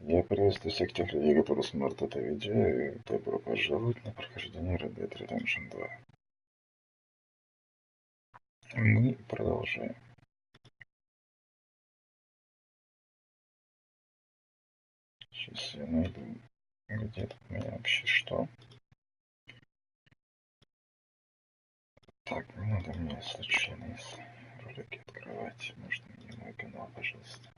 Я приветствую всех тех людей, которые смотрят это видео, и добро пожаловать на прохождение Red Dead Redemption 2. Мы продолжаем. Сейчас я найду, где тут у меня вообще что. Так, не надо мне случайно из ролики открывать. Можно мне мой канал, пожалуйста.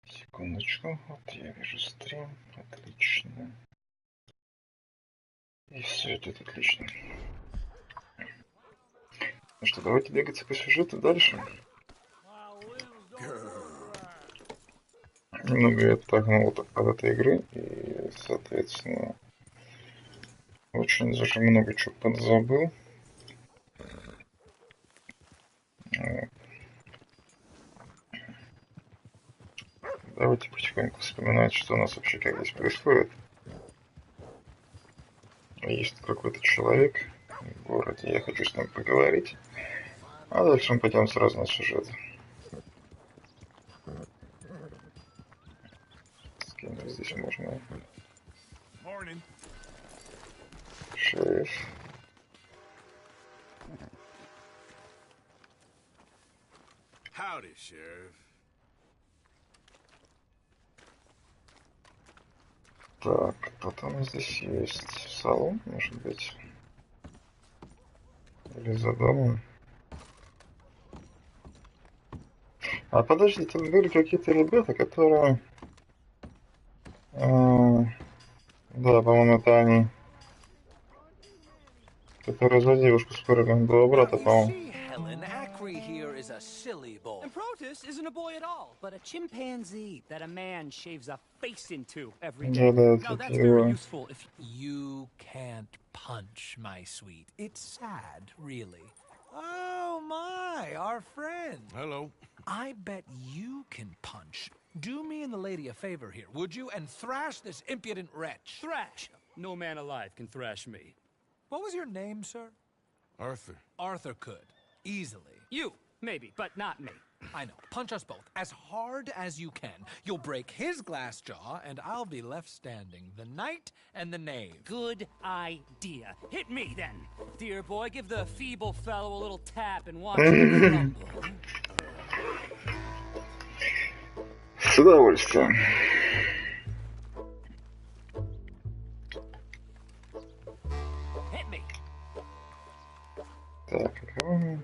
Секундочку. Вот я вижу стрим. Отлично. И все идет отлично. Ну что, давайте двигаться по сюжету дальше. Много я отогнал от этой игры, и, соответственно, очень даже много чего подзабыл. Давайте потихоньку вспоминать, что у нас вообще как здесь происходит. Есть какой-то человек в городе, я хочу с ним поговорить. А дальше мы пойдем сразу на сюжет. С кем здесь можно? Шериф. Howdy, Sheriff. Так, кто там здесь есть? Салон, может быть? Или за домом? А подожди, тут были какие-то ребята, которые... да, по-моему, это они. Которые за девушку спорили. Два брата, по-моему. Helen, Acri here is a silly boy. And Protus isn't a boy at all, but a chimpanzee that a man shaves a face into every day. Да, Now тут that's very его... useful if You can't punch, my sweet. It's sad, really. Oh my, our friend. Hello. I bet you can punch. Do me and the lady a favor here, would you? And thrash this impudent wretch. thrash. No man alive can thrash me. What was your name, sir? Arthur. Arthur could. Easily. You, maybe, but not me. I know. Punch us both. As hard as you can. You'll break his glass jaw, and I'll be left standing. The knight and the knave. Good idea. Hit me then. Dear boy, give the feeble fellow a little tap and watch him rumble. С удовольствием. Hit me. Так, а кого мы?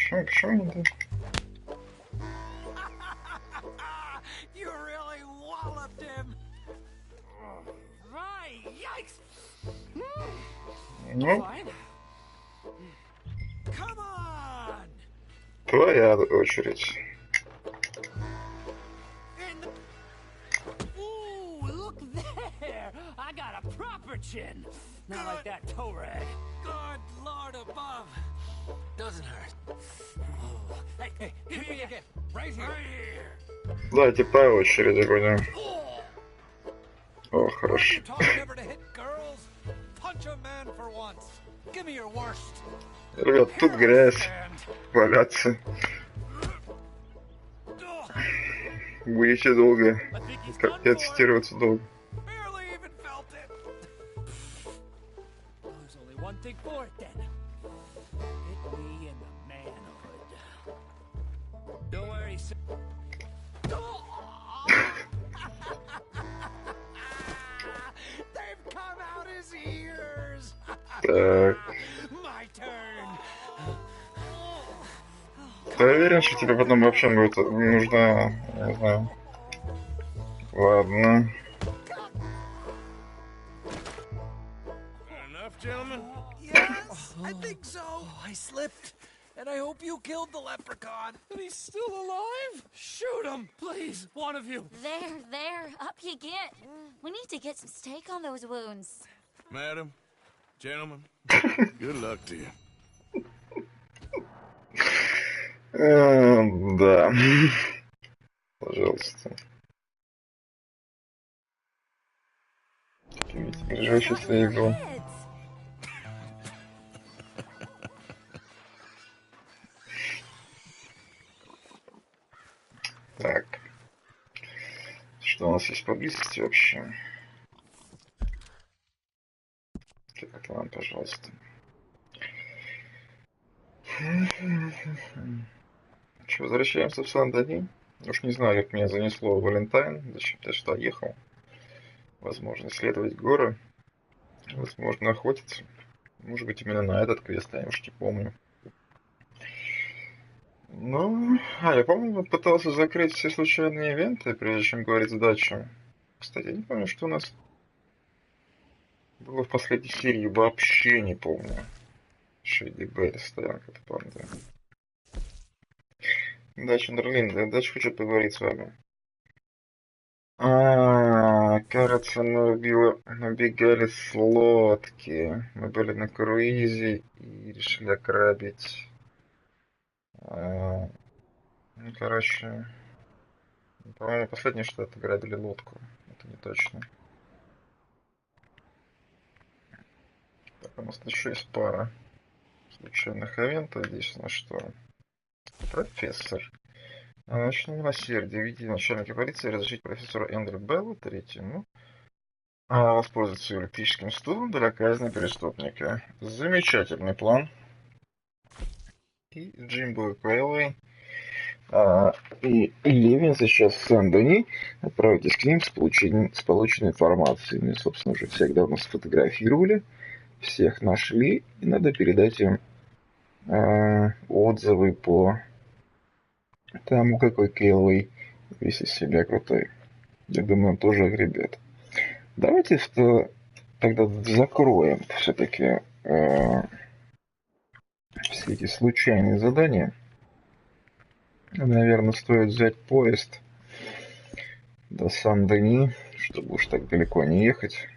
Почему они тут? You really walloped him. Right, yikes. Ну, Fine. Come on. твоя очередь. Ooh, look there. I got a proper chin. Not like that toe rag. Good Lord above. Doesn't hurt. Oh. Hey, hit me again. Right here. Right here. Давайте по очереди будем. О, You хорошо. taught never to hit girls. Punch a man for once. Give me your worst. Ребят, тут грязь. Валяться. Будете долго. Аттестироваться долго. Barely even felt it. There's only one thing for it then. Hit me in the manhood. Don't worry, sir. They've come out his ears. Так. My turn. Ты уверен, что тебе потом вообще будет нужна... Не знаю. Ладно. Enough, gentlemen? Yes, I think so. I slipped, and I hope you killed the leprechaun. And he's still alive? Shoot him, please, one of you. There, up you get. We need to get some steak on those wounds. Madam, gentlemen, good luck to you. Да. Пожалуйста. Теперь же сейчас я игру. Так. Что у нас есть поблизости вообще? Так, ладно, пожалуйста. Что, возвращаемся в Сан-Дени? Уж не знаю, как меня занесло в Валентайн, зачем я сюда ехал. Возможно, исследовать горы, возможно, охотиться. Может быть, именно на этот квест, я уж не помню. Ну, я помню, вот пытался закрыть все случайные ивенты, прежде чем говорить задачу. Кстати, я не помню, что у нас было в последней серии, вообще не помню. Шейди Белли, стоянка Панды. Дача Нерлин, дача хочет поговорить с вами. Кажется, мы набегали с лодки. Мы были на круизе и решили ограбить. Ну, короче, по-моему, последнее, что это ограбили лодку. Это не точно. Так, у нас еще есть пара случайных ивентов. Здесь у нас что? Профессор. Ночное милосердие. Видите, начальника полиции разрешить профессору Эндрю Беллу, третьему, воспользоваться электрическим стулом для казни преступника. Замечательный план. И Джимбо Куэллой и Левин сейчас в Сан-Дени. Отправитесь к ним с полученной информацией. Ну и, собственно, уже всех давно сфотографировали. Всех нашли. И надо передать им отзывы по тому, какой Куэллой весь из себя крутой. Я думаю, он тоже огребет. Давайте тогда закроем все-таки все эти случайные задания. Наверное, стоит взять поезд до Сан-Дени, чтобы уж так далеко не ехать.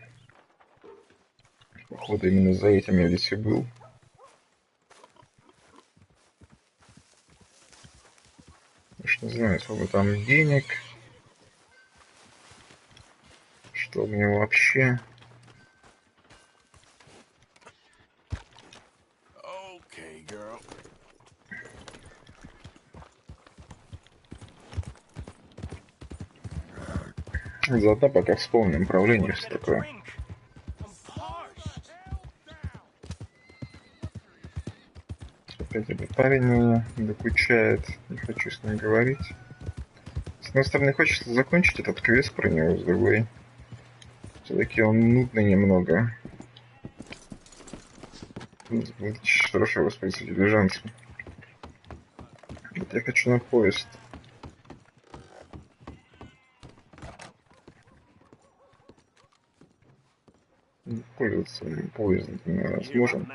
Походу, именно за этим я здесь и был. Уж не знаю, сколько там денег. Что мне вообще... Okay, girl. Заодно пока вспомним направление, все такое. Опять этот парень меня докучает. Не хочу с ним говорить. С одной стороны, хочется закончить этот квест про него, с другой... Все-таки он нудный немного. Хорошо воспользоваться дилижансом. Вот я хочу на поезд. Пользоваться поездом невозможно.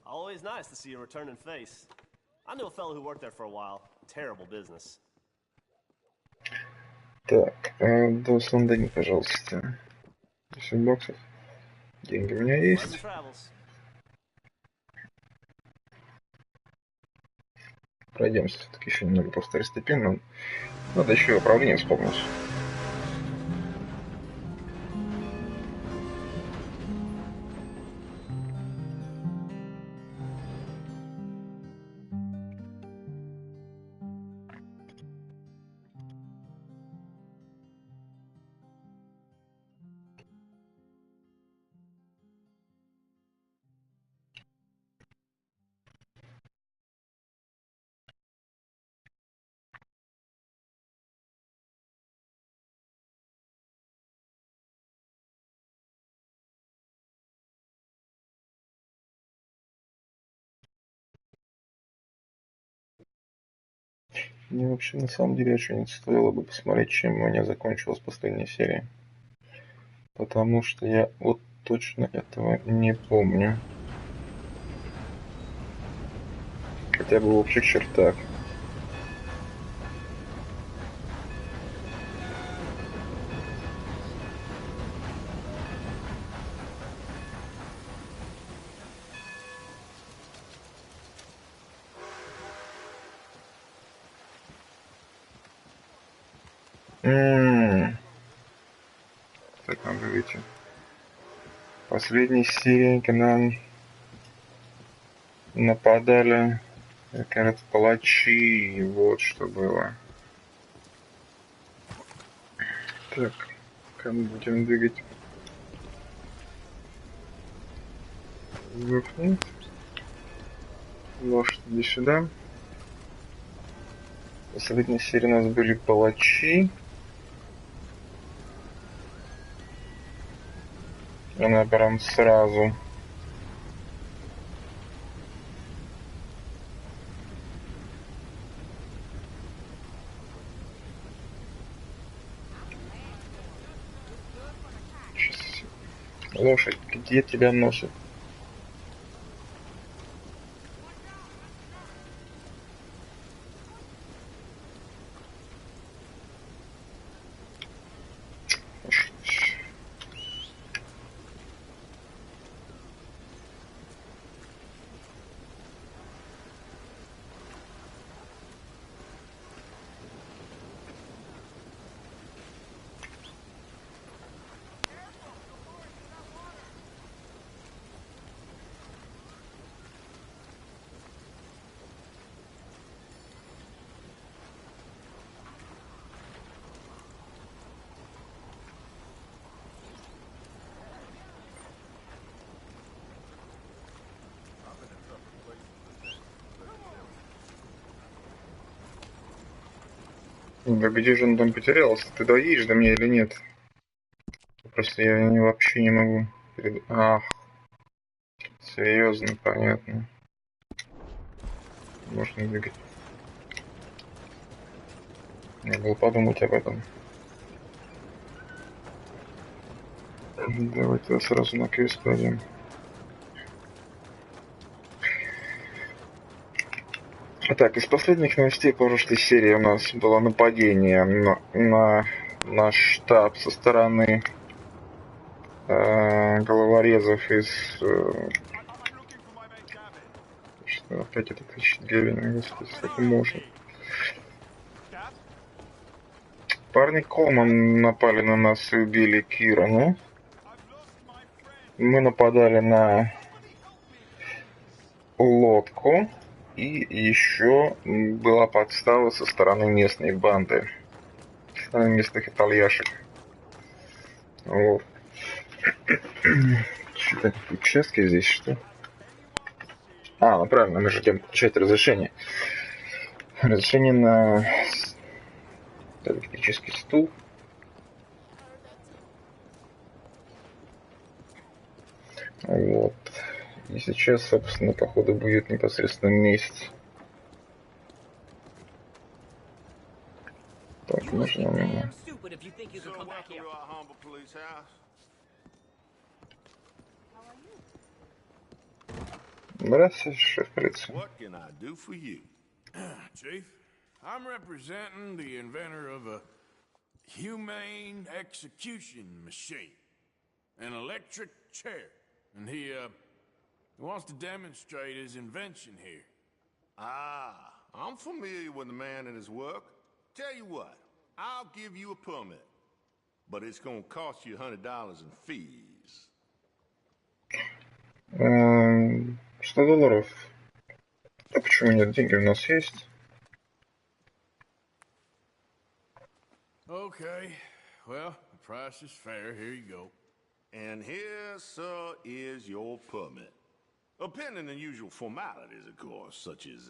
Always nice to see a returning face. I knew a fellow who worked there for a while. Terrible business. Так, до Сан-Дени, пожалуйста. 10 баксов. Деньги у меня есть. Пройдемся все-таки еще немного по второстепенным. Надо еще управление вспомнить. Мне вообще на самом деле очень стоило бы посмотреть, чем у меня закончилась последняя серия. Потому что я вот точно этого не помню. Хотя бы в общих чертах. Так, надо выйти. Последней серии к нам нападали, кажется, палачи. Вот что было. Так, кому будем двигать? Выпнуть. Лошадь иди сюда. В последней серии у нас были палачи. Она прям сразу. Сейчас. Лошадь, где тебя носит? Да где же он там потерялся? Ты доедешь до меня или нет? Просто я вообще не могу. Ах, серьезно, понятно. Можно двигать. Надо было подумать об этом. Давайте сразу на квест пойдем. Так, из последних новостей прошлой серии у нас было нападение на наш штаб со стороны головорезов из... что опять этот Гевин, господи, сколько можно. Парни Колман напали на нас и убили Кирану. Мы нападали на лодку. И еще была подстава со стороны местной банды. Со стороны местных итальяшек. Вот. Что-то участки здесь, что? А, ну правильно, мы же хотим получать разрешение. Разрешение на электрический стул. Вот. И сейчас, собственно, походу будет непосредственно месть. Так, нужно мне. Здравствуйте, шеф полиции. Chief, I'm representing the inventor of a humane execution machine, an electric chair, and he wants to demonstrate his invention here. Ah, I'm familiar with the man and his work. Tell you what, I'll give you a permit, but it's gonna cost you $100 in fees. $100. А почему нет? Деньги у нас есть. Okay, well, the price is fair. Here you go. And here, sir, is your permit. Pending the usual formalities, of course, such as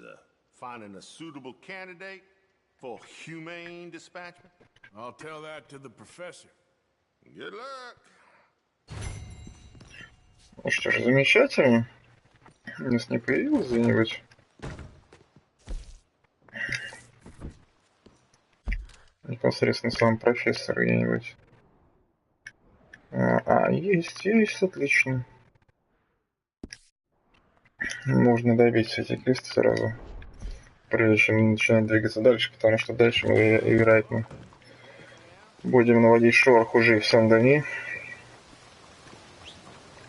finding a suitable candidate for humane dispatchment. I'll tell that to the professor. Good luck. Ну что ж, замечательно. У нас не появилось где-нибудь? Непосредственно сам профессор где-нибудь. Есть, отлично. Можно добить все эти квесты сразу, прежде чем начинать двигаться дальше, потому что дальше мы, вероятно, будем наводить шорох уже в Сен-Дени,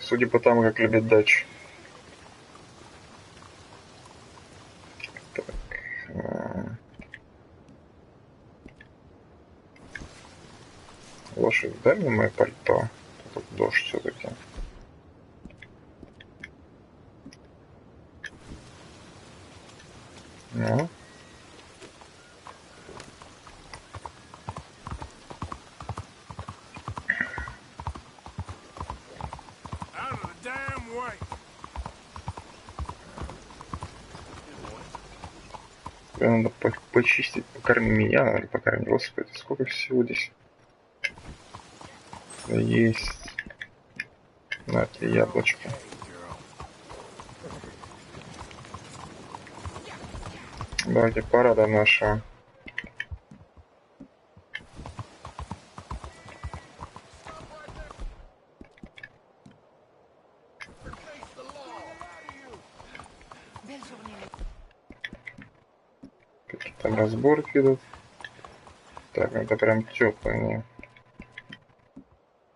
судя по тому, как любят дачи. Лошадь, дай мне мое пальто. Тут дождь все-таки. Ну. Надо почистить, покорми меня, или покорми, господи, сколько всего здесь есть. На тебе яблочко. Давайте парада наша. Какие там разборки идут. Так, это прям теплые.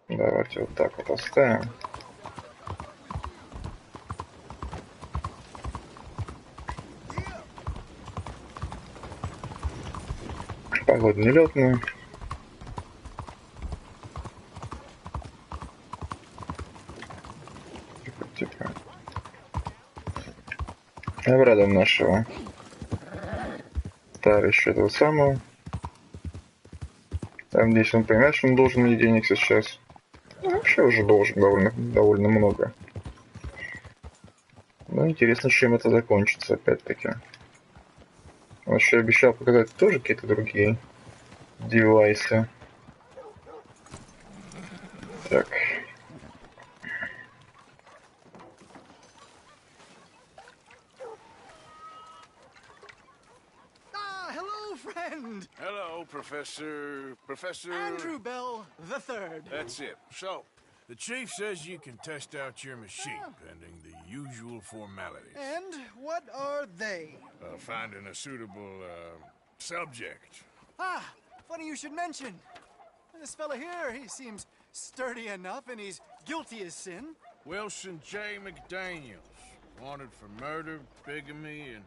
Давайте вот так вот оставим. Погода нелетная. Тихо. Обрадуем нашего товарища этого самого. Там здесь он понимает, что он должен мне денег сейчас. Ну, вообще уже должен довольно много. Но интересно, чем это закончится опять-таки. Он еще обещал показать тоже какие-то другие девайсы. Так. Hello, friend. Hello, Professor Andrew Bell the Third. That's it. So, the chief says you can test out your machine, pending the usual formalities. And what are they? Finding a suitable, subject. Ah, funny you should mention. This fella here, he seems sturdy enough, and he's guilty as sin. Wilson J. McDaniels, wanted for murder, bigamy, and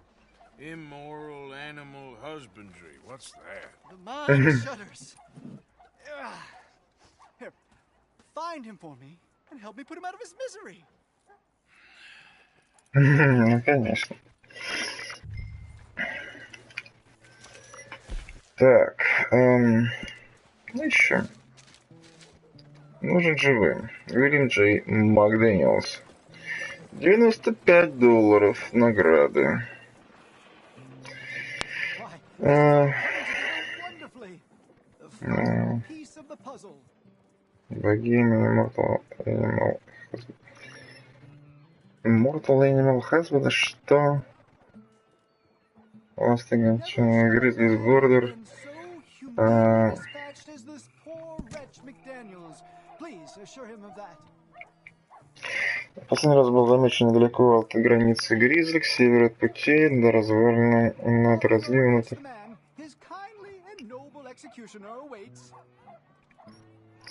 immoral animal husbandry. What's that? The mind shudders. Here, find him for me, and help me put him out of his misery. Ну, конечно. Так, ну еще. Нужен живым. Уильям Джей Макдэниелс. $95 награды. Wonderfully. The final piece of the puzzle. Богемия Immortal Animal Husband, что? Ластинг, Grizzly's Border. Последний раз был замечен недалеко от границы Гризли, к северу от путей, до развалина над разливом.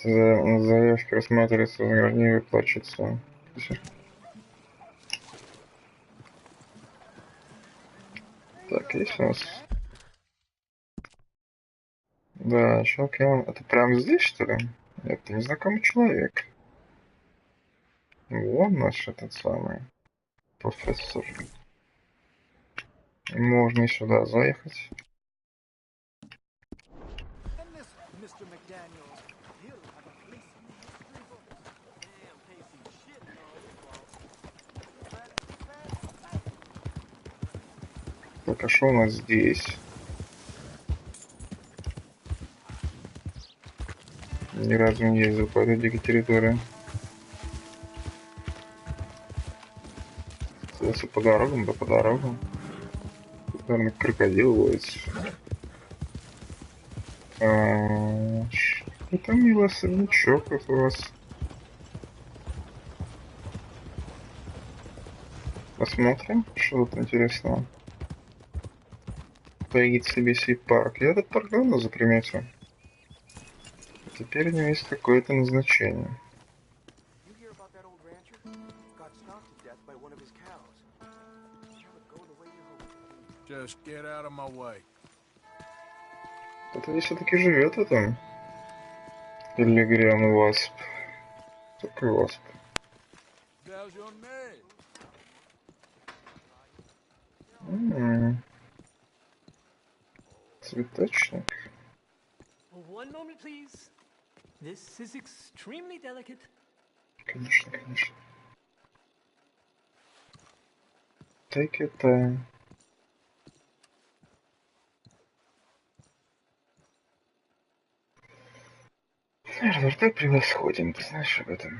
Заявки рассматриваются, вознаграждение выплачивается. Так, есть у нас... Да, человек, это прям здесь, что ли? Это незнакомый человек. Вон наш этот самый профессор. Можно и сюда заехать. Так, а что у нас здесь? Ни разу не ездил по этой дикой территории. Если по дорогам, да по дорогам. Тут, наверное, крокодил водится. Это милый особнячок вот у вас. Посмотрим, что тут интересного. Поедет себе сей парк. Я этот парк давно заприметил. Теперь у него есть какое-то назначение. Just get out of my way. Кто-то здесь все-таки живет это. Или Грям Васп. Такой Васп. Цветочник. One moment, please. This is extremely delicate. Конечно, конечно. Take your time. Результат превосходен, ты знаешь об этом.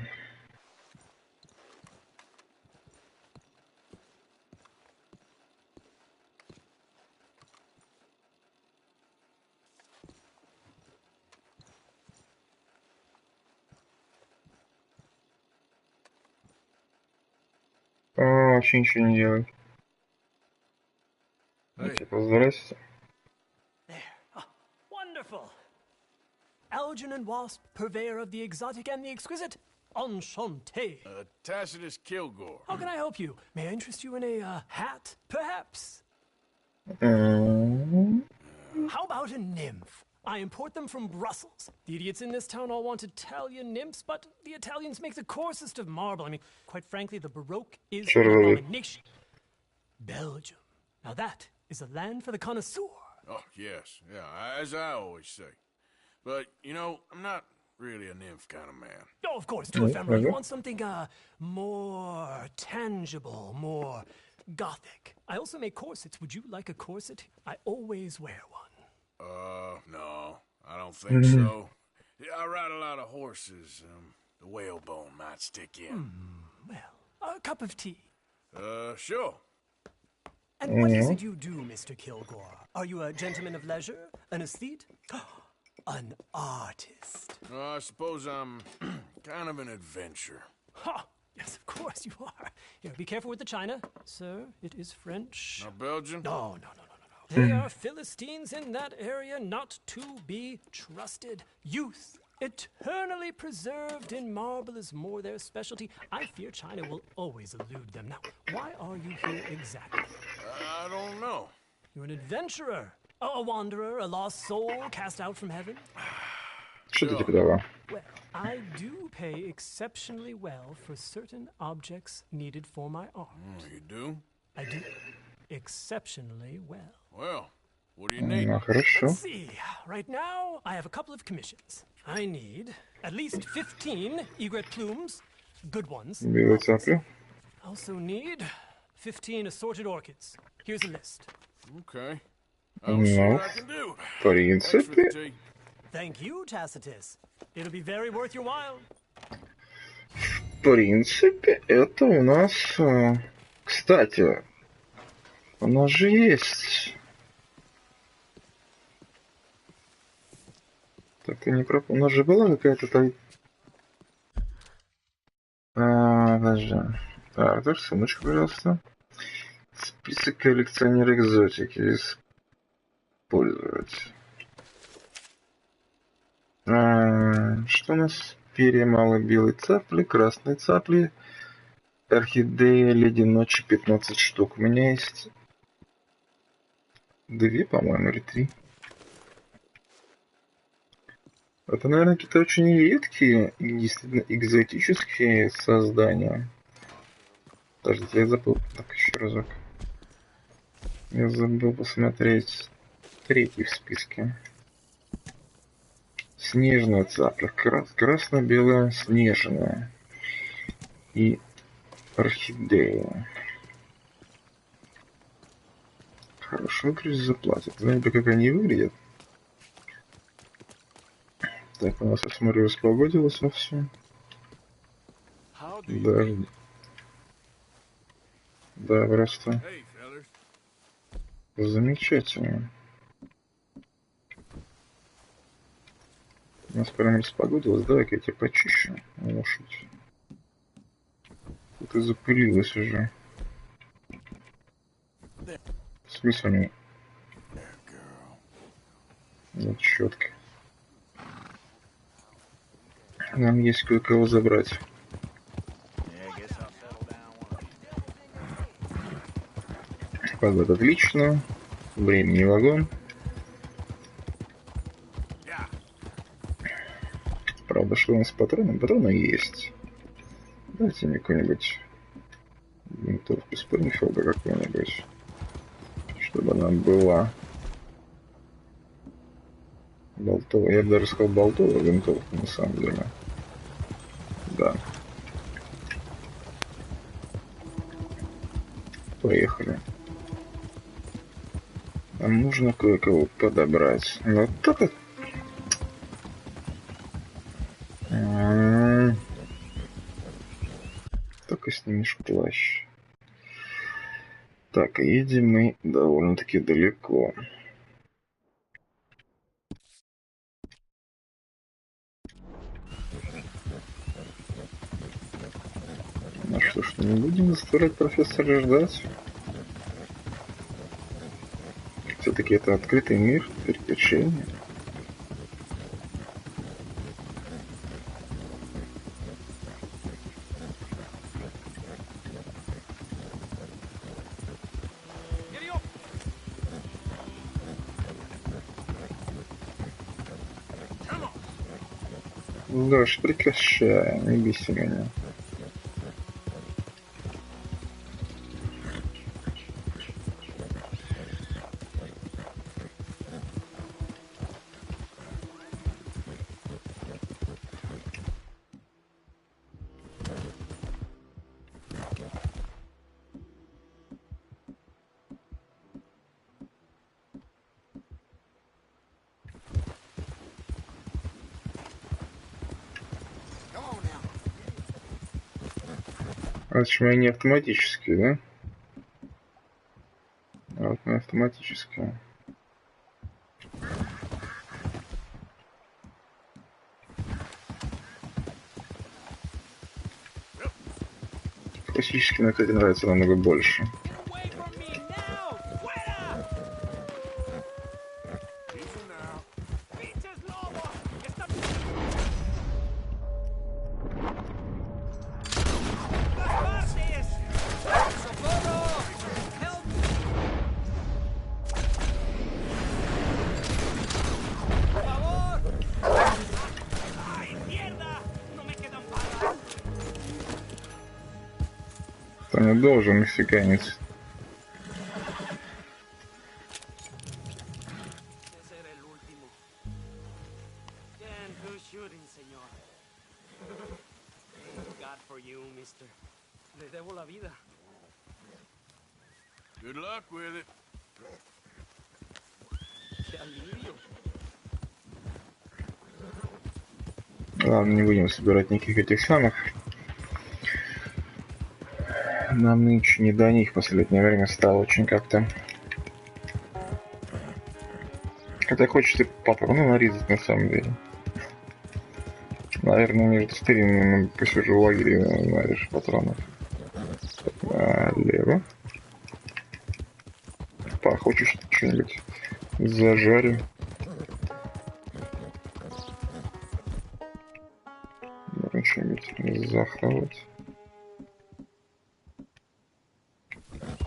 Вообще ничего не делай. Hey, Типа, здрасте. There. Ah, wonderful. Algernon Wasp, purveyor of the exotic and the exquisite. Enchanté. Tacitus Kilgore. How can I help you? May I interest you in a hat, perhaps? How about a nymph? I import them from Brussels. The idiots in this town all want Italian nymphs, but the Italians make the coarsest of marble. I mean, quite frankly, the Baroque is an abomination. Belgium. Now that is a land for the connoisseur. Oh, yes, yeah, as I always say. But, you know, I'm not really a nymph kind of man. Oh, of course, too ephemeral. You want something, more tangible, more gothic. I also make corsets. Would you like a corset? I always wear one. No, I don't think so. Yeah, I ride a lot of horses. The whalebone might stick in. Well, a cup of tea. Sure. And what is it you do, Mr. Kilgore? Are you a gentleman of leisure? An aesthete? An artist? I suppose I'm kind of an adventurer. Ha! Yes, of course you are. Here, be careful with the china. Sir, it is French. Not Belgian? No. They are Philistines in that area, not to be trusted. Youth, eternally preserved in marble, is more their specialty. I fear China will always elude them. Now, why are you here exactly? I don't know. You're an adventurer, a wanderer, a lost soul cast out from heaven. Что-то типа того. Well, I do pay exceptionally well for certain objects needed for my art. You do? I do exceptionally well. Well, what do you need? Ну, хорошо. Let's see. Right now, I have a couple of commissions. I need at least 15 egret plumes, good ones. Белые цапли. I also need 15 assorted orchids. Here's a list. Okay. I'll see Ну, what I can do. в Thanks for the принципе, tea. Thank you, Tacitus. It'll be very worth your while. это у нас... Кстати, у нас же есть... Так, ты не прав... У нас же была какая-то там... Подожди. Так, тоже ссылочку, пожалуйста. Список коллекционера экзотики. Использовать. Что у нас? Перья малой белой цапли, красной цапли, орхидея, леди ночи 15 штук. У меня есть 2, по-моему, или 3. Это, наверное, какие-то очень редкие и действительно экзотические создания. Подождите, я забыл. Так, еще разок. Я забыл посмотреть 3-й в списке. Снежная цапля. Красно-белая снежная. И орхидея. Хорошо, говорю, заплатят. Знаете, как они выглядят? Так, у нас, я смотрю, распогодилось вовсю. Дожди. Да, просто Hey, fellas. замечательно. У нас прям распогодилось. Давай-ка я тебя почищу, лошадь. Тут и запылилось уже. В смысле они? Вот четко. Нам есть кое-кого забрать. Погода отлично. Времени вагон. Правда, что у нас с патроном? Патроны есть. Дайте мне какую-нибудь винтовку Спрингфилда какую-нибудь. Чтобы она была болтовая. Я бы даже сказал болтовая винтовка, на самом деле. Да. Поехали. Нам нужно кое-кого подобрать. Вот так вот. снимешь плащ. Так, едем мы довольно-таки далеко. Ну что ж, не будем заставлять профессора ждать. Все-таки это открытый мир, приключения. Дождь, прекращай, не беси меня. А почему они автоматические, да? А вот мы автоматические. Классический мне, кстати, нравится намного больше. Кто не должен, мексиканец. Good luck with it. Ладно, не будем собирать никаких этих самых. Нам нынче не до них в последнее время стало очень как-то. Хотя хочется патроны нарезать на самом деле. Наверное, между стримами посижу в лагере, нарежу патронов. Налево. Хочешь что-нибудь зажарю. Можно что-нибудь захавать.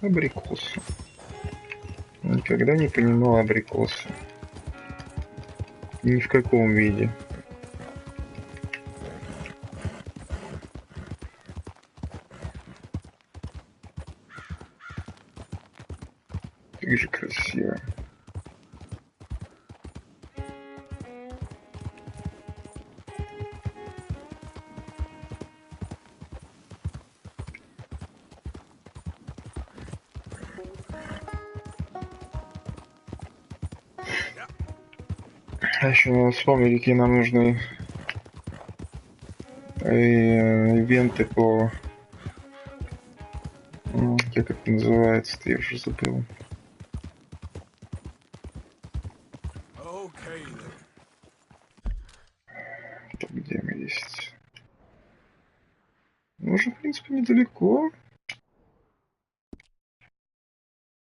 Абрикосы. Никогда не понимал абрикосы. Ни в каком виде. Как же красиво. А еще надо вспомнить, какие нам нужны ивенты по... Как это называется-то, я уже забыл. Где мы есть? Ну, уже, в принципе, недалеко.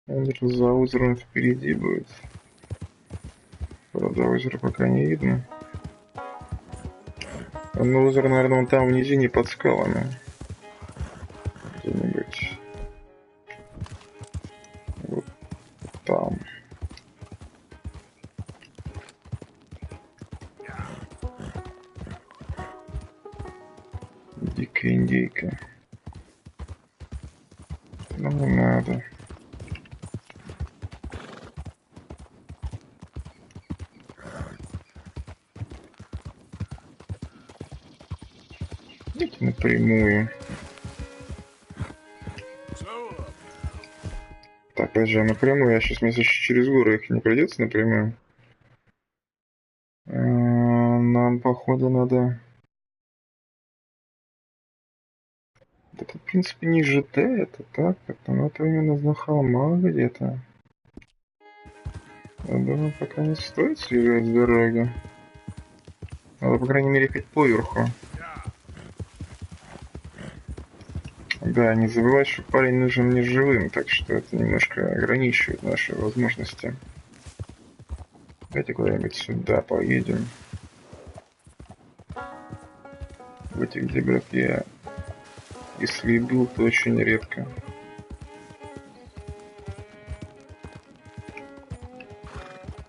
За озером впереди будет. Правда, озеро пока не видно. Но озеро, наверное, вон там в низине под скалами. Где-нибудь. Вот там. Дикая индейка. Ну, не надо. Идите напрямую. Так, подожди, напрямую. Я сейчас, если через горы их не придется напрямую. Нам, походу, надо Это, в принципе, не ЖТ, это так, это именно на холмах где-то. Я думаю, пока не стоит съезжать с дороги. Надо, по крайней мере, ехать поверху. Да, не забывай, что парень нужен мне живым, так что это немножко ограничивает наши возможности. Давайте куда-нибудь сюда поедем. В этих дебрях я, если и был, то очень редко.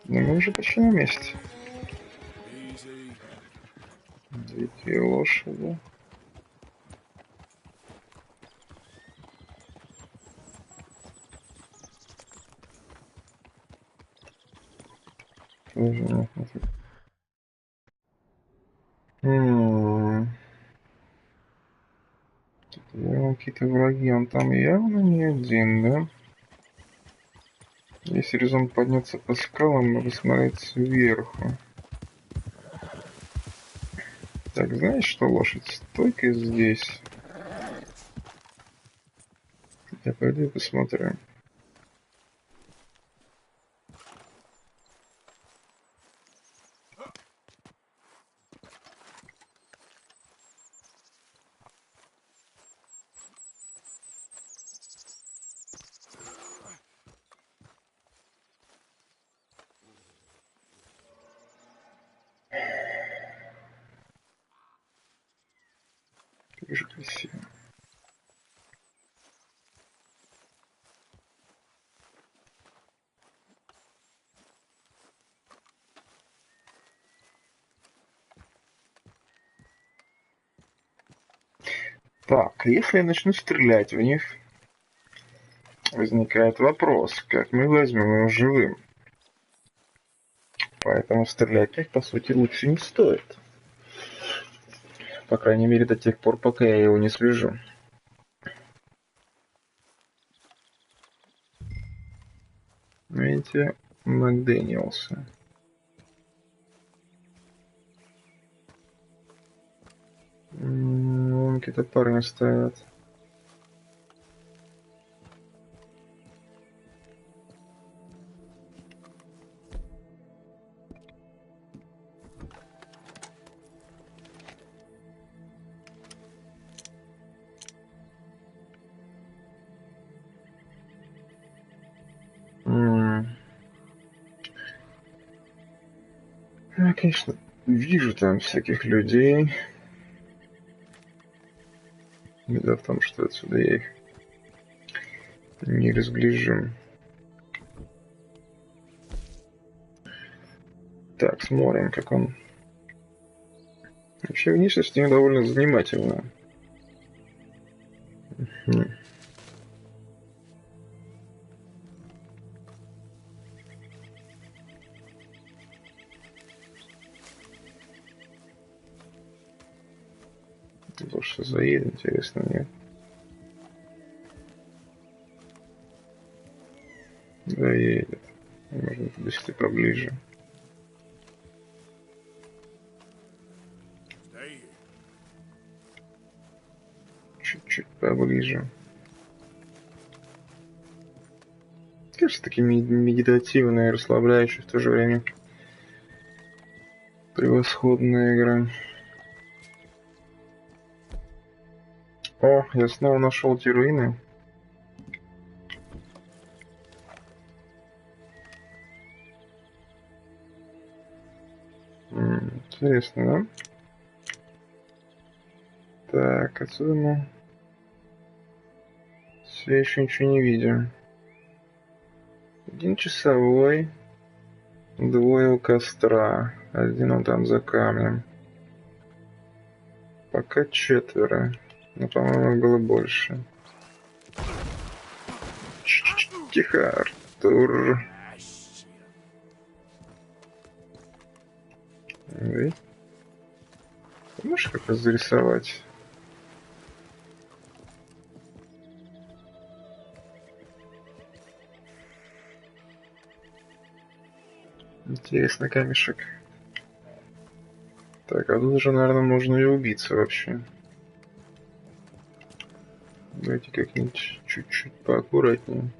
Но мы уже почти на месте. Дикие лошади. Тоже нет. Какие-то враги, он там явно не один, да? Есть резон подняться по скалам и посмотреть сверху. Так, знаешь что, лошадь, стой-ка здесь. Я пойду и посмотрю. Как же красиво. Так, если я начну стрелять в них, возникает вопрос, как мы возьмем его живым. Поэтому стрелять в них, по сути, лучше не стоит. По крайней мере, до тех пор, пока я его не свяжу. Видите, Макдэниелса. Вон какие-то парни стоят. Я, конечно, вижу там всяких людей. Беда в том, что отсюда я их не разгляжу. Так, смотрим, как он... Вообще, внешность у него довольно занимательная. Больше заедет, интересно, нет? Да, едет. Можно подвести поближе. Чуть-чуть поближе. Кажется, такие медитативные, расслабляющие, в то же время превосходная игра. О, я снова нашел те руины. Интересно, да? Так, отсюда мы все еще ничего не видим. Один часовой, двое у костра, один он там за камнем. Пока четверо, но, по-моему, было больше. Тихо, Артур. Ты можешь как-то зарисовать? Интересный камешек. Так, а тут уже, наверное, можно и убиться вообще. Давайте как-нибудь чуть-чуть поаккуратнее.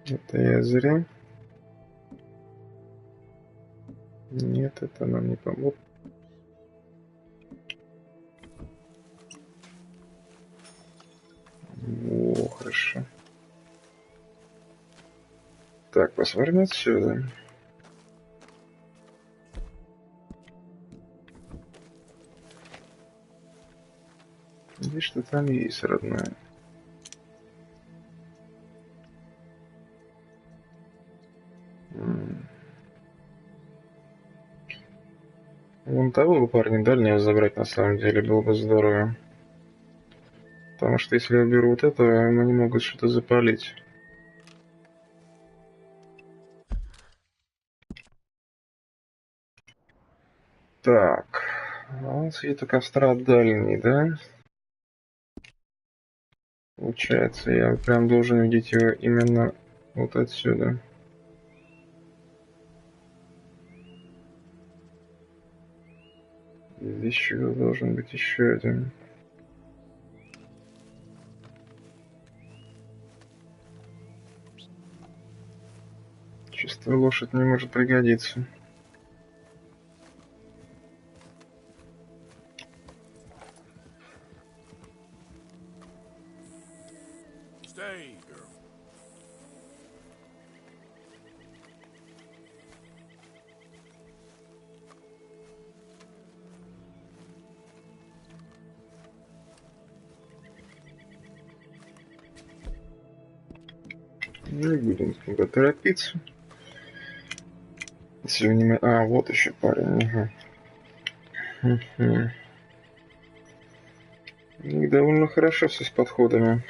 Это я зря. Нет, это нам не поможет. О, хорошо. Так, посмотрим отсюда. Видишь, что там есть, родная. Вон того бы парня дальнего забрать на самом деле было бы здорово. Потому что если я беру вот этого, они могут что-то запалить. Так. Он светокостра дальний, да? Получается, я прям должен видеть его именно вот отсюда. Здесь еще должен быть еще один. Чистая лошадь не может пригодиться. Stay, girl. Не будем никуда торопиться. Если внимание... А, вот еще парень. Ага. У них довольно хорошо все с подходами.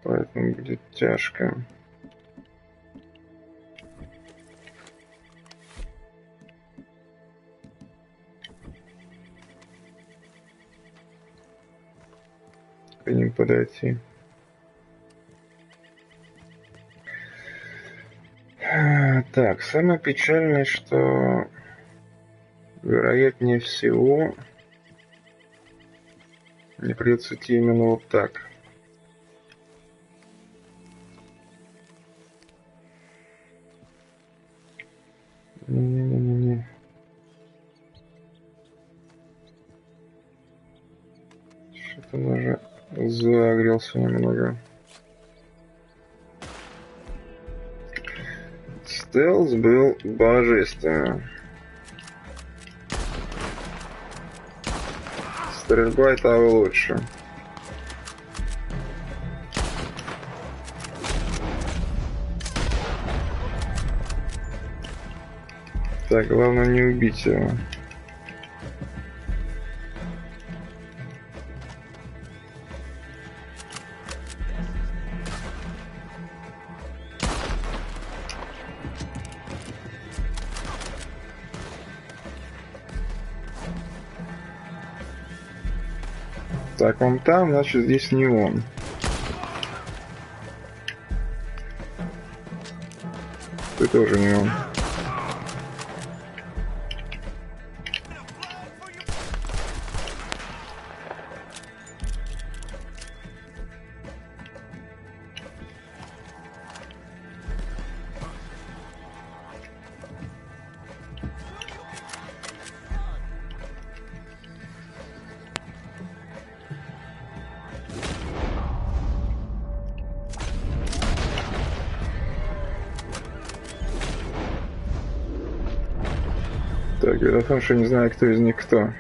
Поэтому будет тяжко. К ним подойти. Так, самое печальное, что вероятнее всего мне придется идти именно вот так. Не-не-не-не-не. Что-то он уже загрелся немного. Стелс был божественным. Стрельба и того лучше. Так, главное не убить его. Так, он там, значит, здесь не он. Ты тоже не он. Так, дело в том, что не знаю, кто из них кто.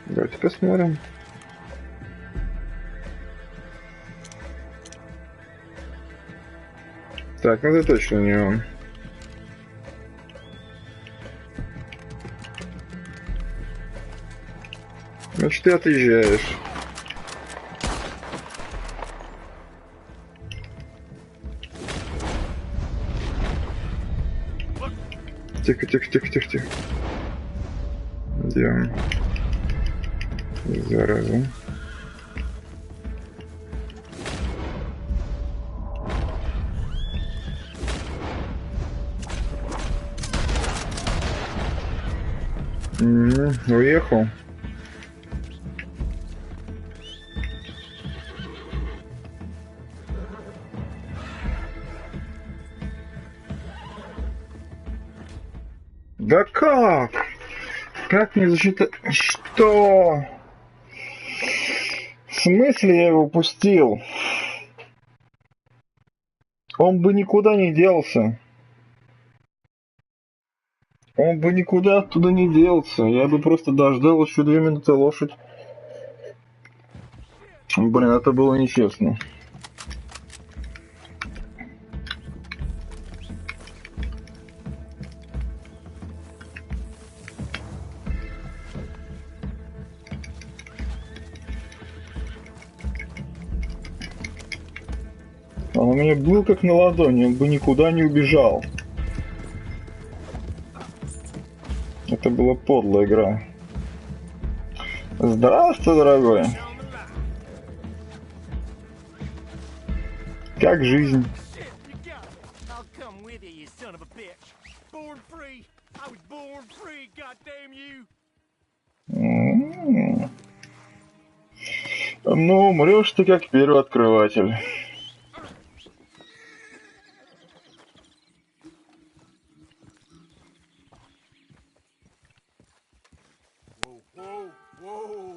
Давайте посмотрим. Так, ну это точно не он. Значит, ты отъезжаешь. Тихо, тихо, тихо, тихо, тихо. Где? Зараза. Уехал. Да как? Как мне засчитать? Что? В смысле я его упустил? Он бы никуда не делся. Он бы никуда оттуда не делся. Я бы просто дождал еще 2 минуты лошадь. Блин, это было нечестно. Он у меня был как на ладони, он бы никуда не убежал. Это была подлая игра. Здравствуй, дорогой. Как жизнь? Ну, умрешь ты как первооткрыватель. Whoa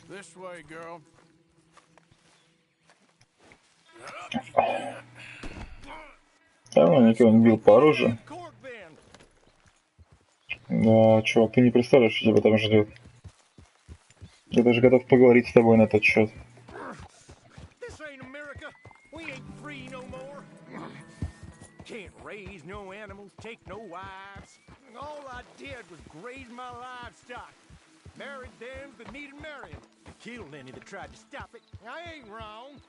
there. This way, girl. Давно никого не бил по оружию. Да, чувак, ты не представляешь, что тебя там ждет. Я даже готов поговорить с тобой на этот счет. Can't raise no animals, take no wives. All I did was graze my livestock. Married them that needed marrying. Killed any that tried to stop it. I ain't wrong.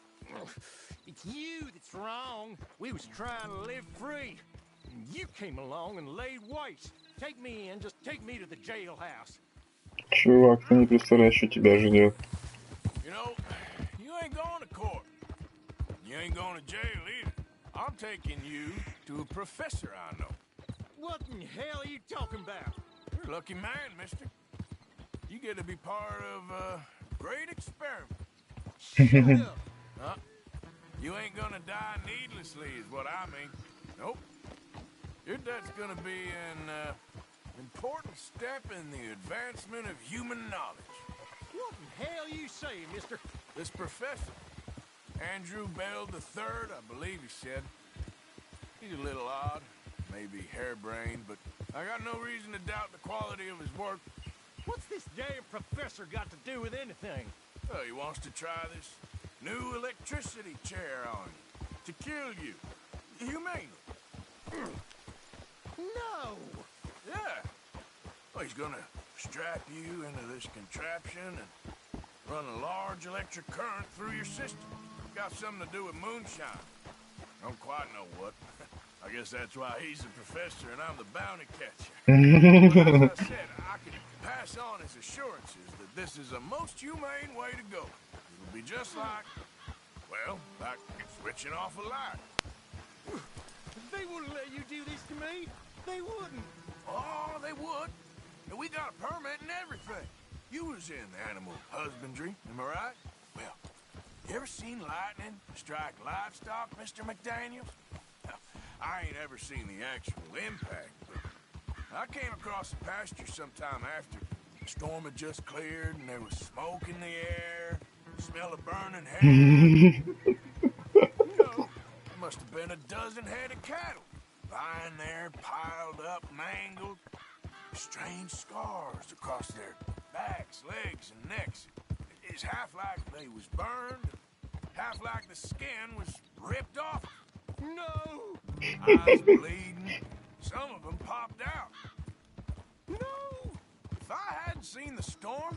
It's you that's wrong. We was trying to live free. You came along and laid waste. Take me in, just take me to the jailhouse. Чувак, ты не представляешь, что тебя ждет. You know, you ain't going to court. You ain't going to jail either. I'm taking you to a professor I know. What in hell are you talking about? You're a lucky man, mister. You get to be part of a great experiment. Shut up. You ain't gonna die needlessly is what I mean. Nope. Your death's gonna be an important step in the advancement of human knowledge. What in hell are you saying, mister? This professor, Andrew Bell III, I believe he said. He's a little odd, maybe harebrained, but I got no reason to doubt the quality of his work. What's this damn professor got to do with anything? Well, he wants to try this new electricity chair on you, to kill you, humanely. No! Yeah. Well, he's gonna strap you into this contraption and run a large electric current through your system. Got something to do with moonshine. Don't quite know what. I guess that's why he's the professor and I'm the bounty catcher. But as I said, I can pass on his assurances that this is a most humane way to go. It'll be just like, well, like switching off a light. They wouldn't let you do this to me. They wouldn't. Oh, they would. And we got a permit and everything. You was in animal husbandry, am I right? Well, you ever seen lightning strike livestock, Mr. McDaniels? I ain't ever seen the actual impact, but I came across the pasture sometime after. The storm had just cleared and there was smoke in the air, smell of burning hay. There must have been a dozen head of cattle lying there, piled up, mangled. Strange scars across their backs, legs, and necks. It's half like they was burned, half like the skin was ripped off. No! Eyes bleeding. Some of them popped out. No! If I hadn't seen the storm,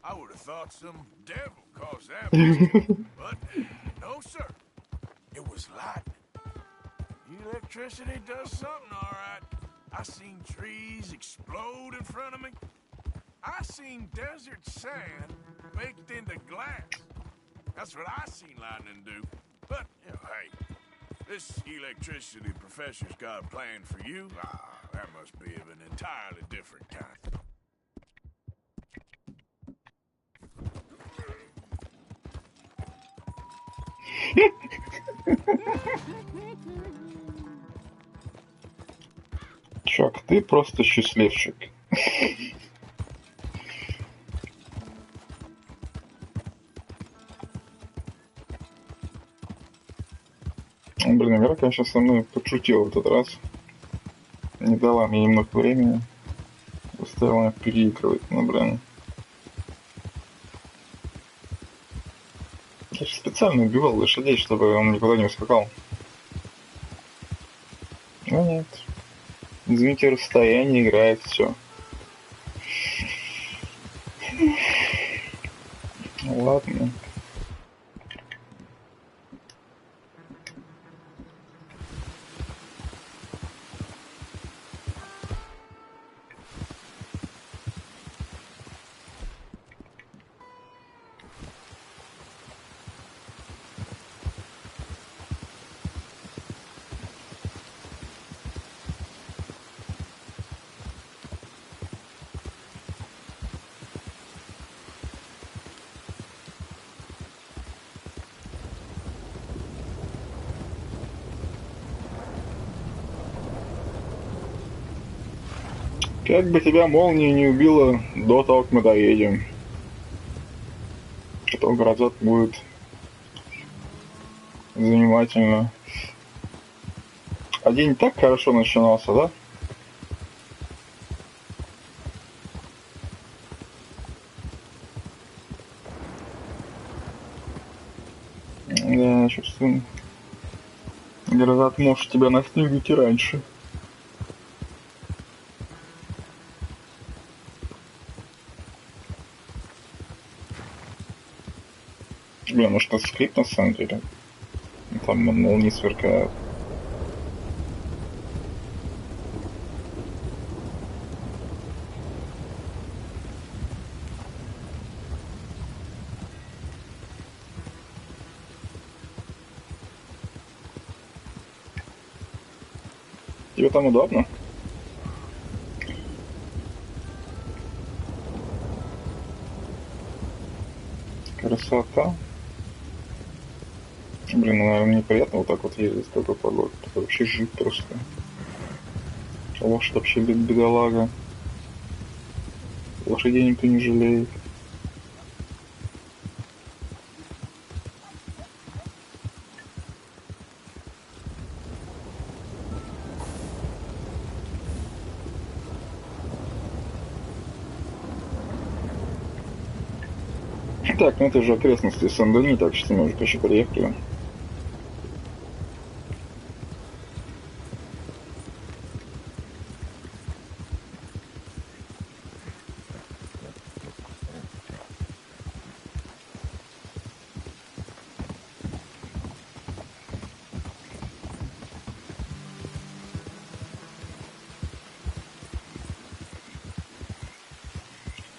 I would have thought some devil caused that mischief. But no, sir. It was lightning. Electricity does something, all right. I seen trees explode in front of me. I seen desert sand baked into glass. That's what I seen lightning do. But, you know, hey, this electricity professor's got a plan for you. That must be of an entirely different kind. Чувак, ты просто счастливчик. Блин, игра, конечно, со мной подшутила в этот раз. Не дала мне немного времени. Заставила меня переигрывать, но, блин. Я же специально убивал лошадей, чтобы он никуда не ускакал. Ну нет. Извините, расстояние играет все. Ладно. Как бы тебя молния не убила до того, как мы доедем. А то грозот будет занимательно. А день так хорошо начинался, да? Да, чувствую. Грозот может тебя настигнуть и раньше. Блин, может это скрипт на самом деле? Там молнии сверкают. Тебе там удобно? Красота. Блин, ну, наверное, неприятно вот так вот ездить в такой погоду. Это вообще жить просто. Лошадь вообще бедолага. Лошадей никто не жалеет. Так, ну это же окрестности Сен-Дени, так что мы уже еще приехали.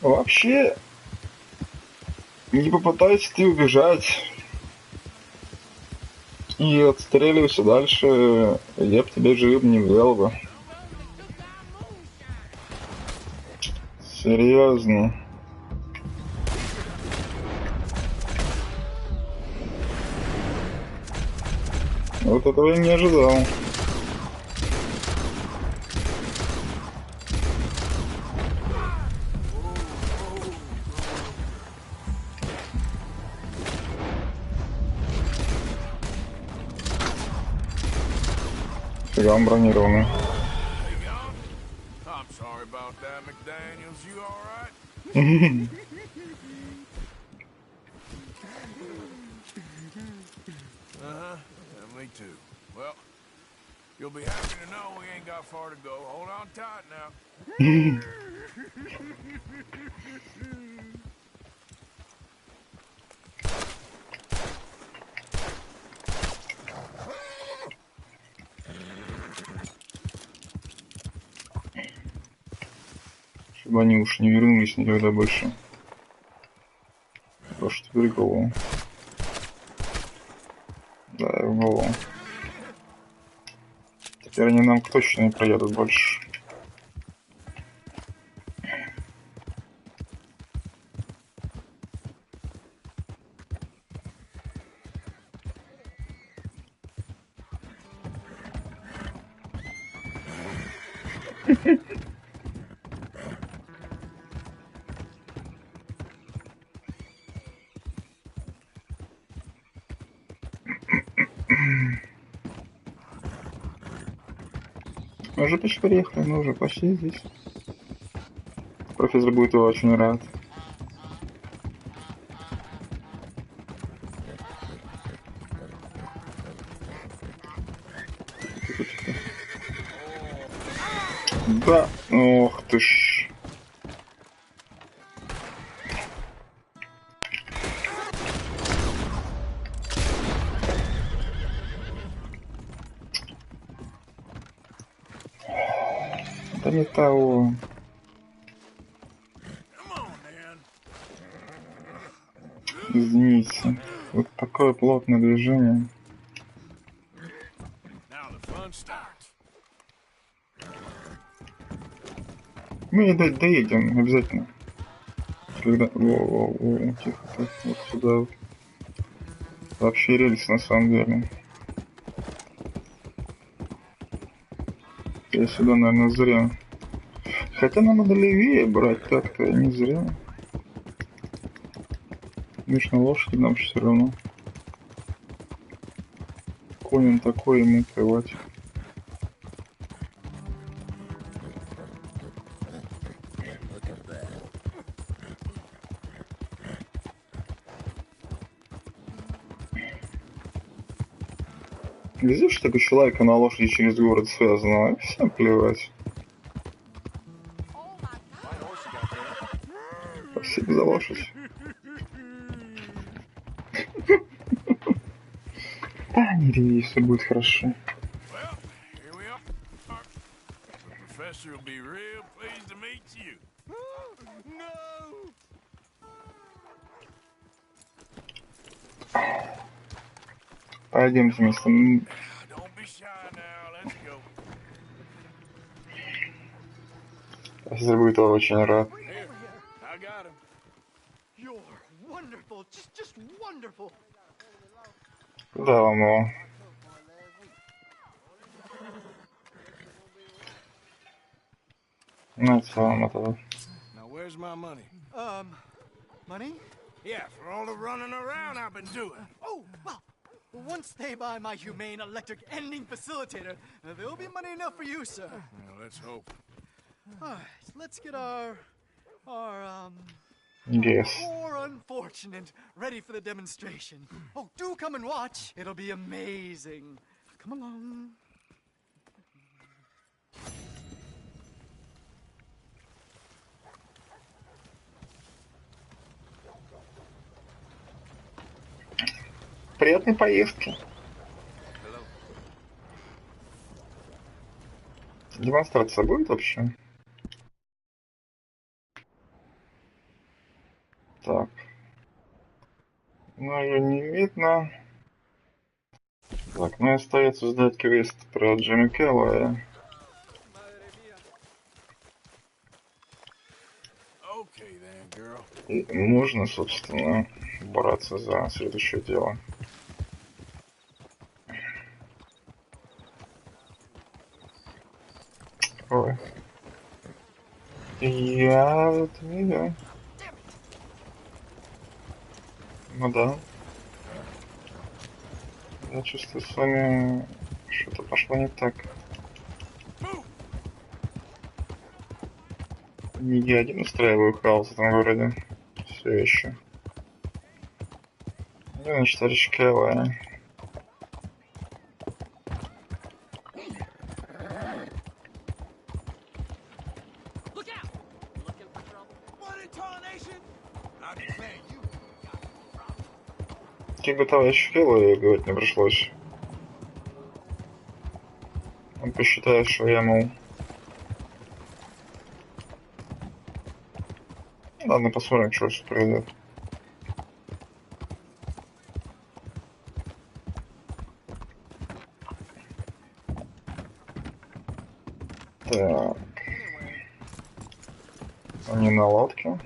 Вообще, не попытайся ты убежать и отстреливайся дальше, я б тебя живым не взял бы. Серьезно. Вот этого я не ожидал. Фига, он бронированный. I'm sorry about that, McDaniels. You all right? We me too. Well, you'll be happy to know we ain't got far to go. Hold on tight now. Чтобы они уж не вернулись никогда больше. То, что теперь голову. Да, и в голову. Теперь они нам точно не проедут больше. Мы уже почти приехали, мы уже почти здесь. Профессор будет его очень рад. Да, ох ты ж. Да не того. Извините. Вот такое плотное движение. Мы доедем обязательно. Когда... Во, тихо, вот сюда вот. Вообще рельс на самом деле. Я сюда, наверное, зря. Хотя нам надо левее брать так-то, не зря. Конечно, лошади нам все равно. Конь он такой, ему плевать. Везде, что такой человек на лошади через город связано, а всем плевать. Спасибо за лошадь. Да, не реви, все будет хорошо. Пойдемте вместе. Профессор будет очень рад. Да, вам его. Ну, это вам это. Where's my money? Money? Yeah, for all the running around I've been doing. Oh, well, once they buy my humane electric ending facilitator, there'll be money enough for you, sir. Well, let's hope. All right, let's get our Yes. poor unfortunate ready for the demonstration. Oh, do come and watch. It'll be amazing. Come along. Приятной поездки. Демонстрация будет вообще? Так. Ну, ее не видно. Так, ну и остается сдать квест про Джимми Келла. И можно, собственно, браться за следующее дело. Ой. Я это не я. Ну да. Я чувствую, с вами что-то пошло не так. Не я один устраиваю хаос в этом городе. Все еще. Значит, товарищ Кэлла. Как бы товарищ Филу говорить не пришлось. Он посчитает, что я, мол... Ладно, посмотрим, что сейчас произойдет. Так. Они на лодке.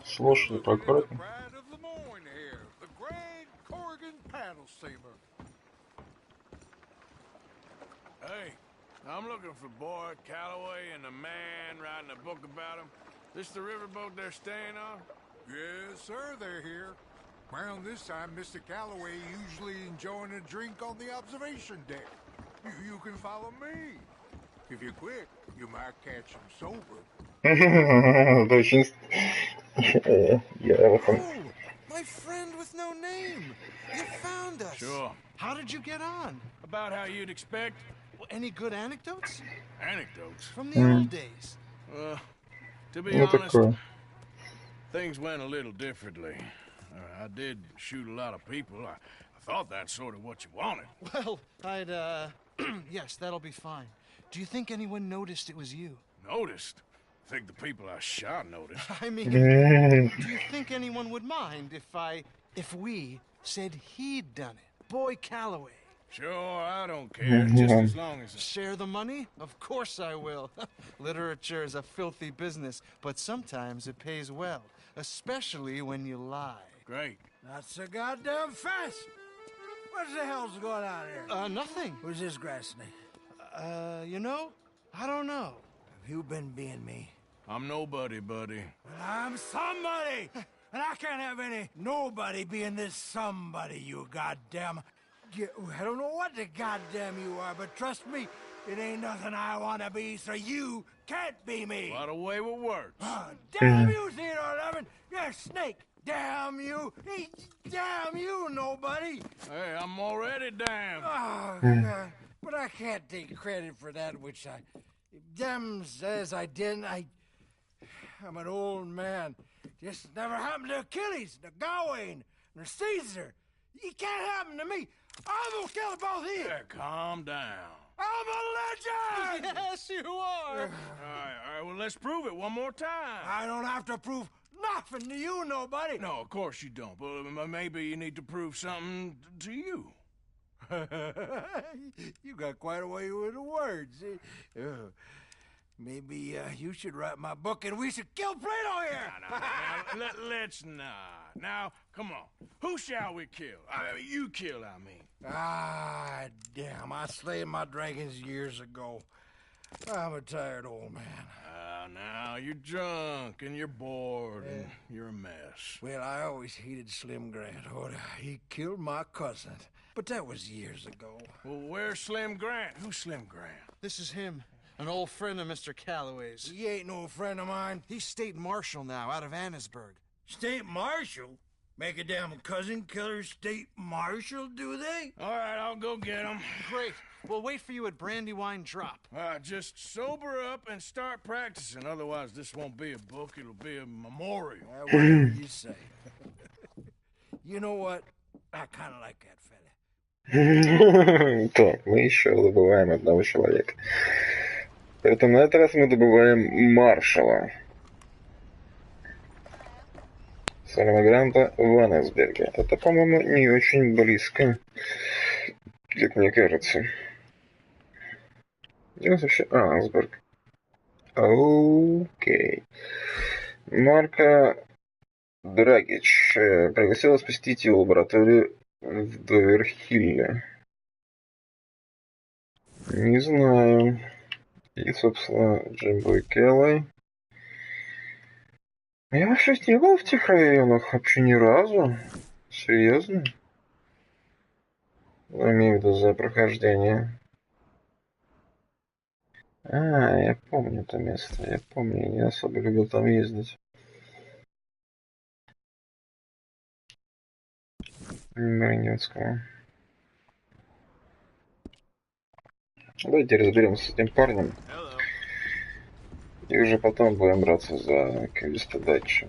Слушай, аккуратно. Hey, I'm looking for Boyd Calloway and the man writing a book about him. This the riverboat they're staying on? Yes, sir, they're here. Around this time, Mr. Calloway usually enjoying a drink on the observation deck. You can follow me. If you're quick, you might catch him sober. Это очень... Oh, my friend with no name. You found us. Sure. How did you get on? About how you'd expect. Well, any good anecdotes? Anecdotes? From the old days. To be Ну honest, такое. things went a little differently. I did shoot a lot of people. I thought that's sort of what you wanted. Well, I'd, yes, that'll be fine. Do you think anyone noticed it was you? Noticed? I think the people I shot noticed. I mean, do you think anyone would mind if we said he'd done it? Boy Calloway. Sure, I don't care, just as long as... Share the money? Of course I will. Literature is a filthy business, but sometimes it pays well, especially when you lie. Great. Not so goddamn fast. What the hell's going on here? Nothing. Who's this grass snake? You know, I don't know. Have you been being me? I'm nobody, buddy. Well, I'm somebody! And I can't have any nobody being this somebody, you goddamn... I don't know what the goddamn you are, but trust me, it ain't nothing I want to be, so you can't be me. What a way with words. Oh, damn you, Theodore Levin! You're a snake! Damn you! Damn you, nobody! Hey, I'm already damned. Oh, God. But I can't take credit for that which I... Them says I didn't. I'm an old man. This never happened to Achilles, nor Gawain, nor Caesar. It can't happen to me. I'm gonna kill them both here. Yeah, calm down. I'm a legend! Yes, you are. All right, well, let's prove it one more time. I don't have to prove nothing to you, nobody. No, of course you don't, but maybe you need to prove something to you. You got quite a way with the words. Maybe you should write my book and we should kill Plato here. Let's not. Now, come on. Who shall we kill? You kill, I mean. Ah, damn. I slayed my dragons years ago. I'm a tired old man. Now, you're drunk and you're bored and you're a mess. Well, I always hated Slim Grant. Oh, he killed my cousin. But that was years ago. Well, where's Slim Grant? Who's Slim Grant? This is him. An old friend of Mr. Calloway's. He ain't no friend of mine. He's state marshal now, out of Annesburg. State marshal? Make a damn cousin killer state marshal, do they? All right, I'll go get him. Great. We'll wait for you at Brandywine Drop. Just sober up and start practicing. Otherwise, this won't be a book. It'll be a memorial. Whatever you say. You know what? I kind of like that fella. Так, мы еще добываем одного человека. Поэтому на этот раз мы добываем маршала. Сальма Гранта в Аннесберге. Это, по-моему, не очень близко, как мне кажется. Где у нас вообще Аннесберг? Окей. Марка Драгич пригласила посетить его лабораторию в Доверхилле. Не знаю. И, собственно, Джимбой Келлой. Я вообще не был в тех районах вообще ни разу. Серьезно? Я имею в виду за прохождение. Я помню это место. Я помню, я не особо любил там ездить. Маринецкого. Давайте разберемся с этим парнем. И уже потом будем браться за квестодачу.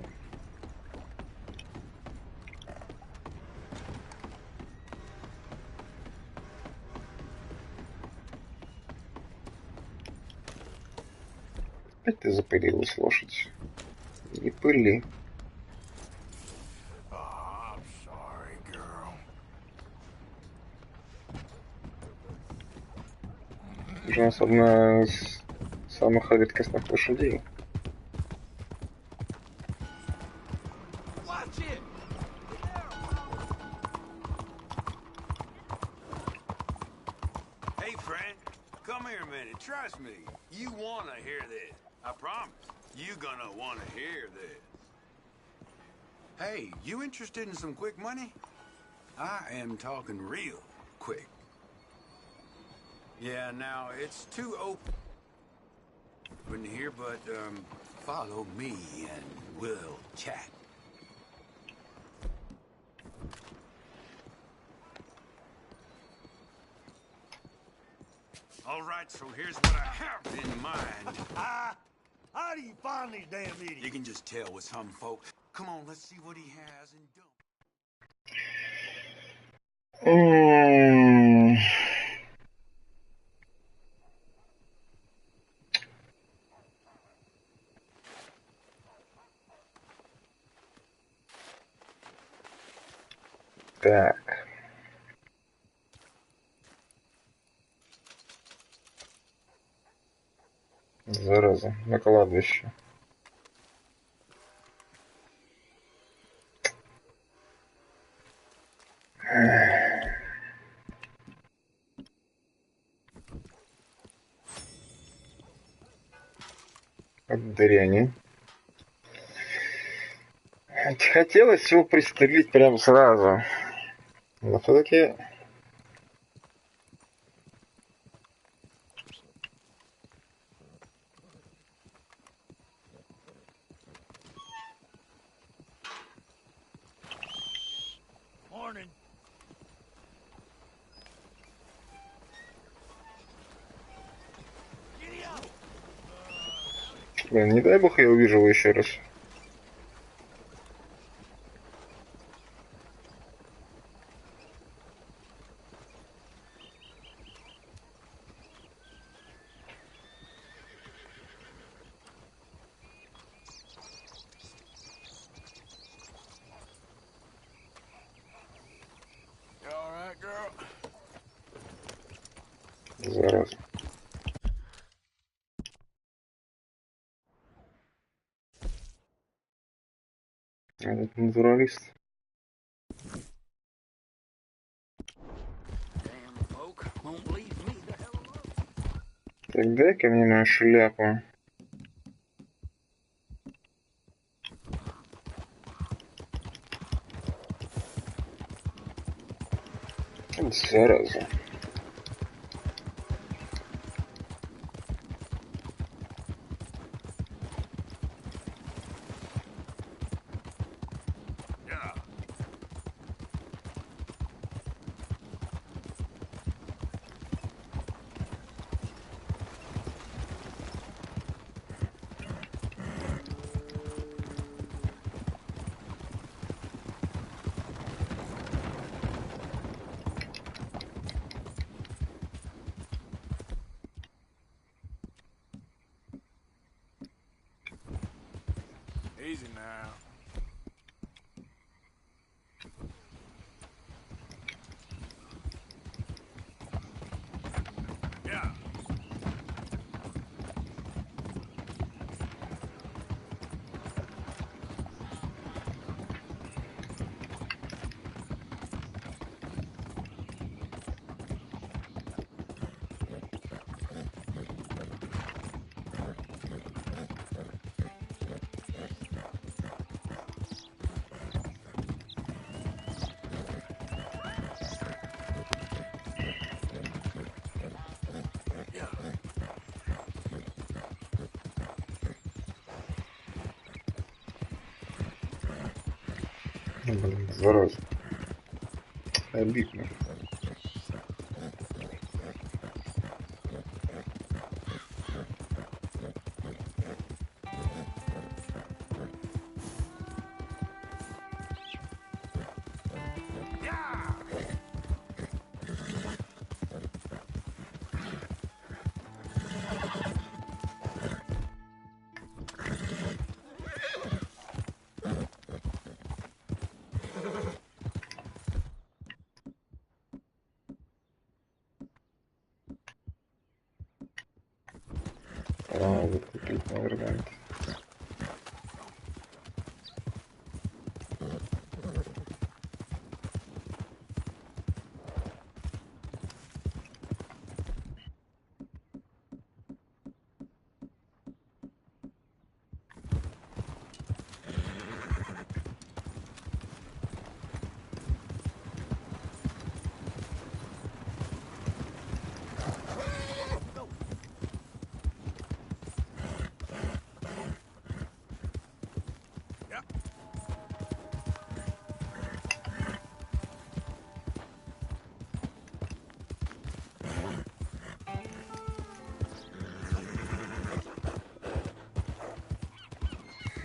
Опять ты запылилась, лошадь. Не пыли. Ты же у нас одна из самых редкостных лошадей. Hey, friend, come here a minute. Trust me, you want to hear this. I promise. You gonna want to hear this. Hey, you interested in some quick money? I am talking real quick. Yeah, now, it's too open here, but, follow me and we'll chat. All right, so here's what I have in mind. How do you find these damn idiots? You can just tell with some folks. Come on, let's see what he has and don't. Так. Зараза, на кладбище. От дряни. Хотелось его пристрелить прямо сразу. Но все-таки... Morning. Блин, не дай бог я увижу его еще раз. You all right, girl? Зараза. Этот натуралист. Так, дай-ка мне мою шляпу. Зараза. Easy now. Yeah. Блин, зараза. Обидно. вот купить, наверное.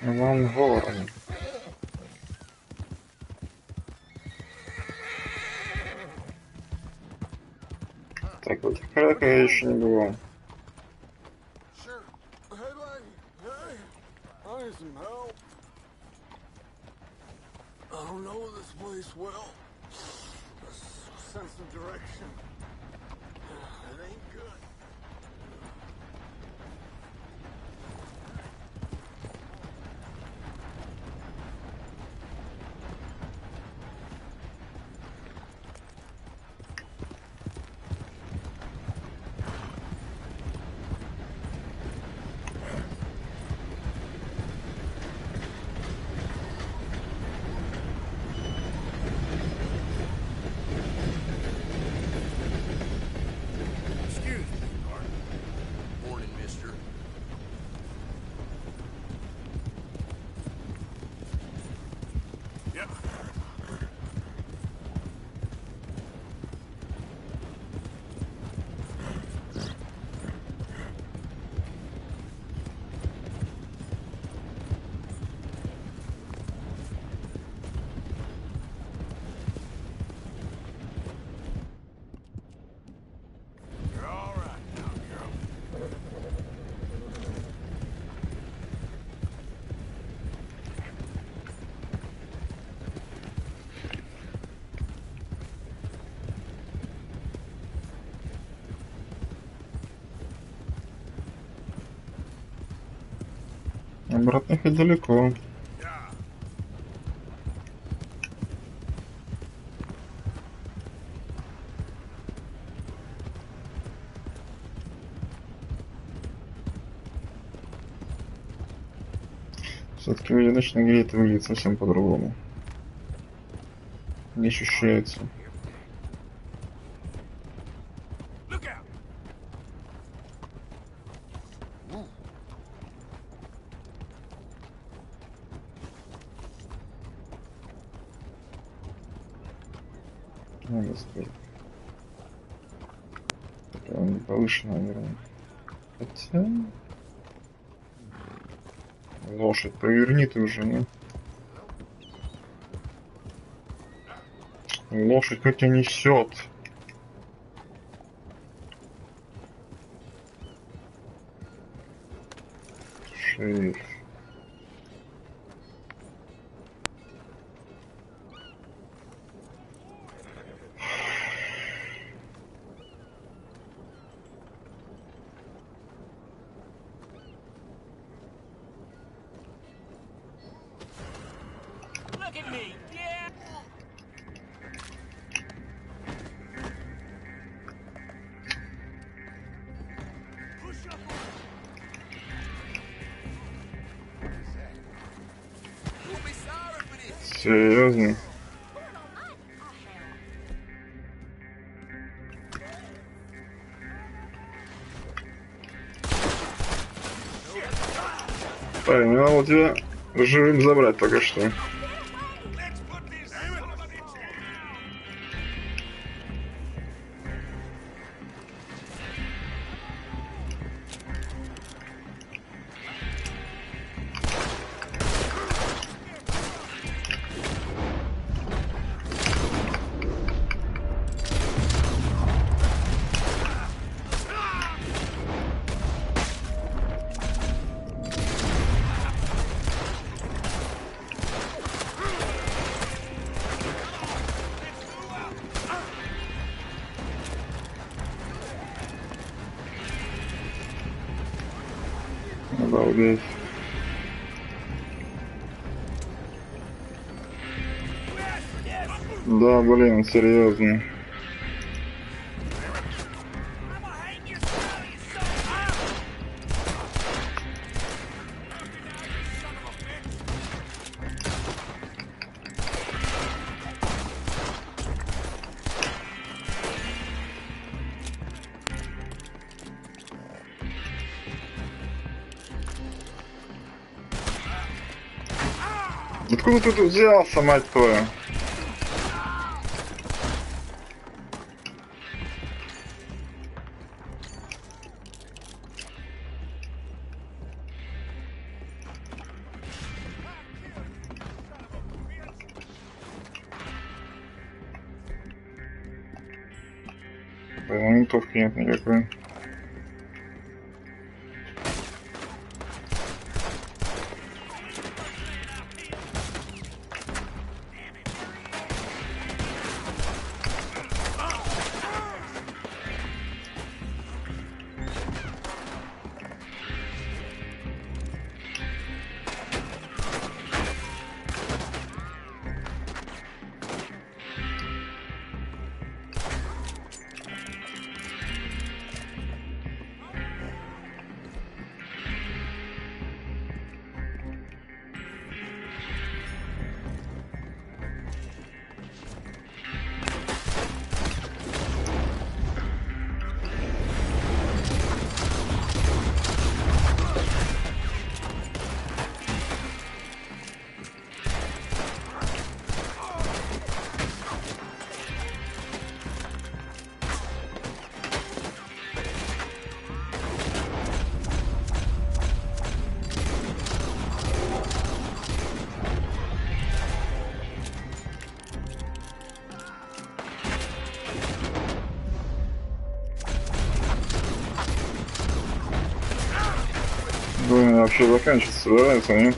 Ван Ворон. Так вот, как я еще не бывал. I don't know this place well. Sense of direction. It ain't good. Обратно ехать далеко. Все-таки в одиночной игре это выглядит совсем по-другому. Не ощущается. Надо сказать. Такая не повышенная, наверное. Хотя... Лошадь, поверни ты уже, ну. Лошадь как тебя несет. Шериф. Серьезно? Парень, не надо тебя живым забрать пока что. Обалдеть. Да, блин, серьезно. Откуда ты тут взялся, мать твою? Блин, винтовки нет никакой. Блин, вообще заканчивается, собирается, нет?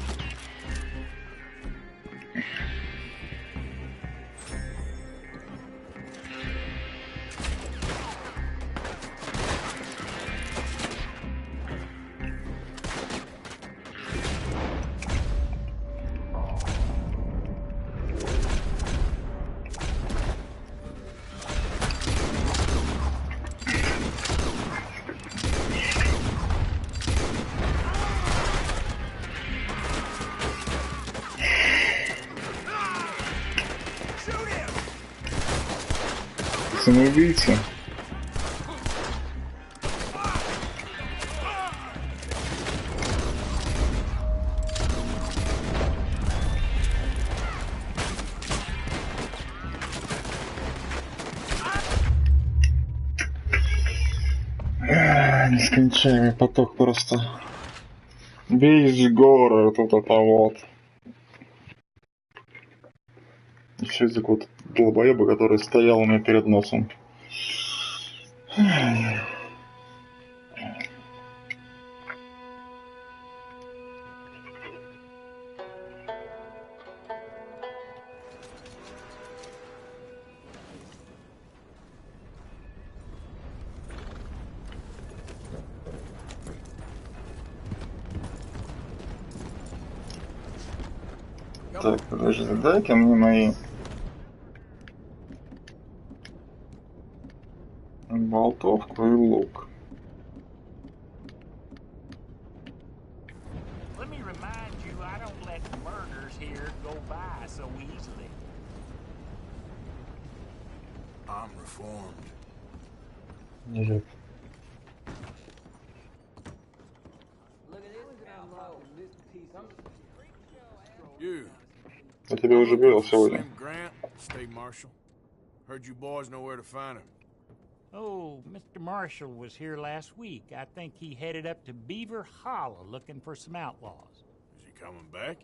Самоубийца. Нескончаемый поток просто. Весь город вот это вот. И все из-за какого-то долбоеба, который стоял у меня перед носом. Так, подожди, дай-ка мне мои болтовку и лук. Let me remind you, I don't let murders here go by so easily. I'm reformed. Нет. You. Я тебя уже видел сегодня. Slim Grant, State Marshal. Heard you boys know where to find him. Oh, Mr. Marshall was here last week. I think he headed up to Beaver Hollow looking for some outlaws. Is he coming back?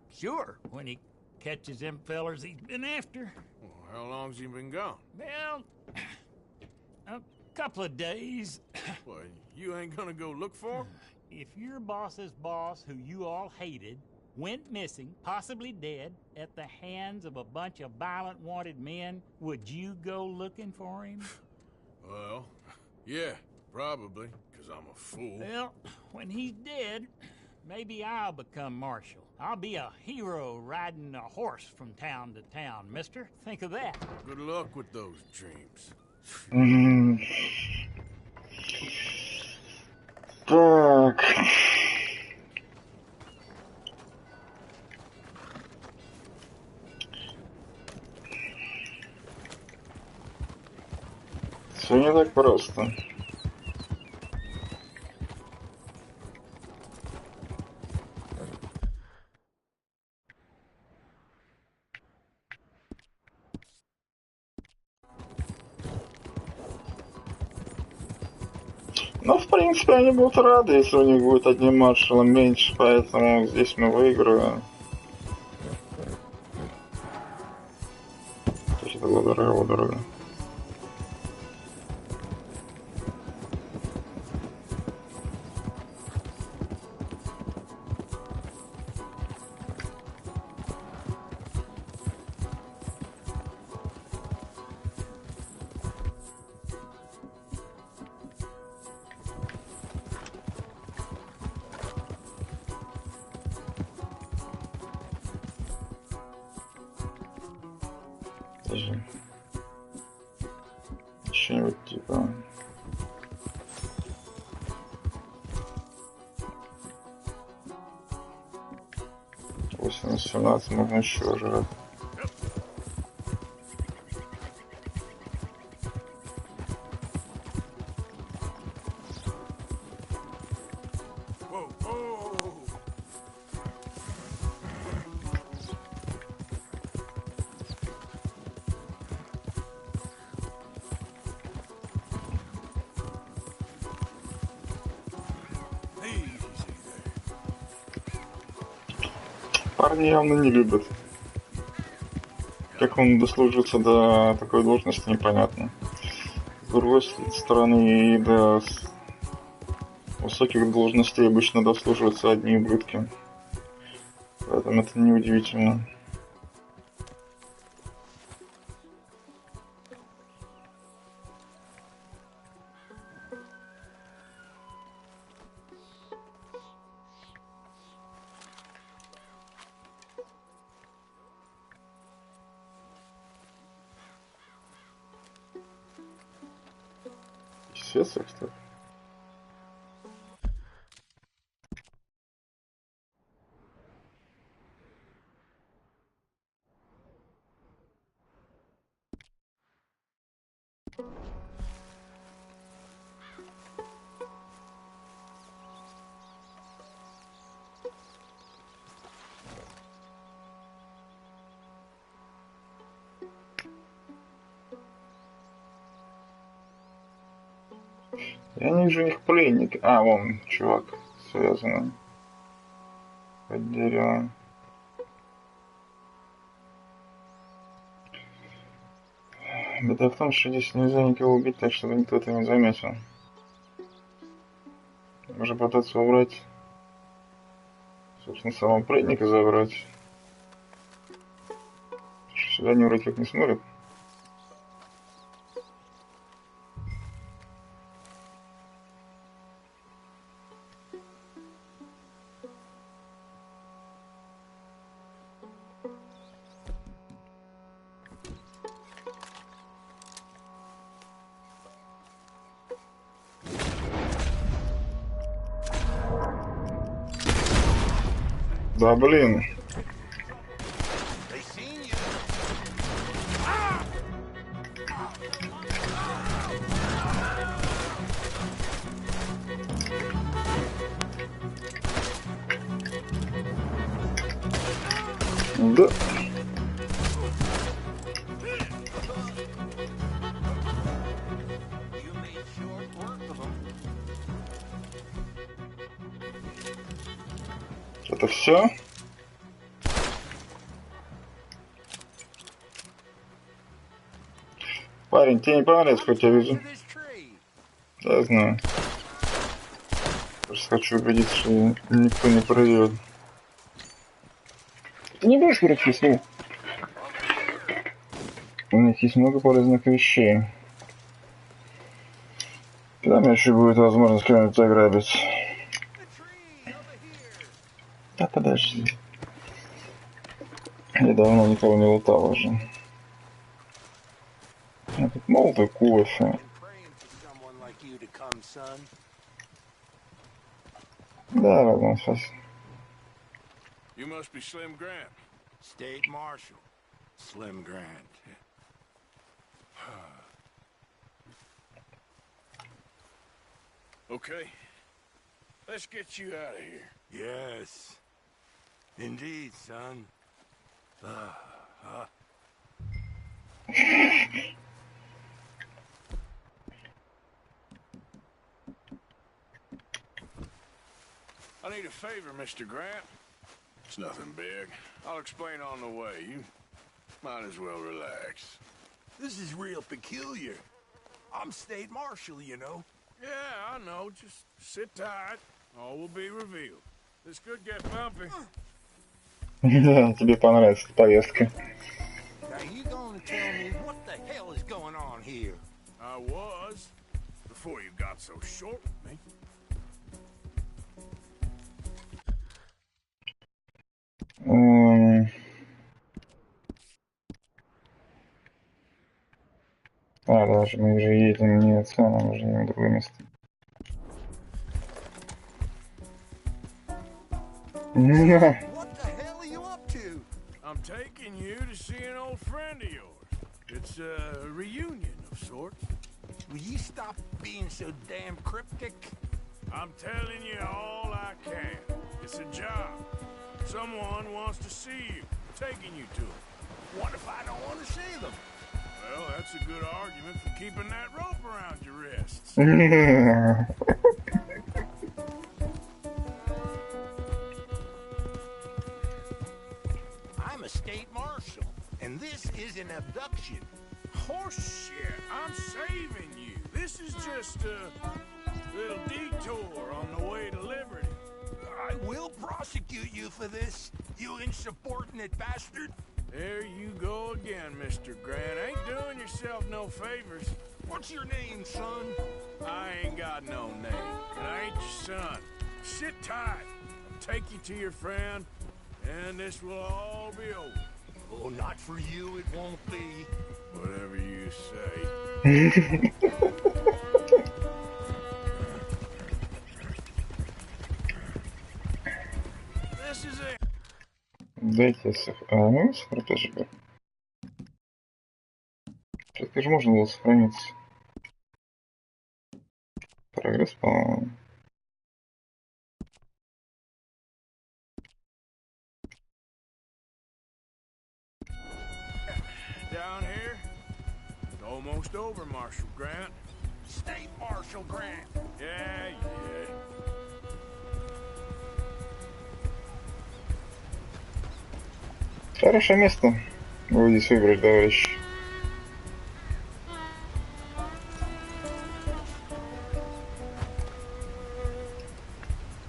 Sure, when he catches them fellers he's been after. Well, how long's he been gone? Well, a couple of days. Well, you ain't gonna go look for him? If your boss's boss, who you all hated, went missing, possibly dead, at the hands of a bunch of violent wanted men, would you go looking for him? Well, yeah, probably, because 'cause I'm a fool. Well, when he's dead, maybe I'll become marshal. I'll be a hero riding a horse from town to town, mister. Think of that. Good luck with those dreams. Так. Все не так просто. Но, в принципе, они будут рады, если у них будет одним маршалом меньше, поэтому здесь мы выигрываем. Это было дорого. Подожди. Что-нибудь типа... Восемь, 17 можно еще жрать. Парни явно не любят. Как он дослужится до такой должности, непонятно. С другой стороны, и до высоких должностей обычно дослуживаются одни ублюдки. Поэтому это неудивительно. Естественно, кстати. Я не вижу их пленник. А, вон, чувак, связанный под деревом. Беда в том, что здесь нельзя никого убить, так чтобы никто это не заметил. Можно пытаться убрать, собственно, самого пленника забрать. Сюда они вроде как не смотрят. Да блин. Да. Это все? Парень, тебе не понравится, хоть я вижу. Я знаю. Просто хочу убедиться, что никто не пройдет. Ты не будешь брать число? У них есть много полезных вещей. Когда у меня еще будет возможность кого-нибудь ограбить? Да подожди. Я давно никого не лутал уже. А тут молотый кофе. Да, ладно, сейчас. You must be Slim Grant. State Marshal. Slim Grant. Okay. Let's get you out of here. Yes. Indeed, son. I need a favor, Mr. Grant. It's nothing big. I'll explain on the way. You might as well relax. This is real peculiar. I'm State Marshal, you know. Yeah, I know. Just sit tight. All will be revealed. This could get bumpy. Да, тебе понравится эта поездка. Now you gonna tell me what the hell is going on here? I was, before you got so short with me. Даже мы же едем не отсюда, мы же едем в другое место. What the hell are you up to? I'm taking you to see an old friend of yours. It's a reunion of sorts. Will you stop being so damn cryptic? I'm telling you all I can. It's a job. Someone wants to see you. Taking you to them. What if I don't want to see them? Well, that's a good argument for keeping that rope around your wrists. I'm a state marshal, and this is an abduction. Horseshit! I'm saving you. This is just a little detour on the way to liberty. I will prosecute you for this, you insubordinate bastard. There you go again, Mr. Grant. Ain't doing yourself no favors. What's your name, son? I ain't got no name, and I ain't your son. Sit tight. I'll take you to your friend, and this will all be over. Oh, not for you, it won't be. Whatever you say. This is it. Дайте ну, сохранить тоже бы. Это же можно было сохранить. Прогресс, по-моему. Down here, it's almost over, Marshal Grant. State Marshal Grant. Yeah. Хорошее место. Вы здесь выбрали, товарищ.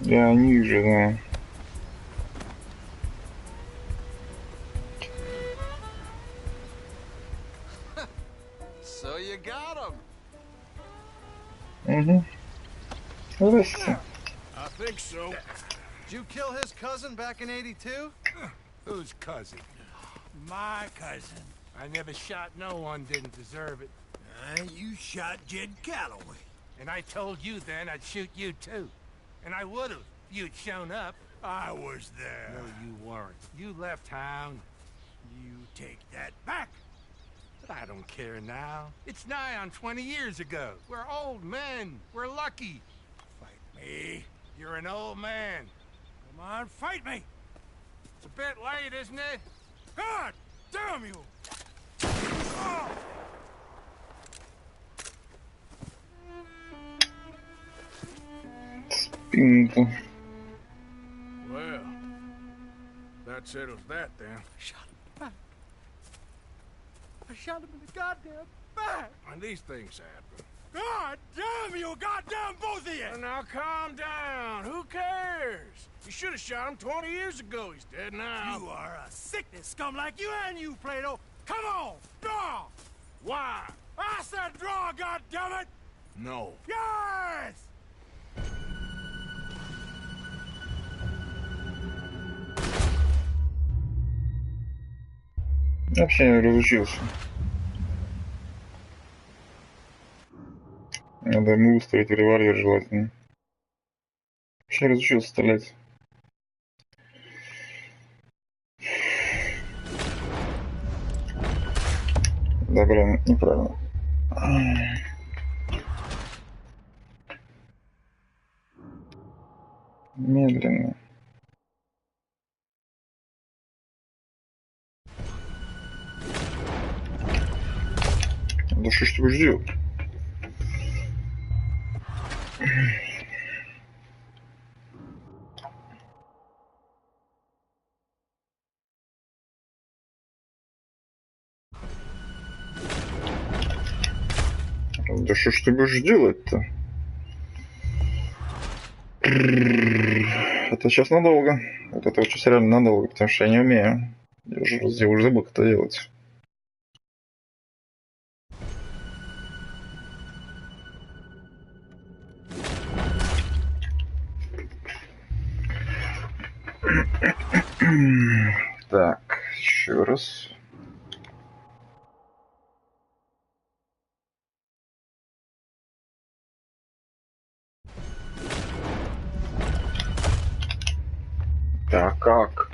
Я ниже, да. So you got him. Здрасте. I think so. Did you kill his cousin back in '82? Whose cousin? My cousin. I never shot no one didn't deserve it. You shot Jed Calloway. And I told you then I'd shoot you too. And I would've if you'd shown up. I was there. No, you weren't. You left town. You take that back. But I don't care now. It's nigh on 20 years ago. We're old men. We're lucky. Fight me. You're an old man. Come on, fight me. It's a bit late, isn't it? God damn you! Oh! Спинку. Well, that settles that then. Shot him in the back. I shot him in the goddamn back. And these things happen. God damn you, goddamn both of you! Well, now calm down. Who cares? You should have shot him 20 years ago. He's dead now. You are a sickness scum like you and you, Plato. Come on, draw! Why? I said draw, goddammit! No. Yes! Вообще не разучился. Надо ему устроить револьвер желательно. Вообще разучился стрелять. Да, блин, неправильно. Медленно. Да что ж ты будешь делать? Да что ж ты будешь делать-то? Это сейчас надолго. Вот это вот сейчас реально надолго, потому что я не умею. Я уже забыл, как это делать. Так, еще раз. Так, как?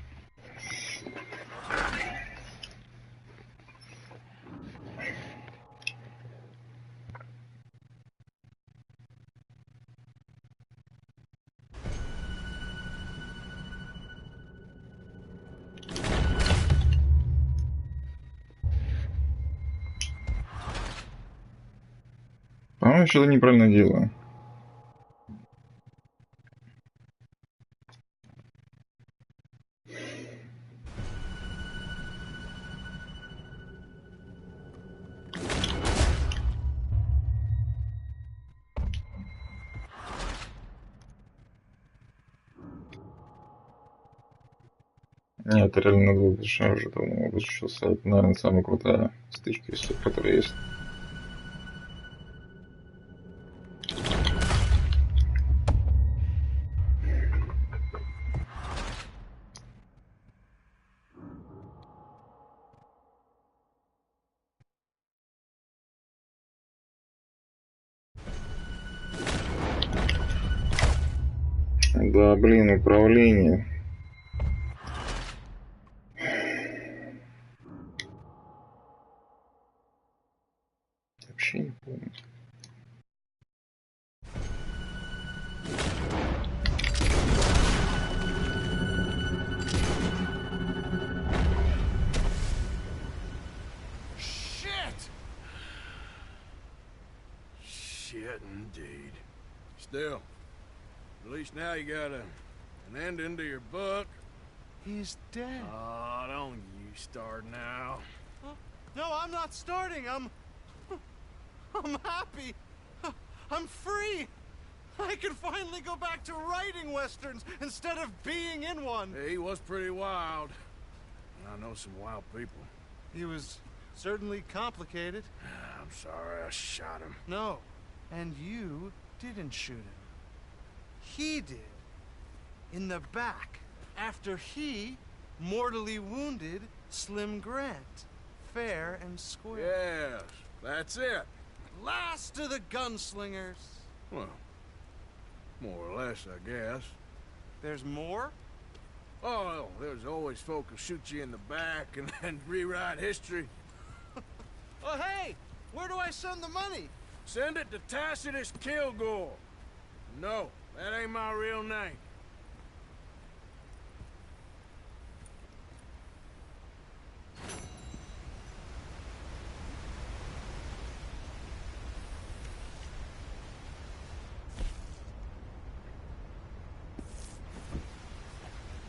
А, что-то неправильно делаю. Нет, это реально надолго, потому что я уже давно выучился. Это, наверное, самая крутая стычка из тех, которые есть. Да, блин, управление. Вообще не помню. Shit, indeed. Still, at least now you got an ending to your book. He's dead. Oh, don't you start now. No, I'm not starting. I'm happy. I'm free. I can finally go back to writing westerns instead of being in one. He was pretty wild. I know some wild people. He was certainly complicated. I'm sorry I shot him. No, and you didn't shoot him. He did. In the back, after he mortally wounded Slim Grant. Fair and square. Yes, that's it. Last of the gunslingers. Well, more or less, I guess. There's more? Oh, there's always folk who shoot you in the back and then rewrite history. Oh, hey! Where do I send the money? Send it to Tacitus Kilgore. No, that ain't my real name.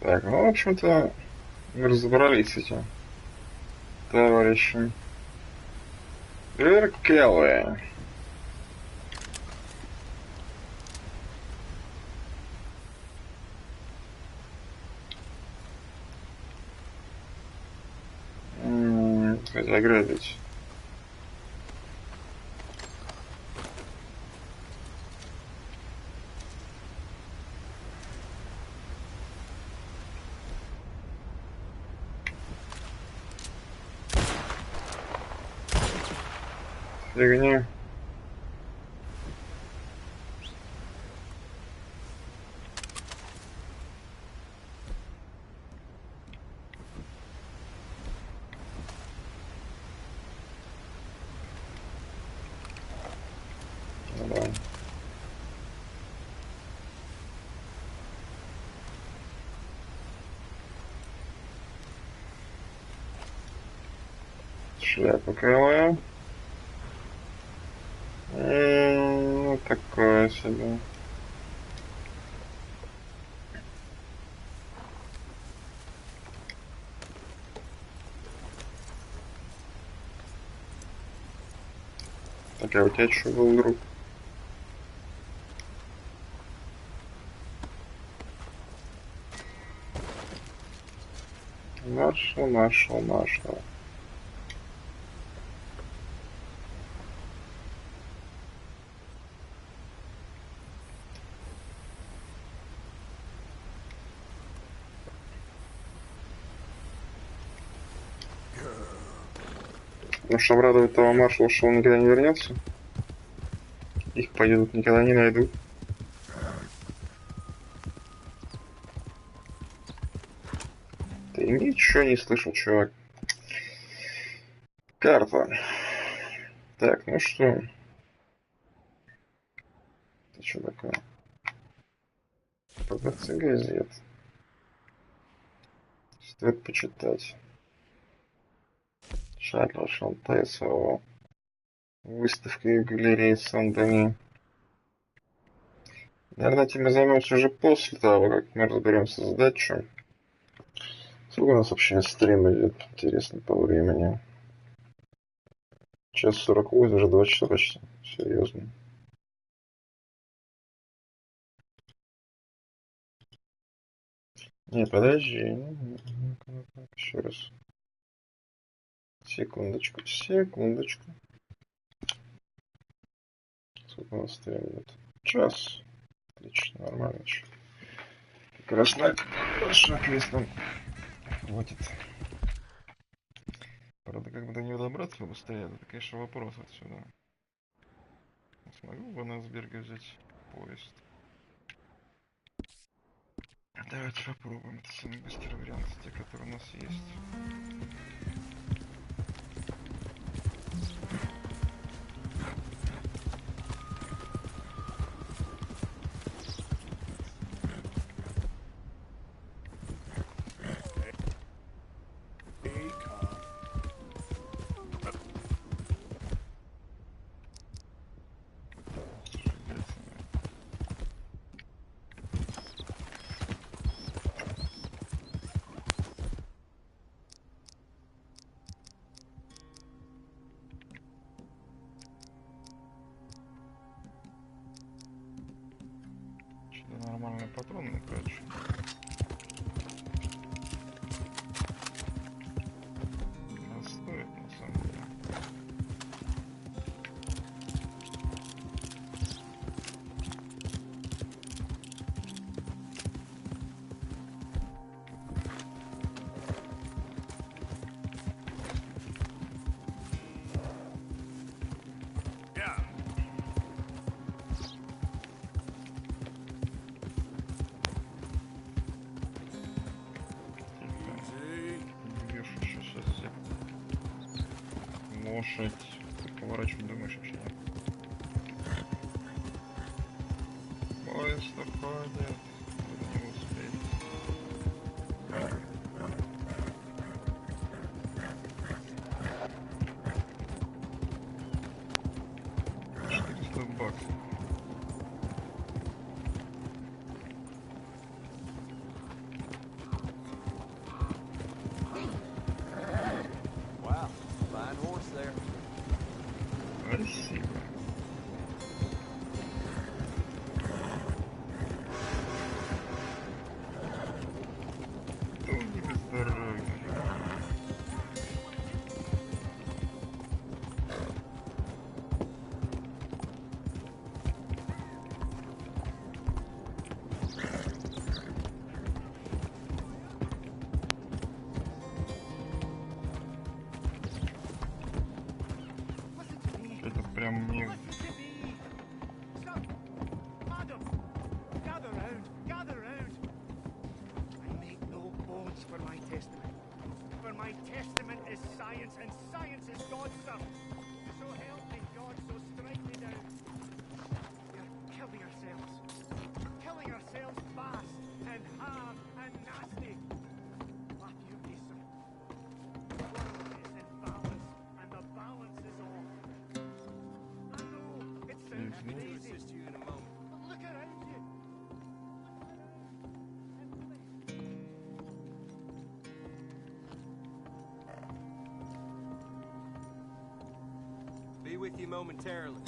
Так, ну, в общем-то, мы разобрались с этим товарищем. Келлоуэй. Хотя грабить. фигня. Да. Шляпа крылая. Ну, такое себе. Так, а у тебя что был, друг? Нашел. Ну, что обрадует того маршала, что он никогда не вернется. Их поедут никогда не найдут. Ты ничего не слышал, чувак. Карта. Так, ну что? Ты что такое? Продавцы газет. Стоит почитать. Шаттл Шантайсова. Выставка и галереи Сан-Дени. Наверное, этим мы займемся уже после того, как мы разберемся с датчем. Сколько у нас вообще стрим идет? Интересно по времени. Час 48, уже 2 часа почти. Серьезно. Не, подожди. Еще раз. Секундочку. Сколько у нас стрим идет? Час. Отлично, нормально. Как раз на шаг нам хватит. Правда, как бы до него добраться побыстрее, это, конечно, вопрос отсюда. Смогу в Анасберга взять поезд? Давайте попробуем. Это самый быстрый вариант, те, которые у нас есть. Что-то нормальные патроны трачу. Не стоит, на самом деле. Лошадь. Поворачивать думаешь вообще нет. Поезд уходит. Надо не успеть. $400. Wow, fine horse there. Спасибо. Ну, не без дороги. science, and science is God's servant. So help me, God, so strike me down. We're killing ourselves. We're killing ourselves fast and hard and nasty. What you be, sir? The world is in balance, and the balance is off. I know, it sounds crazy. Assist you in a moment. But look around you. Be with you momentarily.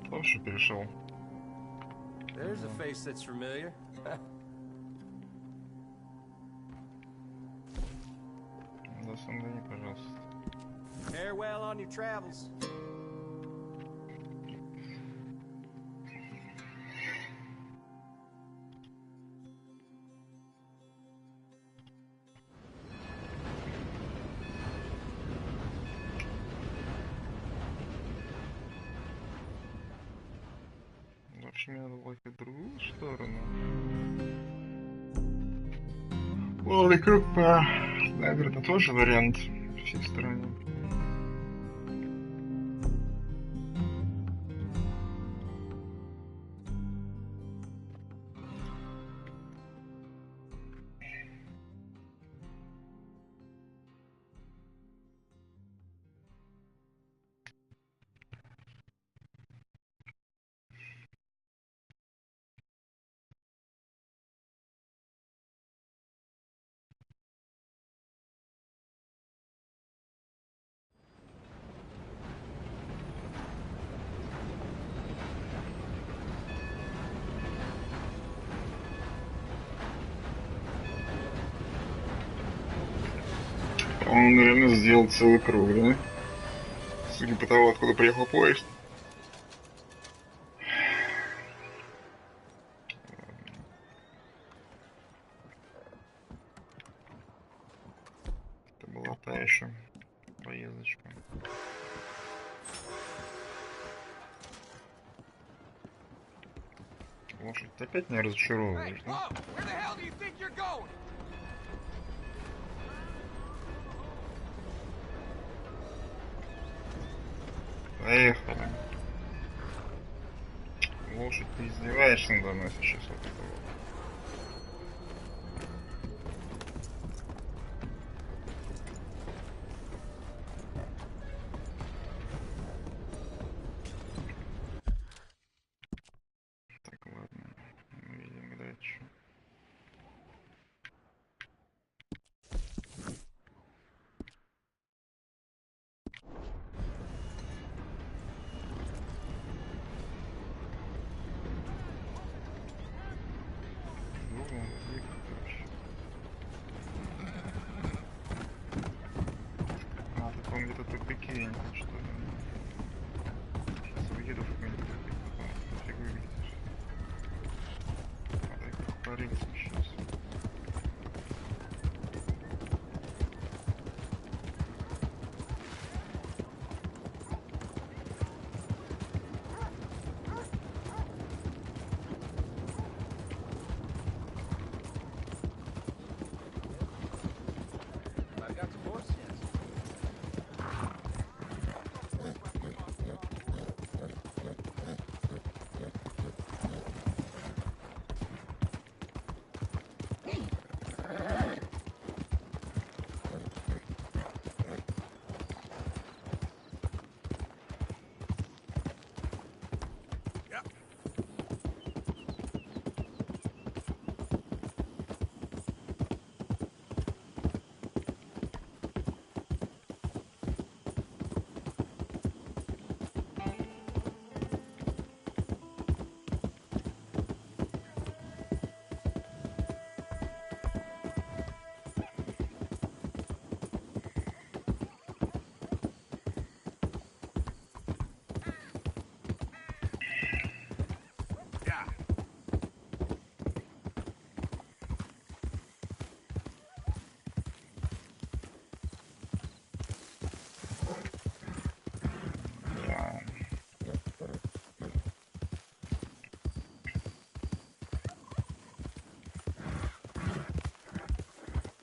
Тоже перешел. There's a face that's familiar. До Сан-Дени, пожалуйста. Farewell on your travels. Вообще мне надо было в другую сторону. Полный круг по... Наверное, тоже вариант в всех странах. Он реально сделал целый круг, да? Судя по тому, откуда приехал поезд. Это была та еще поездочка. Лошадь, ты опять не разочаровываешь, да? Поехали. Лошадь, ты издеваешься надо мной сейчас вот этого. Так, ладно. Видим дальше. А, тут он где-то тупике, что ли. Сейчас уеду в какой-нибудь тупик, потом фигу видишь. Надо как по рельсам сейчас.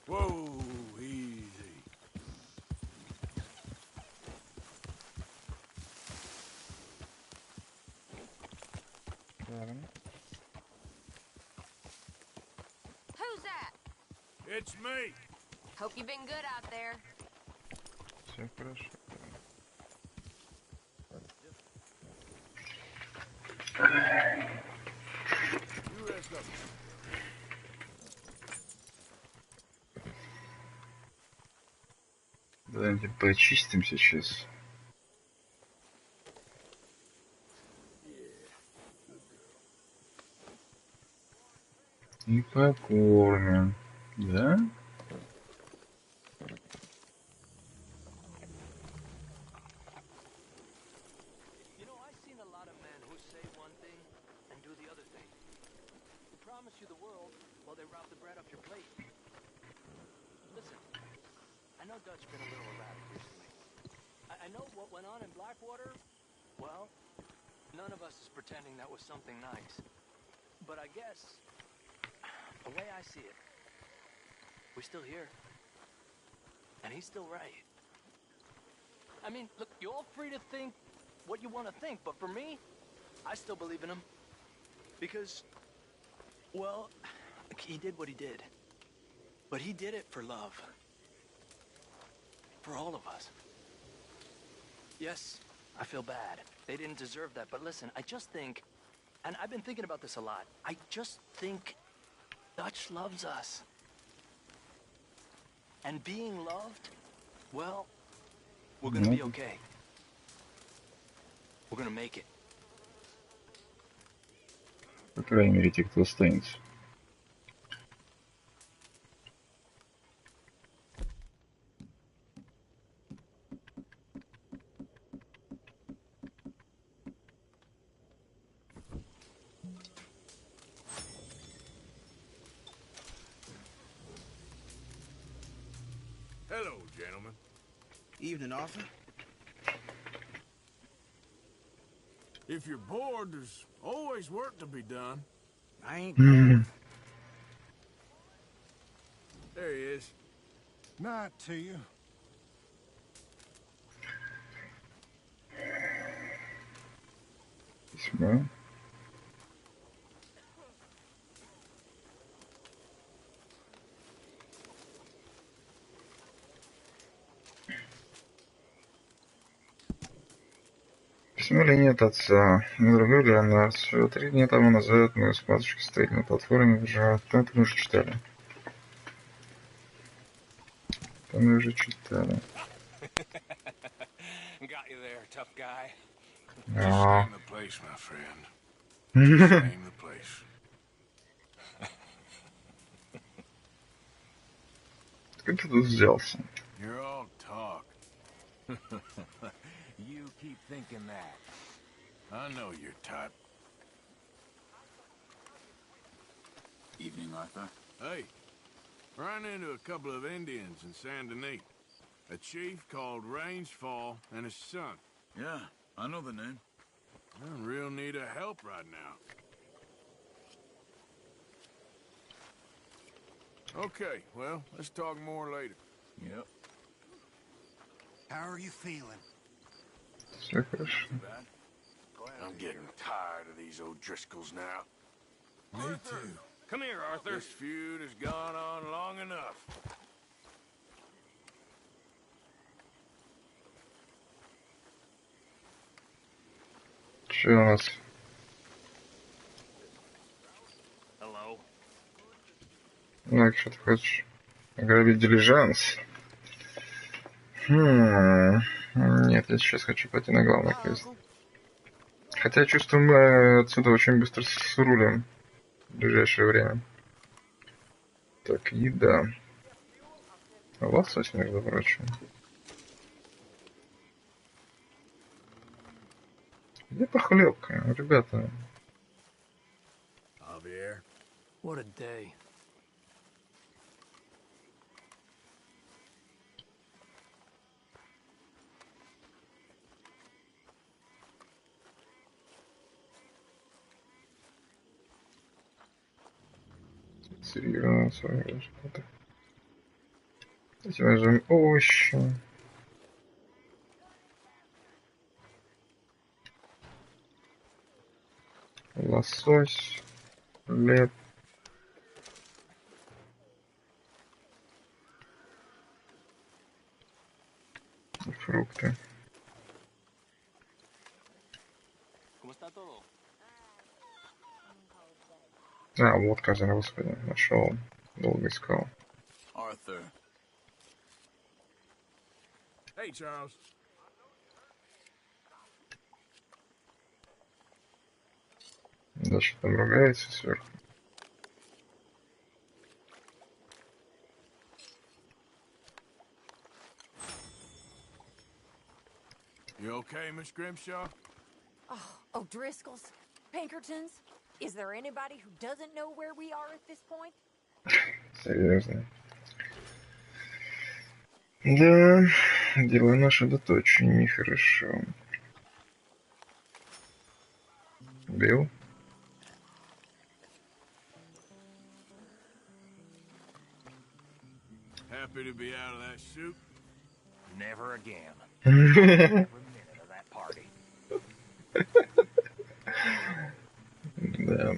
Whoa, easy. Who's that? It's me. Hope you've been good out there. Все хорошо. You rest up. Давайте почистим сейчас. И покормим. Да? You know, I've seen a lot of men who say one thing and do the other thing. Who promise you the world while they rob the bread off your plate. Listen, I know Dutch been a little erratic recently. I know what went on in Blackwater. Well, none of us is pretending that was something nice. But I guess, the way I see it, we're still here. And he's still right. I mean, look, you're all free to think what you want to think, but for me, I still believe in him. Because, well, he did what he did. But he did it for love. For all of us. Yes, I feel bad. They didn't deserve that, but listen, I just think, and I've been thinking about this a lot, I just think Dutch loves us. And being loved, well, we're gonna be okay. We're gonna make it. По крайней мере, те, кто останется. Hello, gentlemen. Evening, Arthur. If you're bored, there's always work to be done. I ain't bored. There he is. Night to you. Письмо. Письмо ли нет отца? На другой Леонард. Всего 3 дня тому назад мы с матушкой стояли на платформе в Жат. Но это мы уже читали. Это мы уже читали. Got you there, tough guy. Just name the place, my friend. Just name the place. Как ты тут взялся? You're all talk. You keep thinking that. I know your type. Evening, Arthur. Hey, ran into a couple of Indians in Saint Denis. A chief called Rangefall and his son. Yeah, I know the name. They're in real need of help right now. Okay, well, let's talk more later. Yep. How are you feeling? Все хорошо. I'm getting tired of these O'Driscolls now. Me too. Come here, Arthur. This feud has gone on long enough. Что у нас? Hello. Ну, что ты хочешь? Ограбить дилижанс? Нет, я сейчас хочу пойти на главный квест. Хотя чувствую, мы отсюда очень быстро срулим в ближайшее время. Так, еда. Лосось, между прочим. Где похлебка, ребята? Javier. What a day. Серьезно, что-то. Давайте нажмем овощи. лосось, хлеб. И фрукты. А, вот казан, господи, нашел. Долго искал. Arthur. Hey, Charles. Да, что там ругается сверху. You okay, Miss Grimshaw? Oh, O'Driscoll's, Pinkertons. Is there anybody who doesn't know where we are at this point? Серьезно. Да, дела наши тут очень нехорошо. Билл? Happy to be out of that suit? Never again. Every minute of that party. Да.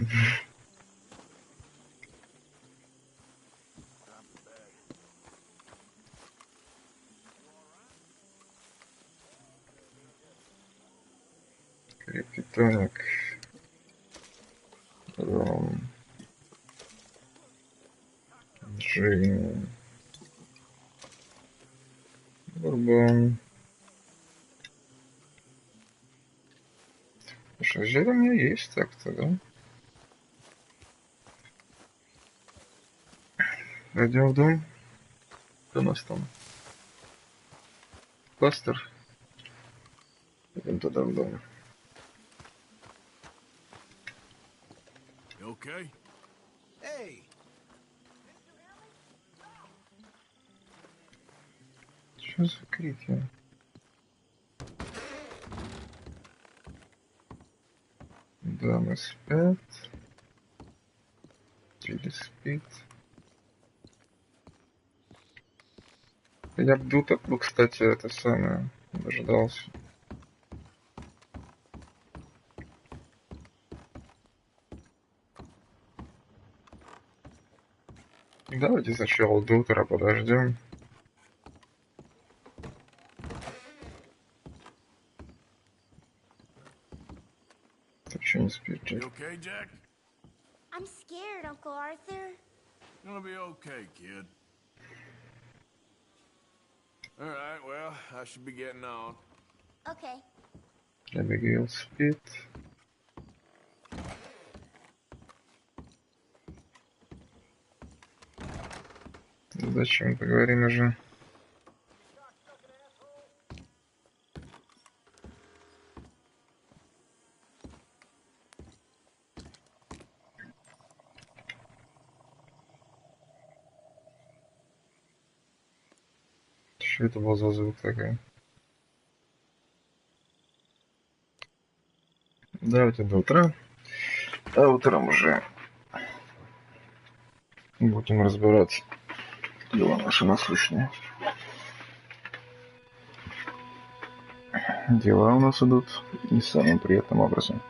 Крепкий тоник. Ром. Джин. Бурбон. Слушай, зелье у меня есть так-то, да? Пойдем в дом. Кто у нас там? Пастор. Идем туда в дом. You okay? Hey, Что за крики? Дамы спят. Или спит. Я бы тут, кстати, это самое, дождался. Давайте сначала до утра подождем. Ты что не спишь, You Джек? okay, Jack? I'm scared, Uncle Arthur. Gonna be okay, kid. All right, well, I should be getting on. Okay. Абигейл спит. Зачем поговорим уже? Что это был за звук такой? Давайте до утра. А утром уже будем разбирать дела наши насущные. Дела у нас идут не самым приятным образом.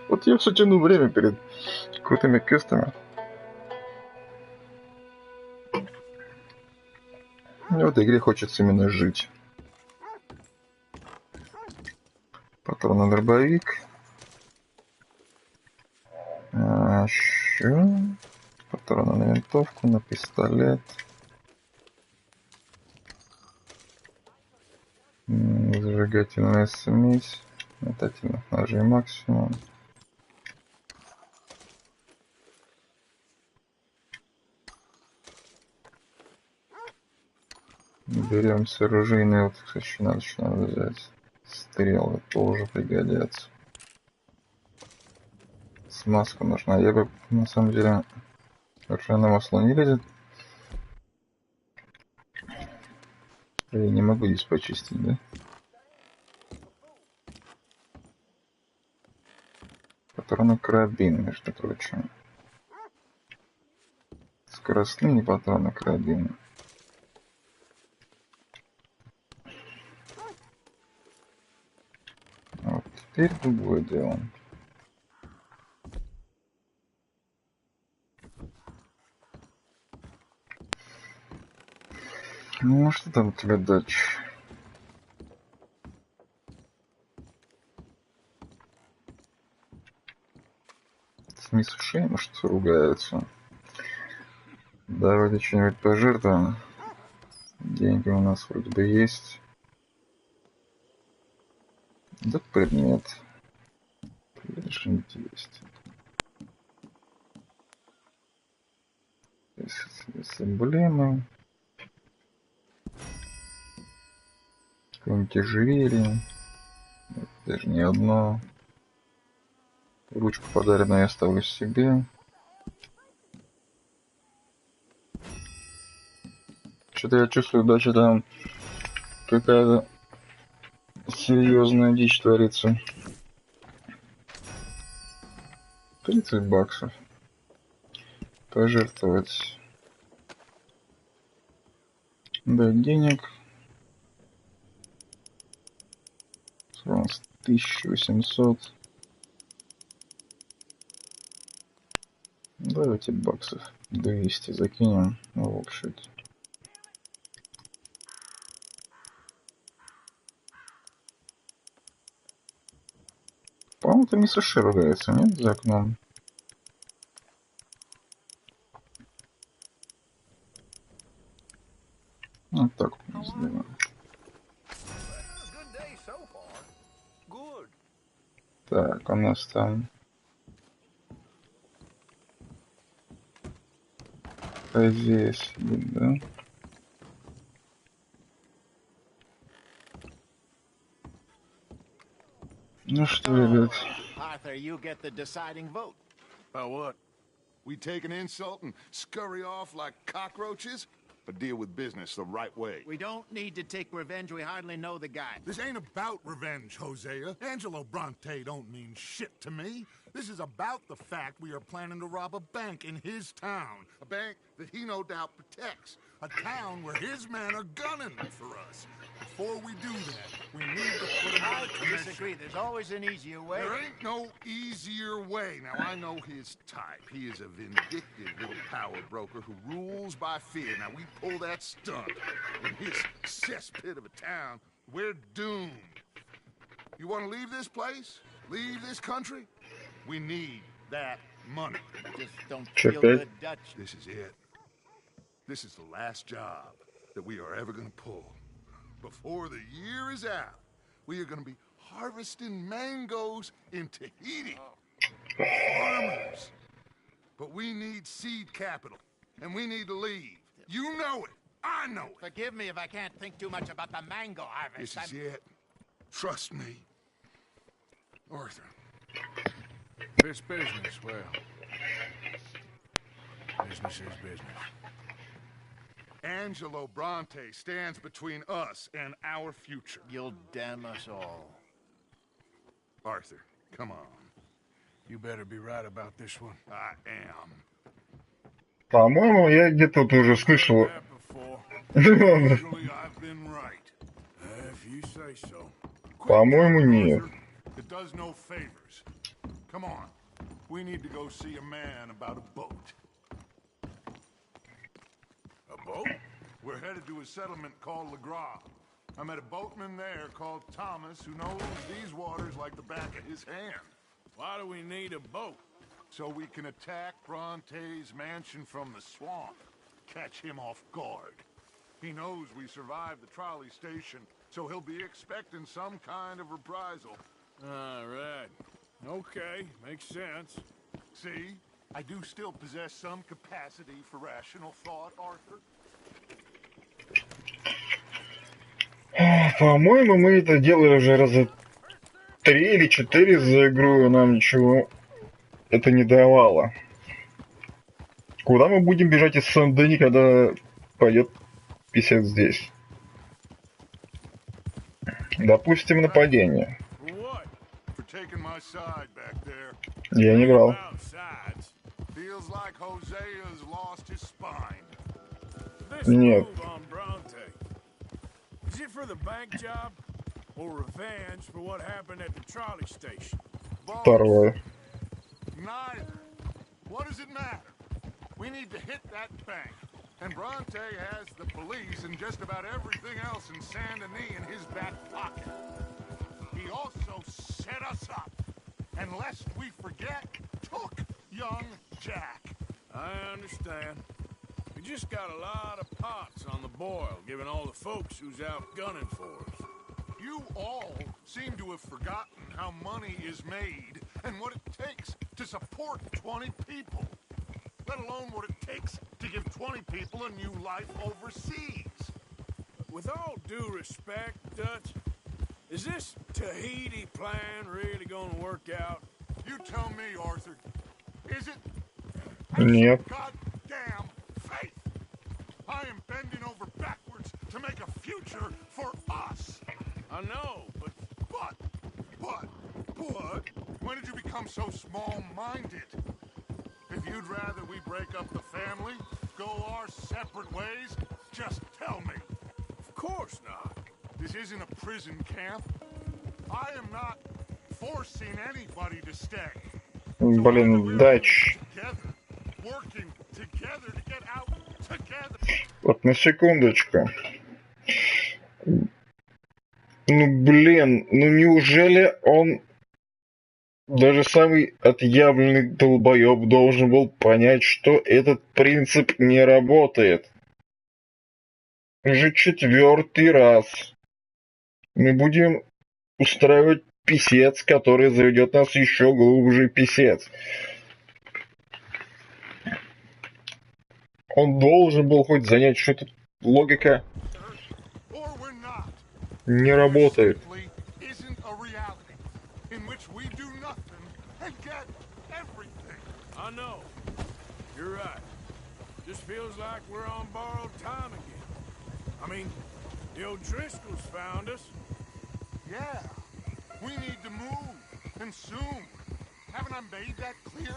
Вот я все тяну время перед крутыми квестами. Мне в этой игре хочется именно жить. Патрон на дробовик. А еще патроны на винтовку, на пистолет. Зажигательная смесь. Метательных ножей максимум. Берем все оружейные. Вот, кстати, еще надо взять. Стрелы тоже пригодятся. Смазка нужна. Я бы, на самом деле, ржаное масло не лезет. Я не могу здесь почистить, да? Патроны карабин, между прочим. Скоростные патроны карабина. Вот теперь другое дело. Ну что там у тебя дальше? С мисс Ушей, может, ругаются. Давайте что-нибудь пожертвуем. Деньги у нас вроде бы есть. Да предмет. Что-нибудь есть. Здесь эмблемы. Какое-нибудь ожерелье. Даже не одно. Ручку подаренную я оставлю себе. Что-то я чувствую, дальше там какая-то серьезная дичь творится. 30 баксов. Пожертвовать. Дать денег. У нас 1800. Давайте баксов 200 закинем в общем. По-моему, это мисс Уши ругается, нет, за окном? Вот так вот сделаем. Так, у нас там... Здесь, да? Ну что, ребят. Arthur, you get the deciding vote. About what? We take an insult and scurry off like cockroaches? Or deal with business the right way? We don't need to take revenge. We hardly know the guy. This ain't about revenge, Hosea. Angelo Bronte don't mean shit to me. This is about the fact we are planning to rob a bank in his town. A bank that he no doubt protects. A town where his men are gunning for us. Before we do that, we need to put him on a I commission. disagree. There's always an easier way. There ain't no easier way. Now, I know his type. He is a vindictive little power broker who rules by fear. Now, we pull that stunt in his cesspit of a town, we're doomed. You want to leave this place? Leave this country? We need that money. Just don't feel good, Dutch. This is it. This is the last job that we are ever going to pull. Before the year is out, we are going to be harvesting mangoes in Tahiti. Farmers. But we need seed capital, and we need to leave. You know it. I know it. Forgive me if I can't think too much about the mango harvest. This is it. Trust me. Arthur. This business, well, business is business. Angelo Bronte stands between us and our future. You'll damn us all. Arthur, come on. You better be right about this one. I am. По-моему, я где-то тут уже слышал. Usually I've been right. If you say so. По-моему, нет. It does no favors. Come on. We need to go see a man about a boat. A boat? We're headed to a settlement called LeGras. I met a boatman there called Thomas who knows these waters like the back of his hand. Why do we need a boat? So we can attack Bronte's mansion from the swamp. Catch him off guard. He knows we survived the trolley station, so he'll be expecting some kind of reprisal. All right. Okay, makes sense. See? I do still possess some capacity for rational thought, Arthur. По-моему, мы это делали уже раза 3 или 4 за игру, и нам ничего это не давало. Куда мы будем бежать из Сан-Дени, когда пойдет писец здесь? Допустим, нападение. Я не брал. Feels like Hosea's lost his spine. Нет. Is it for the bank job or revenge for what happened at the trolley station? Второе. Neither. What does it matter? We need to hit that bank And Bronte has the police and just about everything else in Saint Denis in his back pocket. He also set us up. And lest we forget, took young Jack. I understand. We just got a lot of pots on the boil, given all the folks who's out gunning for us. You all seem to have forgotten how money is made and what it takes to support 20 people. Let alone what it takes to give 20 people a new life overseas. With all due respect, Dutch, is this Tahiti plan really gonna work out? You tell me, Arthur. Is it? Нет. Goddamn faith! I am bending over backwards to make a future for us. I know, but... When did you become so small-minded? If you'd rather we break up the family, go our separate ways, just tell me. Of course not. This isn't a prison camp. I am not forcing anybody to stay. Блин, Дач. Working together to get out together. Вот на секундочку. Ну блин, ну неужели он, даже самый отъявленный долбоеб, должен был понять, что этот принцип не работает? Уже 4-й раз мы будем устраивать писец, который заведет нас еще глубже писец. Он должен был хоть занять, что эта логика не работает. I know. You're right. Just feels like we're on borrowed time again. I mean, the O'Driscolls found us. Yeah. We need to move. And soon. Haven't I made that clear?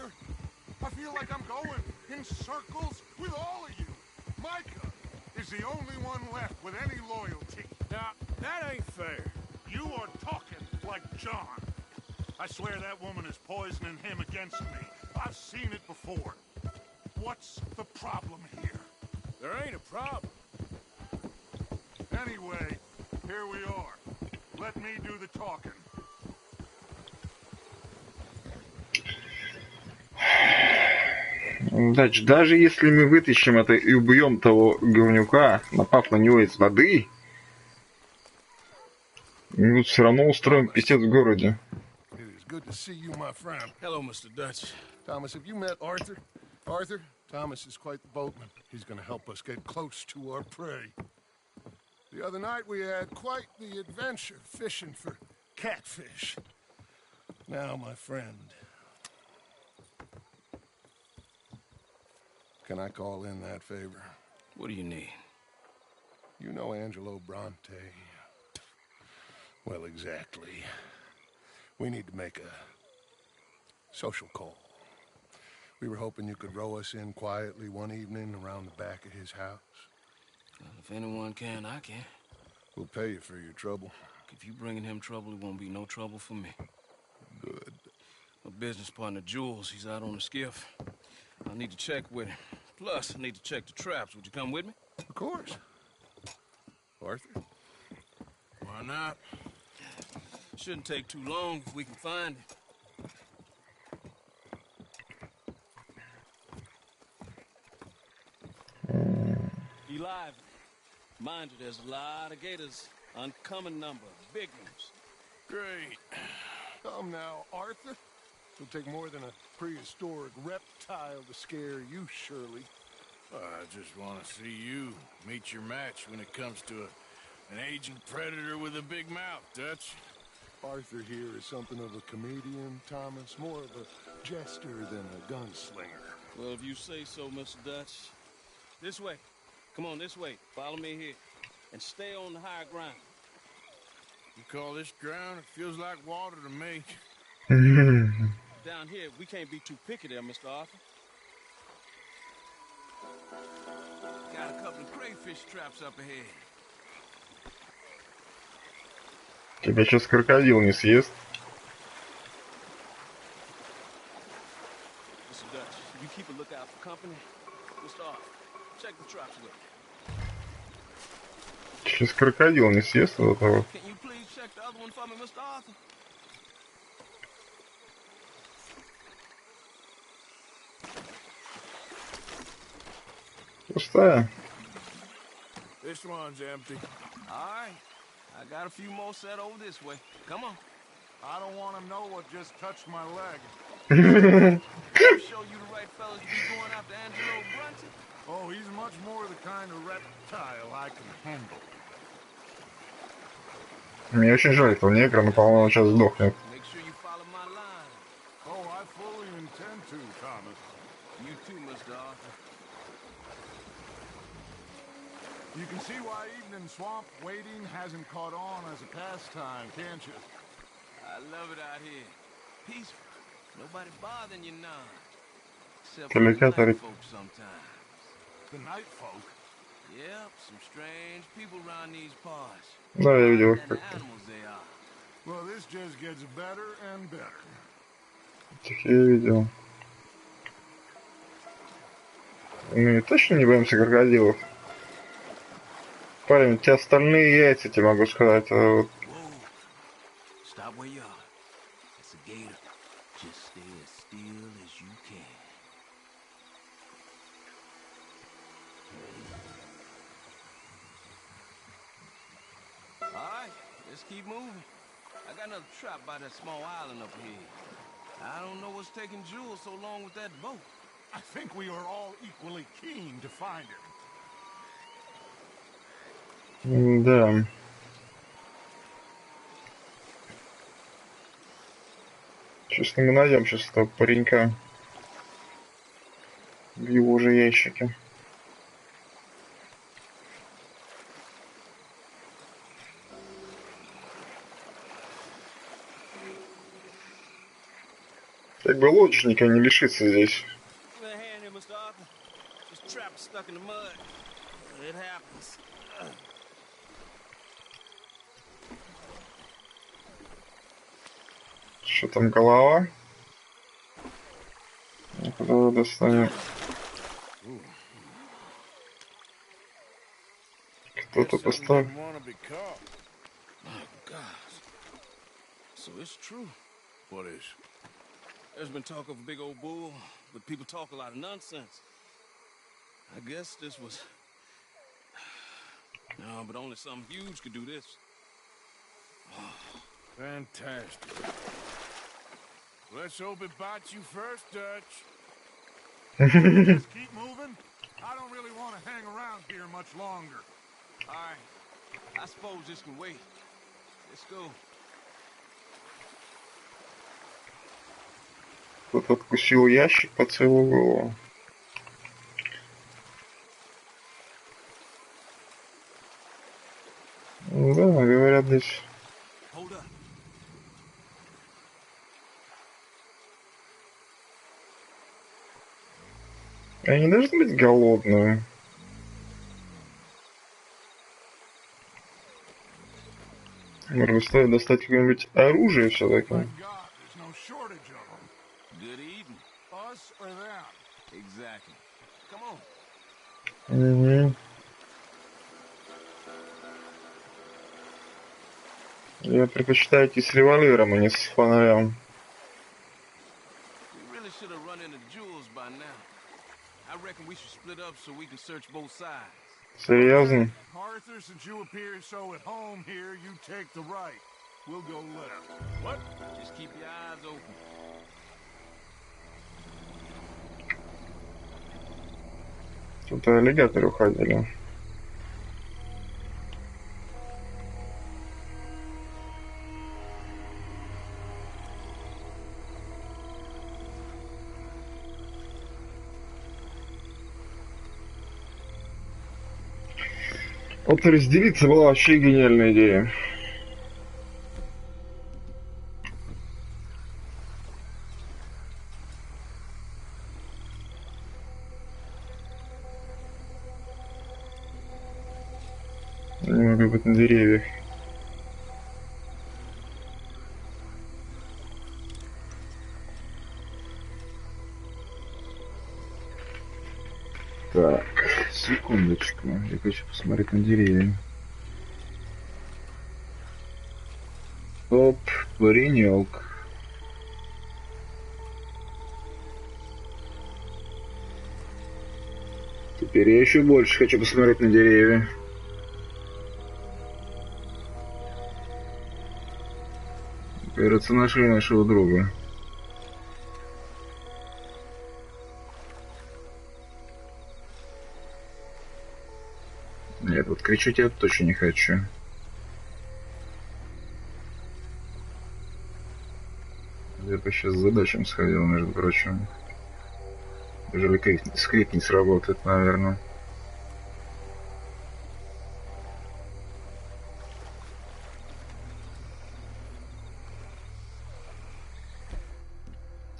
I feel like I'm going in circles with all of you. Micah is the only one left with any loyalty. Now, that ain't fair. You are talking like John. I swear that woman is poisoning him against me. I've seen it before. What's the problem here? There ain't a problem. Anyway, here we are. Let me do the talking. Дач, даже если мы вытащим это и убьем того говнюка, напав на него из воды, мы все равно устроим писец в городе. Good to see you, my friend. Hello, Mr. Dutch. Thomas, have you met Arthur? Arthur, Thomas is quite the boatman. He's going to help us get close to our prey. The other night we had quite the adventure fishing for catfish. Now, my friend, can I call in that favor? What do you need? You know Angelo Bronte. Well, exactly. We need to make a social call. We were hoping you could row us in quietly one evening around the back of his house. Well, if anyone can, I can. We'll pay you for your trouble. If you bringing him trouble, it won't be no trouble for me. Good. My business partner, Jules, he's out on the skiff. I need to check with him. Plus, I need to check the traps. Would you come with me? Of course. Arthur? Why not? Shouldn't take too long if we can find it. Be lively. Mind you, there's a lot of gators. Uncommon number. Big ones. Great. Come now, Arthur. It'll take more than a prehistoric reptile to scare you, Shirley. I just want to see you meet your match when it comes to an aging predator with a big mouth, Dutch. Arthur here is something of a comedian, Thomas. More of a jester than a gunslinger. Well, if you say so, Mr. Dutch. This way. Come on, this way. Follow me here. And stay on the higher ground. You call this ground? It feels like water to me. Down here, we can't be too picky there, Mr. Arthur. Got a couple of crayfish traps up ahead. Тебя сейчас крокодил не съест. Mr. Dutch, you keep a lookout for company. Mr. Arthur, Check the trucks with me. Сейчас крокодил не съест вот этого. Can you please check the other one for me, Mr. Arthur? Пустая. This one's empty. All right. I got a few more set over this way. Come on. I don't want to know what just touched my leg. Show you the right fellas to be going after Angelo Brunson. Oh, he's much more the kind of reptile I can handle. Мне очень жаль этого негра, но, по-моему, он сейчас сдохнет. Make sure you follow my line. Oh, I fully intend to, Thomas. You too, Mr. Arthur. You can see why evening swamp wading hasn't caught on as a pastime, can't you? I love it out here. Peaceful. Nobody bothering you now. Except For for the the cat, night folk sometimes. The night folk? Yep, some strange people around these parts. Да, я видел их And the как-то. animals they are. Well, this just gets better and better. Этих я видел. Мы точно не боимся крокодилов? Парень, у тебя стальные яйца, тебе могу сказать. А вот... Stop where you are. It's a gator. Just stay as still as you can. Alright, let's keep moving. I got another trap by that small island up here. I don't know what's taking Jules so long with that boat. I think we are all equally keen to find it. Да. Честно, мы найдем сейчас этого паренька в его же ящике. Как бы лодочника не лишиться здесь. Что там, голова? Куда достанем? Кто-то поставил. So it's true. What is? There's been talk of a big old bull, but people talk a lot of nonsense. I guess this was... No, but only something huge could do this. Fantastic. Let's hope it bites you first, Dutch. Just keep moving. I don't really want to hang around here much longer. All right. I suppose this can wait. Let's go. Кто-то откусил ящик по целую голову. Да, говорят, здесь... Они должны быть голодные. Может быть, стоит достать какое-нибудь оружие все-таки. Good evening. Us or them? Exactly. Come on. Угу. Я предпочитаю идти с револьвером, а не с фонарем. We really should have run into Jules by now. I reckon we should split up so we can search both sides. Серьезно? Arthur, since you appear so at home here, you take the right. We'll go left. What? Just keep your eyes open. Тут аллигаторы уходили. Вот разделиться была вообще гениальная идея. Не могу быть на деревьях. Так, Секундочку, я хочу посмотреть на деревья. Оп, паренек. Теперь я еще больше хочу посмотреть на деревья. Кажется, нашли нашего друга. Нет, вот кричать я точно не хочу. Я бы сейчас с задачами сходил, между прочим. Даже скрипт не сработает, наверное.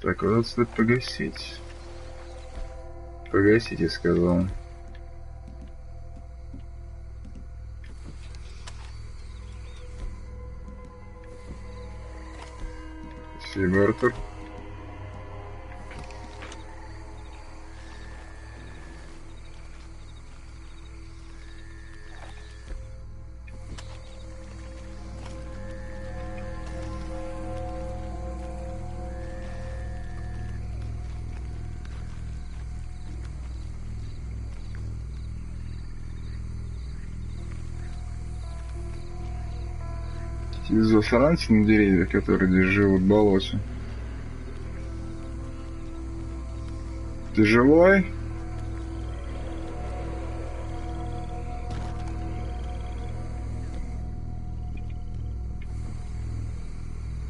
Так, вот стоит погасить. Погасить, я сказал. Спасибо, Артур. Из-за франции на деревьях, которые здесь живут в болоте. Ты живой?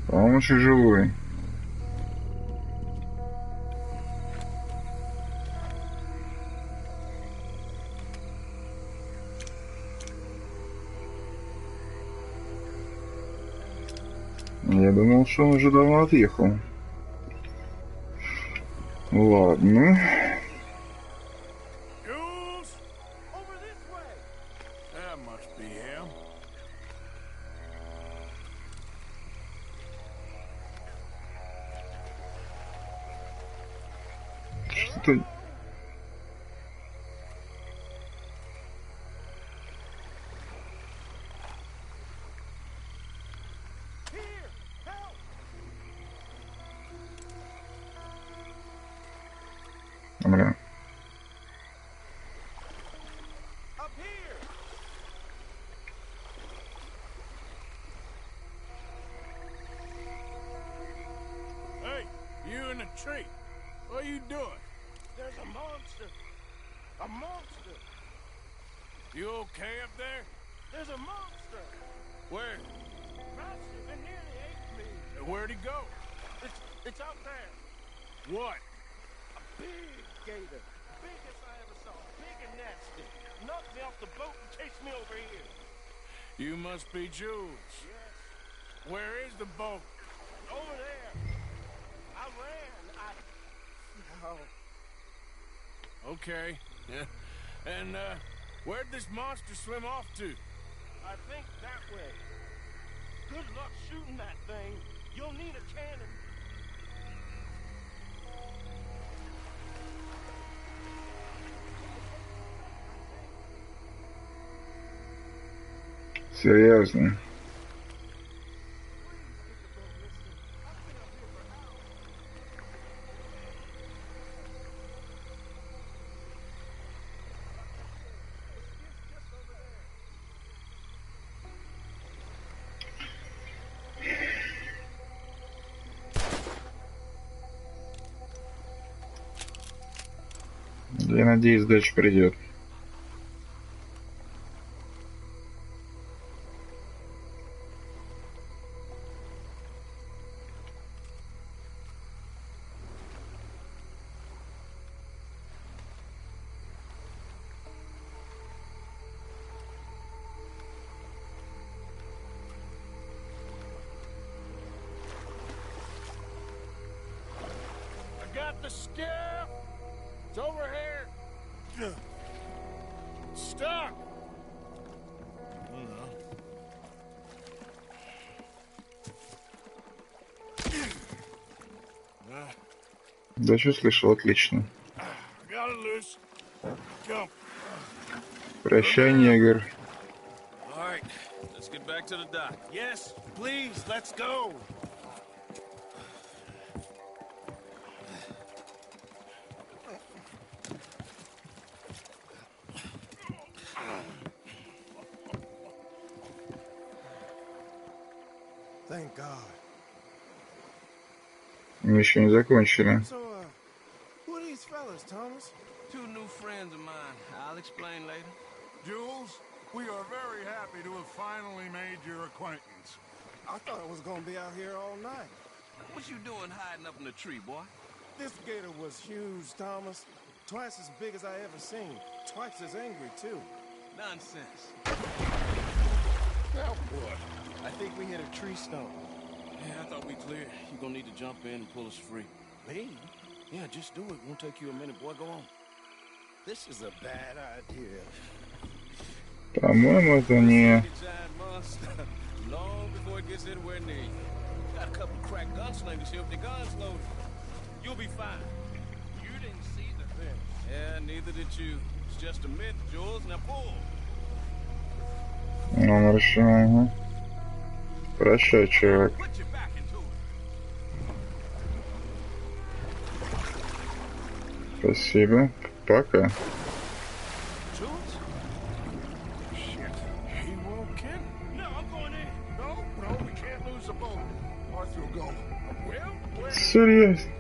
По-моему, еще живой. Я думал, что он уже давно отъехал. Ладно. Что-то... Бля. Hey, you in a tree. What are you doing? There's a monster. A monster. You okay up there? There's a monster. Where? Monster, it nearly ate me. Where'd he go? It's out there. What? A big gator. Biggest I ever saw. Big and nasty. Knocked me off the boat and chased me over here. You must be Jules. Yes. Where is the boat? Over there. I ran. No. Okay. Yeah. And, where'd this monster swim off to? I think that way. Good luck shooting that thing. You'll need a cannon. Серьезно. Я надеюсь, дальше придет. I got the skiff. It's over here. Stuck. Да, что слышал, отлично. Got it loose. Jump. Прощай, негр. All right, let's get back to the dock. Yes, please, let's go. Thank God. Мы еще не закончили. So, who are these fellas, Thomas? Two new friends of mine. I'll explain later. Jules, we are very happy to have finally made your acquaintance. I thought I was gonna be out here all night. What you doing hiding up in the tree, boy? This gator was huge, Thomas. Twice as big as I ever seen. Twice as angry, too. Nonsense. Now what? I think we hit a tree stump. Yeah, I thought we cleared. You're gonna need to jump in and pull us free. Me? Yeah, just do it. Won't take you a minute, boy. Go on. This is a bad idea. По-моему, это не... Long before it gets anywhere near you. Got a couple crack gunslingers here with their guns loaded. You'll be fine. You didn't see the fence. Yeah, neither did you. It's just a myth, Jules. Now pull. Ну, хорошо, ага. Прощай, чувак. Put your back into it. Спасибо. Пока. Jules? Shit. He won't kill. No, I'm going in. No, we can't lose the boat. Arthur will go. Well, Серьезно?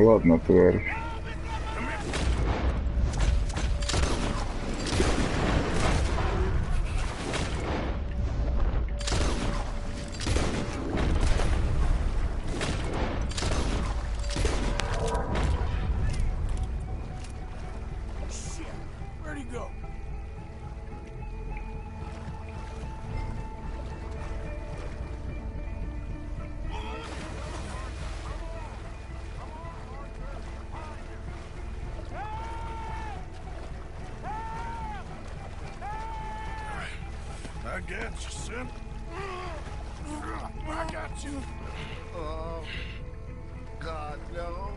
Ладно, тварь. shit. Where'd he go? I got you, son. I got you. Oh, God, no.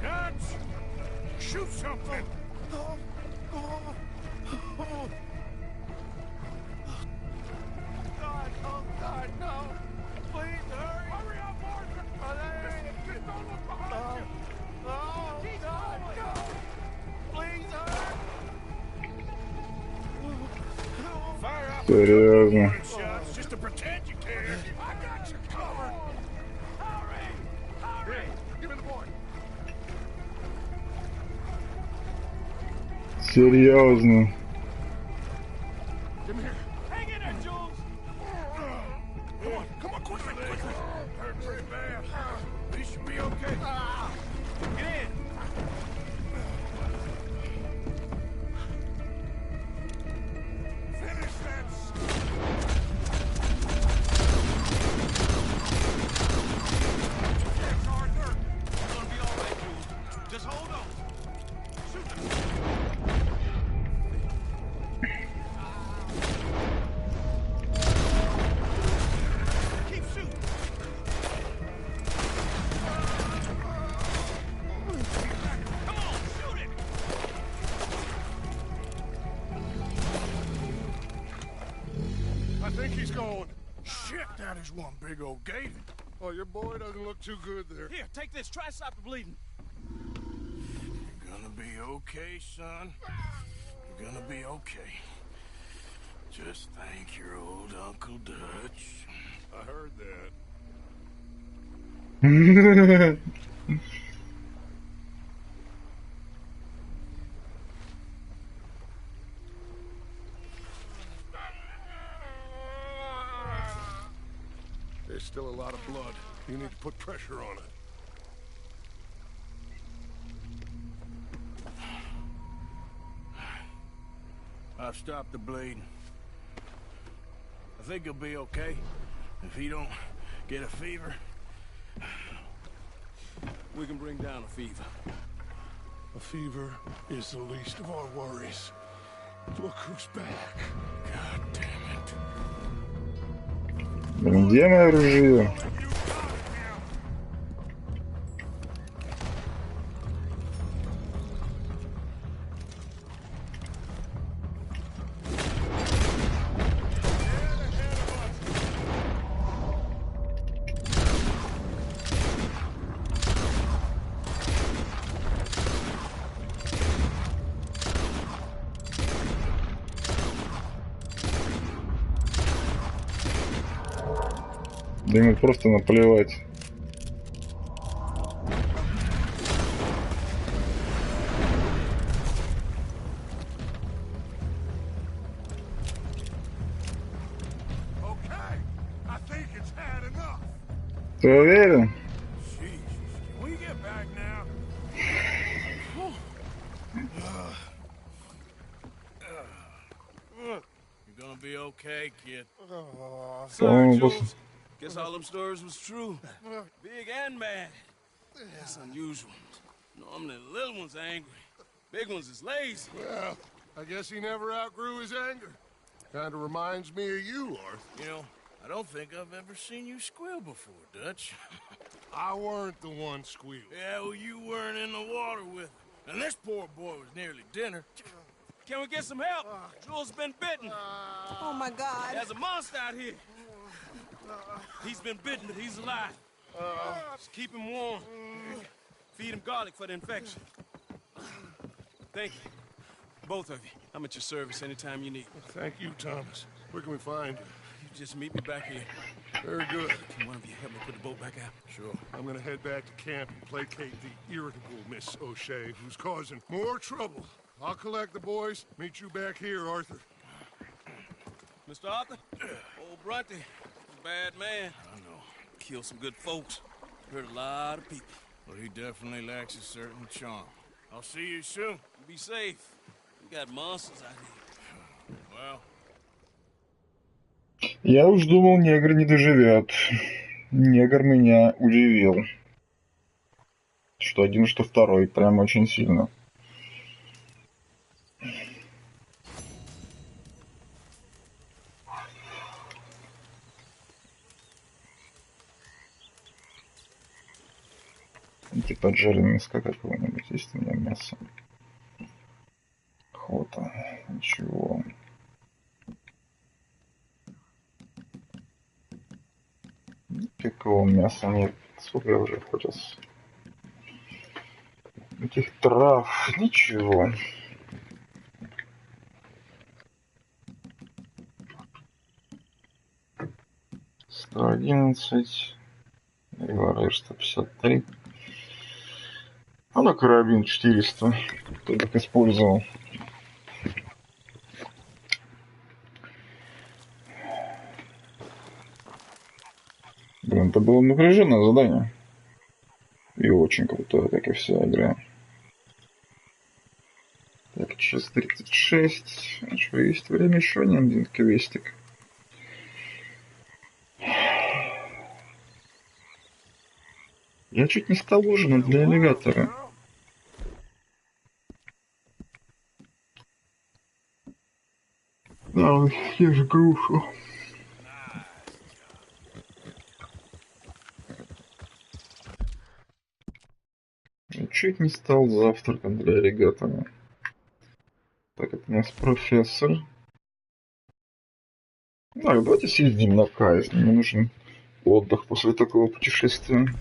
Guns! Shoot something! God, oh, God, no. Please, hurry. Hurry up, Arthur! Just don't look behind you! Oh, God, no. Please, hurry. Fire up Серьезно. warning shots just to pretend you care. I got you covered. Hurry! Hurry! Give me the boy. Серьезно. Give me here. Hang in there, Jules. Come on, quickly, quickly. Hurt pretty bad. He should be okay. Get in. Finish that. Yes, Arthur. It's gonna be all right, Jules. Just hold on. Shoot them. Keep shooting. Come on, shoot it. I think he's gone. Shit, that is one big old gator. Oh, your boy doesn't look too good there. Here, take this. Try to stop the bleeding. You're gonna be okay, son. You're gonna be okay. Just thank your old Uncle Dutch. I heard that. There's still a lot of blood. You need to put pressure on it. I've stopped the bleeding. I think he'll be okay. If he don't, Get a fever? We can bring down a fever. A fever is the least of our worries. Look who's back. God damn it. Где мое оружие? Да ему просто наплевать. Ты уверен? You're gonna be okay, kid. По-моему, Sorry, Jules. Guess all them stories was true. Big and bad. That's unusual. Normally the little ones are angry. Big ones is lazy. Well, I guess he never outgrew his anger. Kinda reminds me of you, Arthur. You know, I don't think I've ever seen you squeal before, Dutch. I weren't the one squealing. Yeah, well, you weren't in the water with him. And this poor boy was nearly dinner. Can we get some help? Jules been bitten. Oh, my God. There's a monster out here. He's been bitten, but he's alive. Just keep him warm. Feed him garlic for the infection. Thank you. Both of you. I'm at your service anytime you need. Thank you, Thomas. Where can we find you? You just meet me back here. Very good. Can one of you help me put the boat back out? Sure. I'm gonna head back to camp and placate the irritable Miss O'Shea, who's causing more trouble. I'll collect the boys. Meet you back here, Arthur. Mr. Arthur? Old Brunty. Bad man. I know. Killed some good folks. Hurt a lot of people. Well, he definitely lacks a certain charm. I'll see you soon. Be safe. We got monsters out here. Well. Я уж думал, негр не доживет. Негр меня удивил. Что один, что второй. Прям очень сильно. Типа поджаренное мяско какого-нибудь. Есть у меня мясо? Охота. Ничего. Никакого мяса нет. Сколько я уже охотился? Никаких трав. Ничего. $111. Револьвер 153. А на карабин 400. Кто так использовал? Блин, это было напряженное задание. И очень крутое, как и вся игра. Так, час 36. А что, есть время еще не один квестик. Я чуть не стал ужином для аллигатора. Да, я же грушу. Я чуть не стал завтраком для аллигатора. Так, это у нас профессор. Да, давайте съездим на казнь. Мне нужен отдых после такого путешествия.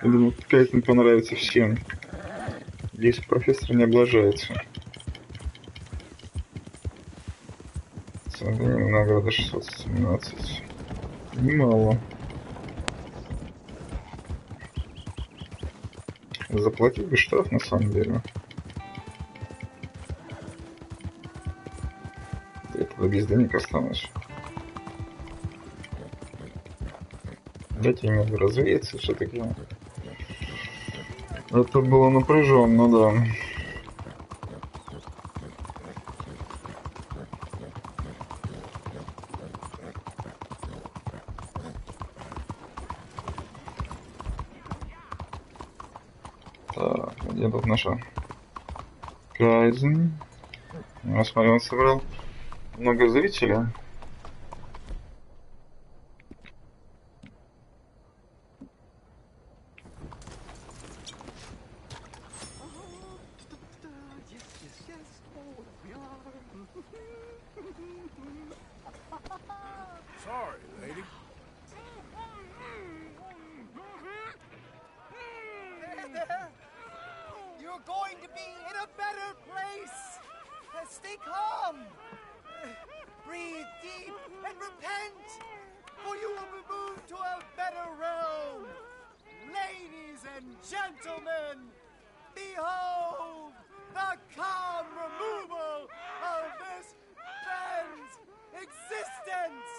Я думаю, казнь понравится всем. Здесь профессор не облажается. Награда 617. Немало. Заплатил бы штраф на самом деле. Я тогда без денег останусь. Дайте немного развеяться все-таки. Это было напряженно, да. Так, где тут наша казнь? Я смотрю, он собрал много зрителей. Sorry, lady. There. You're going to be in a better place. Stay calm. Breathe deep and repent, for you will be moved to a better realm. Ladies and gentlemen, behold the calm removal of this man's existence.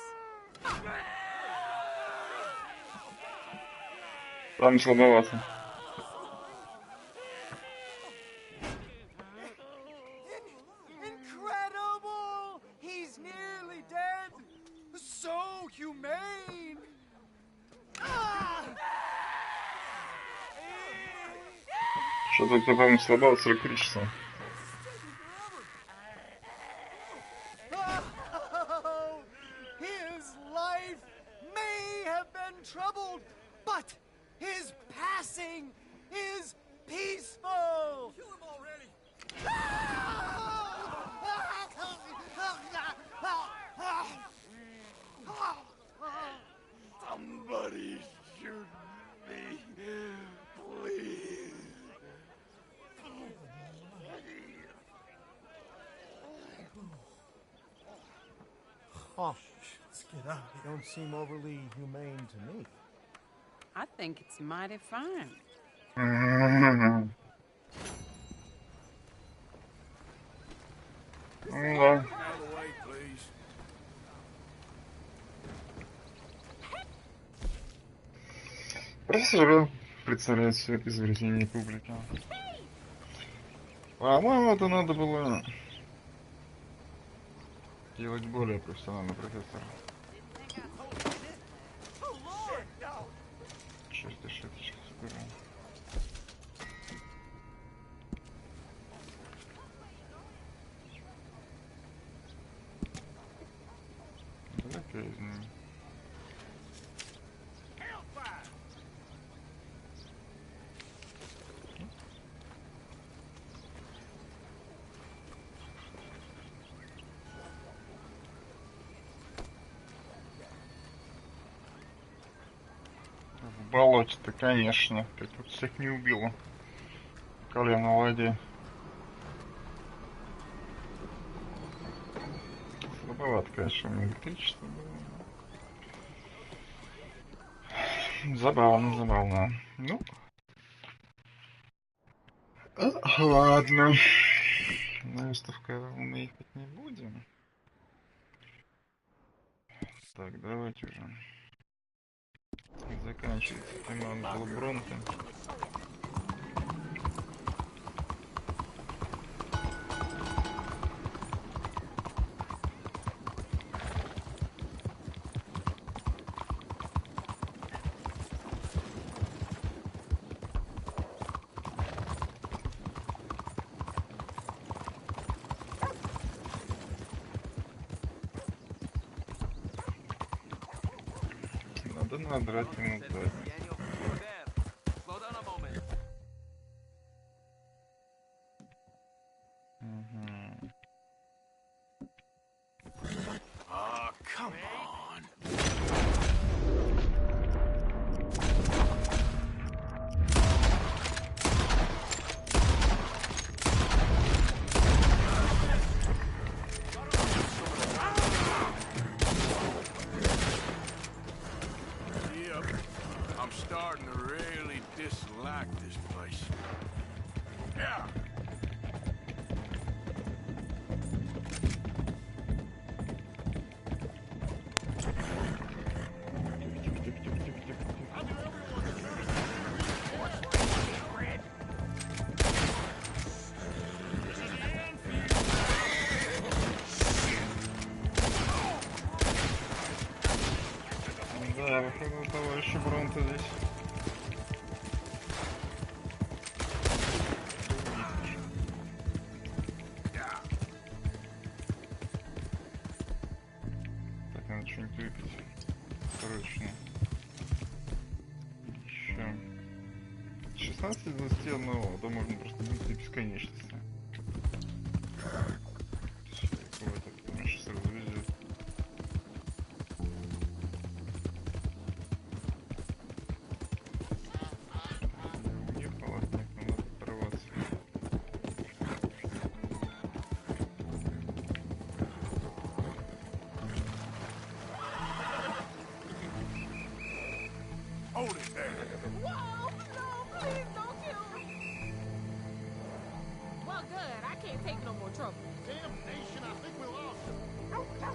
Там слабовато. Incredible! He's nearly dead. So humane. Что-то ты, по-моему, слабо срыкричься. Oh, his life may have been troubled, but his passing is peaceful. Kill him already. Somebody shoot me, please. Oh, let's get out. They don't seem overly humane to me. I think it's mighty fine. Да. Out of the way, please. Профессор Белл представляет все это изобретение публики. По-моему, это надо было делать более профессионально, профессор. Черт, шуточка, скоро. Давай-ка я изменю. В болоте-то, конечно. Как тут всех не убило. Колено в воде. Слабовато, конечно, у меня электричество было. Забавно, забавно. Ну. Ладно. На выставку мы ехать не будем. Так, давайте уже. Заканчивается тема Англобронта. Надо надрать ему задницу. Oh, come on. Yep, I'm starting to really dislike this place. Yeah. Да, выходу товарища Бронта здесь. надо что-нибудь выпить. Срочно. Еще. 16 из 21, да можно просто бить до бесконечности. Все, вот это, потому что сразу везет. Уехала, так, нам надо оторваться. Hold it there. Whoa, no, please don't kill me. Well, good. I can't take no more trouble. Damnation, I think we lost him.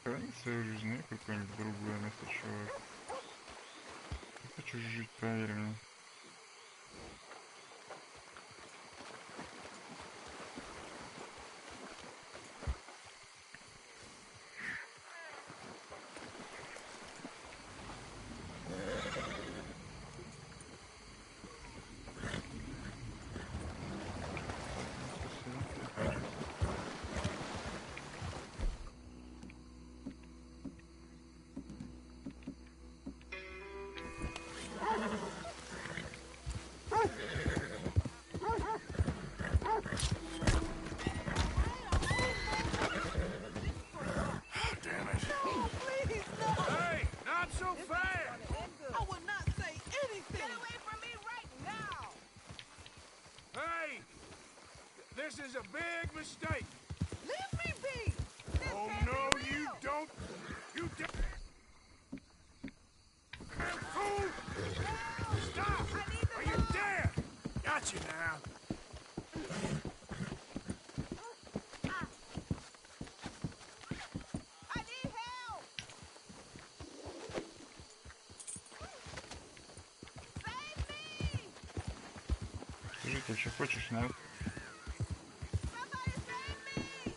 Храни свою жизнь, и какое-нибудь другое место, чувак. Я хочу жить, поверь мне. Damn it. Please, no. Hey, not so fast. I would not say anything. Get away from me right now. Hey, this is a big mistake. Leave me be. This Oh, can't no, be you real. don't. You damn fool! Stop! Are you dead? Got you now. I need help. Save me. Скажи, ты что хочешь, нет? Somebody save me.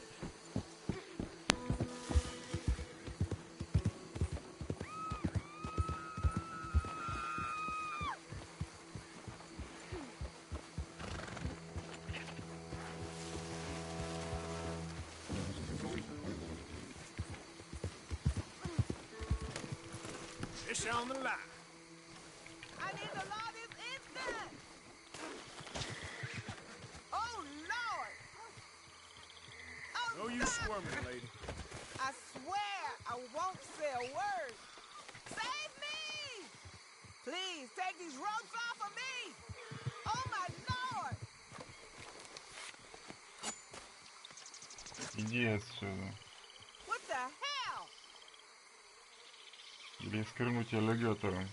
Fish on the line. I need the law this instant. Oh, Lord. Oh, No use squirming, lady. I swear I won't say a word. Save me! Please, take these ropes off of me! Oh, my Lord! Иди отсюда. What the hell? Или скрынуть аллигатором.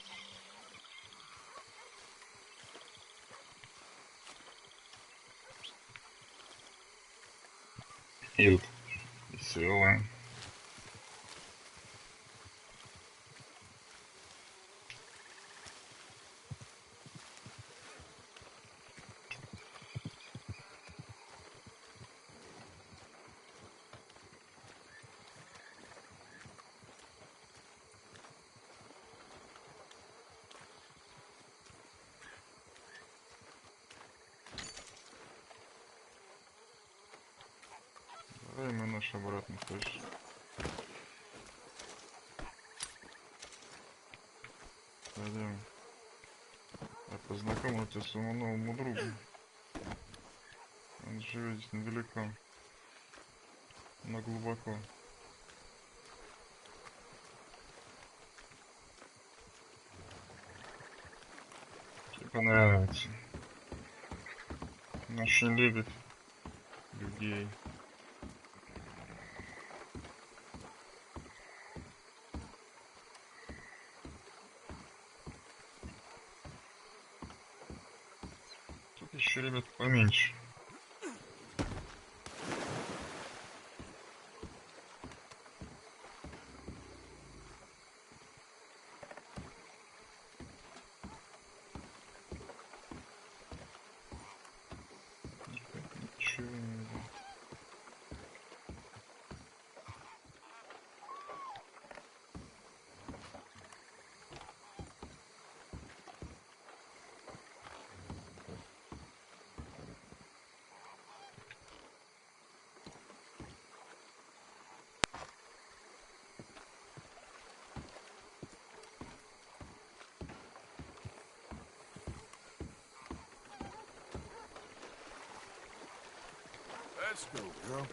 Ил. Веселая. Давай мы наш обратно, хочешь? Пойдем. Я познакомил тебя с своему новому другу. Он живет здесь недалеко. Но глубоко. Тебе понравится. Он очень любит людей. Тут еще ребят поменьше. Let's go, girl.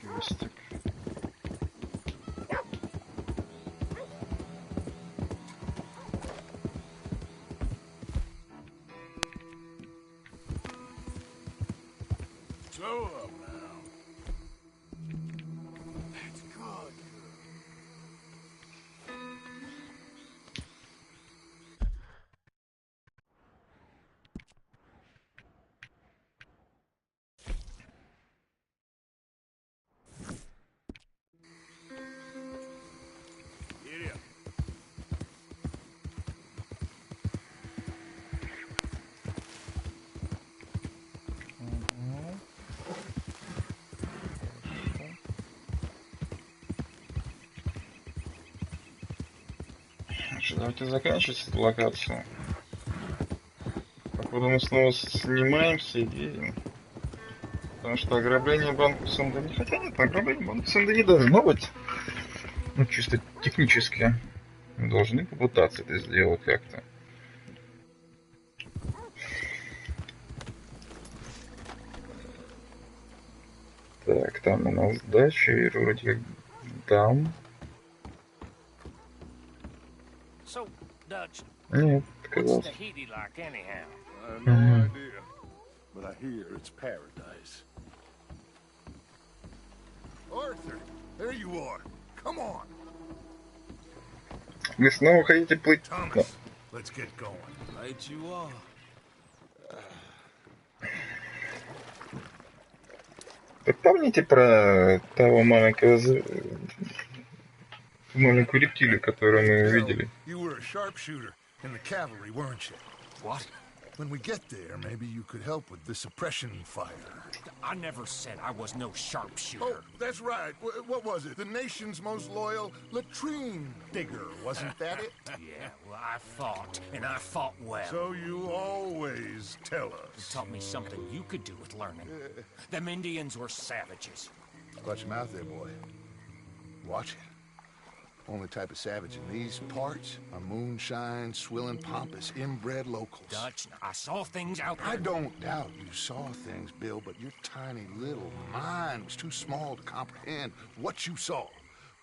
Крестик. Slow up now. That's good. Серия. Значит, давайте заканчивать эту локацию. Походу мы снова снимаемся и едем. Потому что ограбление банка Сен-Дени... Хотя нет, ограбление банка Сен-Дени должно быть. Ну, чисто технически. Мы должны попытаться это сделать как-то. Так, там у нас дача, и вроде как там. So, Dutch, Нет, what's казалось. Tahiti like anyhow? I have no idea, but I hear it's paradise. Arthur, there you are. Come on. Вы снова хотите плыть? Thomas, let's get going. Right you are. Вы помните про того маленькую рептилию, которую мы видели? You were a sharpshooter in the cavalry, weren't you? What? When we get there, maybe you could help with the suppression fire. I never said I was no sharpshooter. Oh, that's right. What was it? The nation's most loyal latrine digger, wasn't that it? Yeah, well, I fought, and I fought well. So you always tell us. You taught me something you could do with learning. Them Indians were savages. Watch your mouth there, boy. Watch it. Only type of savage in these parts are moonshine, swilling, pompous, inbred locals. Dutch, I saw things out there. I don't doubt you saw things, Bill, but your tiny little mind was too small to comprehend what you saw.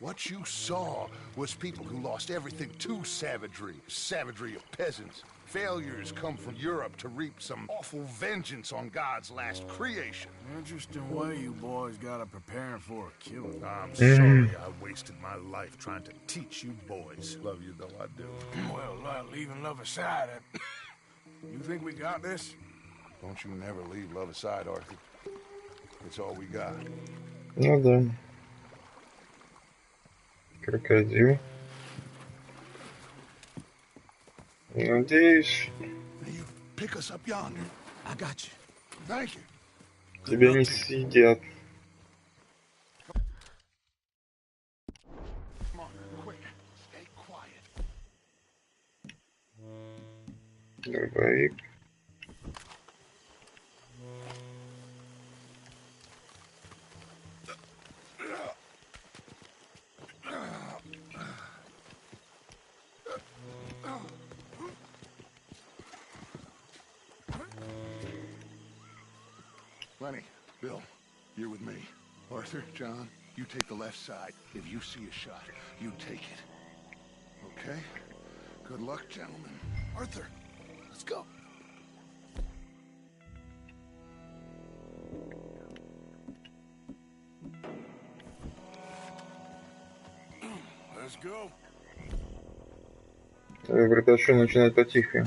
What you saw was people who lost everything to savagery. Savagery of peasants. Failures come from Europe to reap some awful vengeance on God's last creation. Interesting way you boys got up preparing for a killing. I'm sorry I wasted my life trying to teach you boys. Love you though I do. Well, leaving love aside, you think we got this? Don't you never leave love aside, Arthur. It's all we got. Ну да. Крокодил. Надеюсь, Pick us up yonder. I got you. Thank you. тебя не съедят. Come on, quick. Stay quiet. Дробовик. Lenny, Bill, you're with me. Arthur, John, you take the left side. If you see a shot, you take it. Okay? Good luck, gentlemen. Arthur, let's go. Let's go. Я предпочел начинать потихо.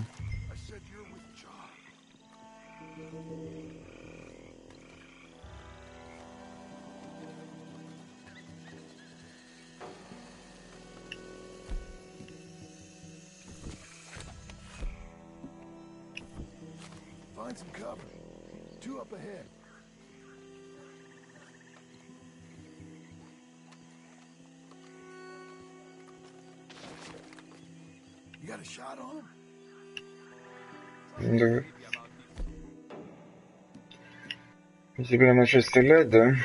Find some cover. Two up ahead. You got a shot on him? Да. Если прям начать стрелять, да?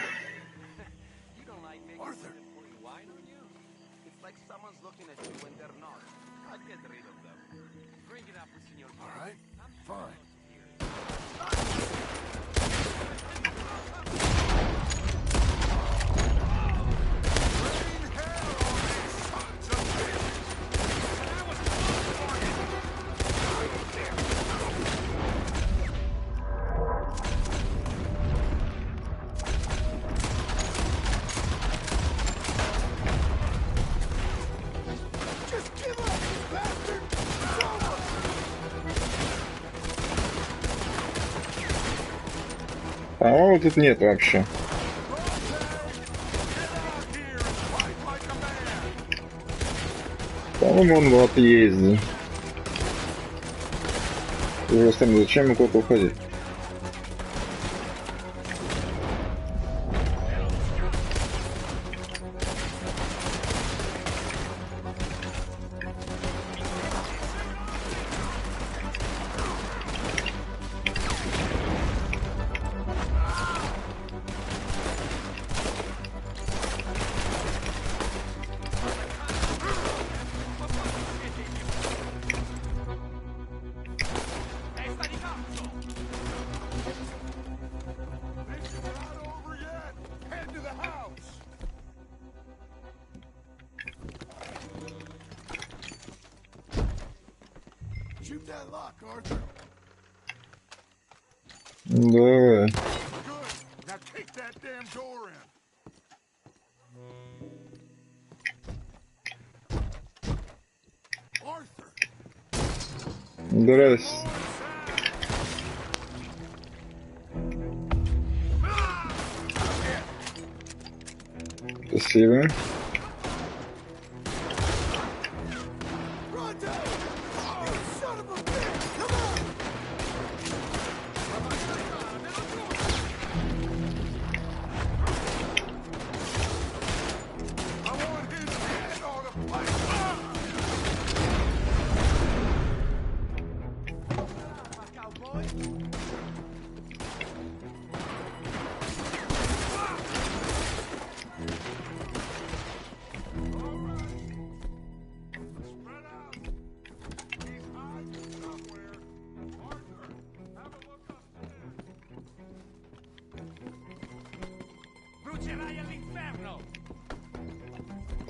По-моему, тут нет вообще. По-моему, он в отъезде. С другой стороны, зачем ему куда-то уходить? Shoot that lock, Arthur. Давай. Good. Now kick that damn door in. Arthur. Здрасте. Спасибо.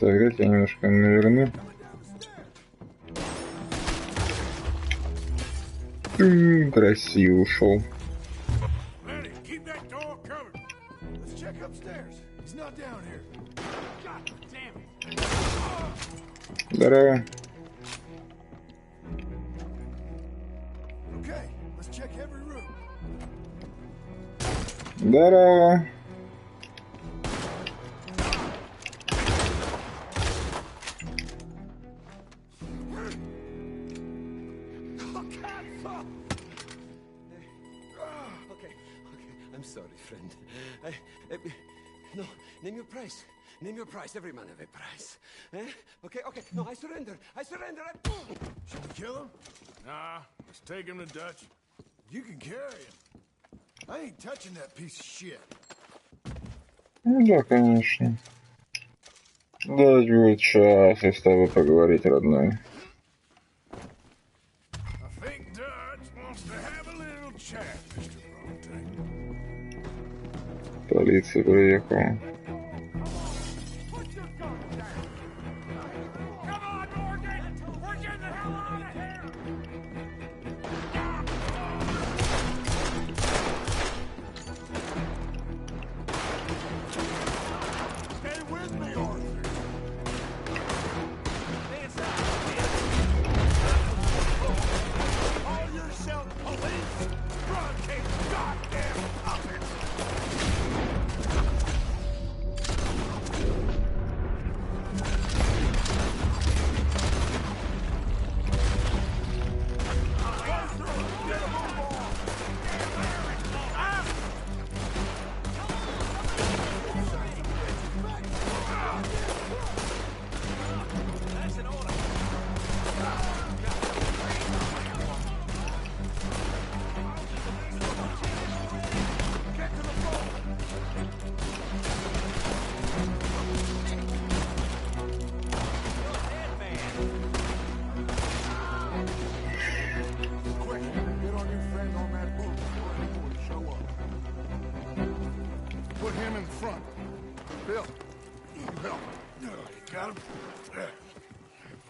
Так, дайте я немножко наверну. Красиво ушел. Здорово. Здорово. No, name your price. Name your price. Every man have a price. Eh? Okay, okay. No, I surrender. I surrender. Should we kill him? Nah, let's take him to Dutch. You can carry him. I ain't touching that piece of shit. Ну да, конечно. Дать будет час, и с тобой поговорить, родной. I think Dutch wants to have a little chat, Mr. Bronte. Полиция приехала. help. You got him?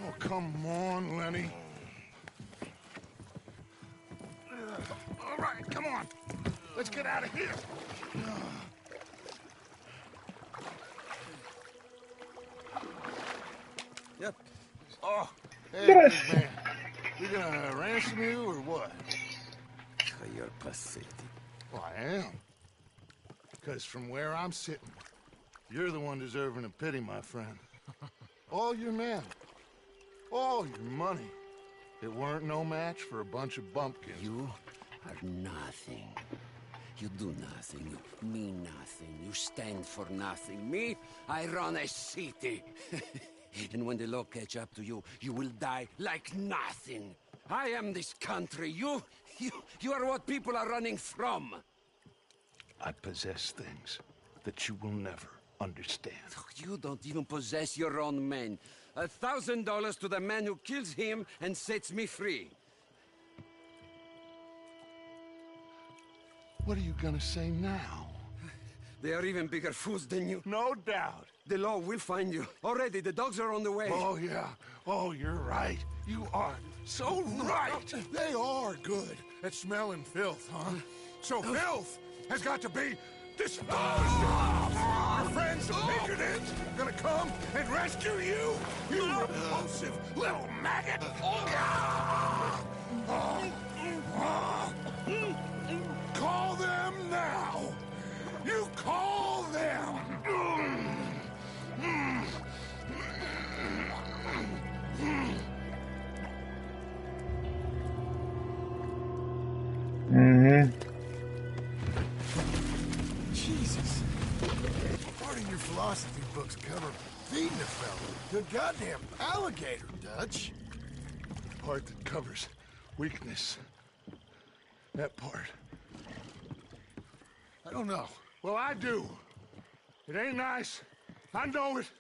Oh, come on, Lenny. All right, come on. Let's get out of here. Yep. Oh, hey, big man. We gonna ransom you or what? You're pathetic. Well, I am. Because from where I'm sitting, you're the one deserving of pity, my friend. All your men, all your money, it weren't no match for a bunch of bumpkins. You are nothing. You do nothing. You mean nothing. You stand for nothing. Me, I run a city. And when the law catch up to you, you will die like nothing. I am this country. You are what people are running from. I possess things that you will never understand. You don't even possess your own men. $1,000 to the man who kills him and sets me free. What are you gonna say now? They are even bigger fools than you. No doubt. The law will find you. Already, the dogs are on the way. Oh, yeah. Oh, you're right. You are so right. They are good at smelling filth, huh? So filth has got to be disposed of. Your friends, the Pinkertons, gonna come and rescue you, you repulsive little maggot. Call them now. You call them. Jesus. Part of your philosophy books cover feeding a fella to a goddamn alligator, Dutch. The part that covers weakness. That part. I don't know. Well, I do. It ain't nice. I know it.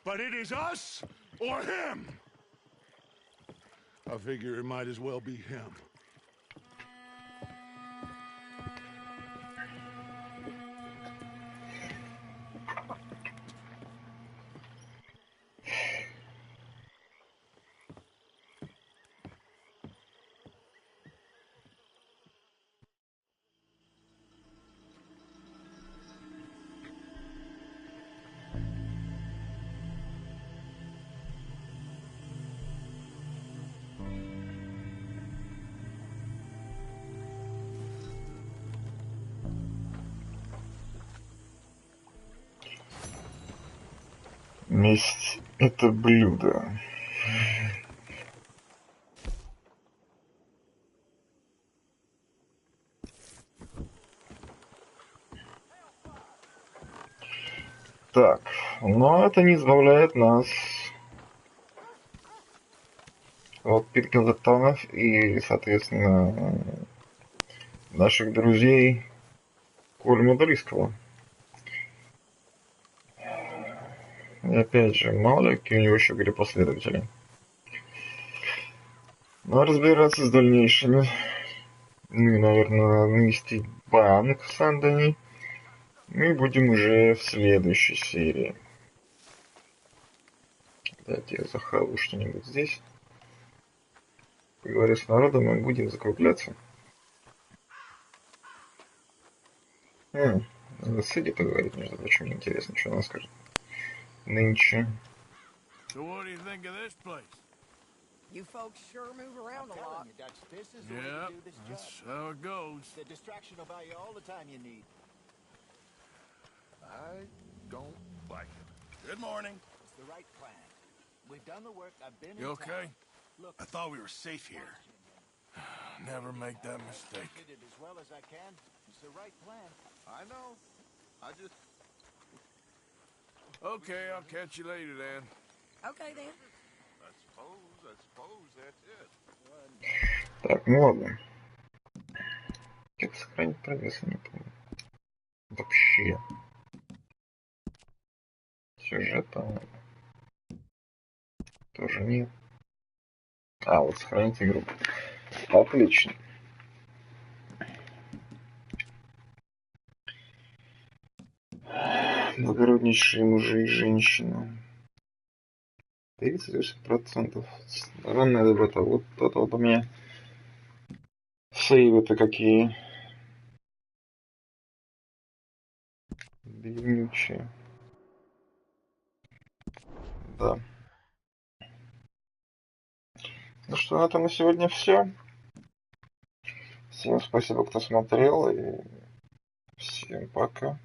But it is us or him. I figure it might as well be him. Месть — это блюдо. Так, но это не избавляет нас от Пинкертонов и, соответственно, наших друзей Кольма Дрискала. И опять же, мало ли, какие у него еще были последователи. Но разбираться с дальнейшими, ну и, наверное, навести банк в Сан-Дени мы будем уже в следующей серии. Давайте я захаваю что-нибудь здесь. Поговорю с народом и будем закругляться. Надо с Эдди поговорить, между прочим, мне интересно, что она скажет. Нынче. So what do you think of this place? You folks sure move around a lot. This is the way Yeah, to do this that's job. how it goes. The distraction will buy you all the time you need. I don't like it. Good morning. It's the right plan. We've done the work. I've been You in okay? town. Look, I thought we were safe here. Never make that mistake. did it as well as I can. It's the right plan. I know. I just... Okay, I'll catch you later then. Okay, then. I suppose that's it. Так, ну ладно. Как сохранить прогресс, я не помню. Вообще. Сюжет, по-моему. Тоже нет. А, вот сохранить игру. Отлично. Благороднейшие мужи и женщины. 38%. Странная доброта. Вот это вот у меня сейвы-то какие. Длиннючие. Да. Ну что, на этом на сегодня все. Всем спасибо, кто смотрел, и всем пока.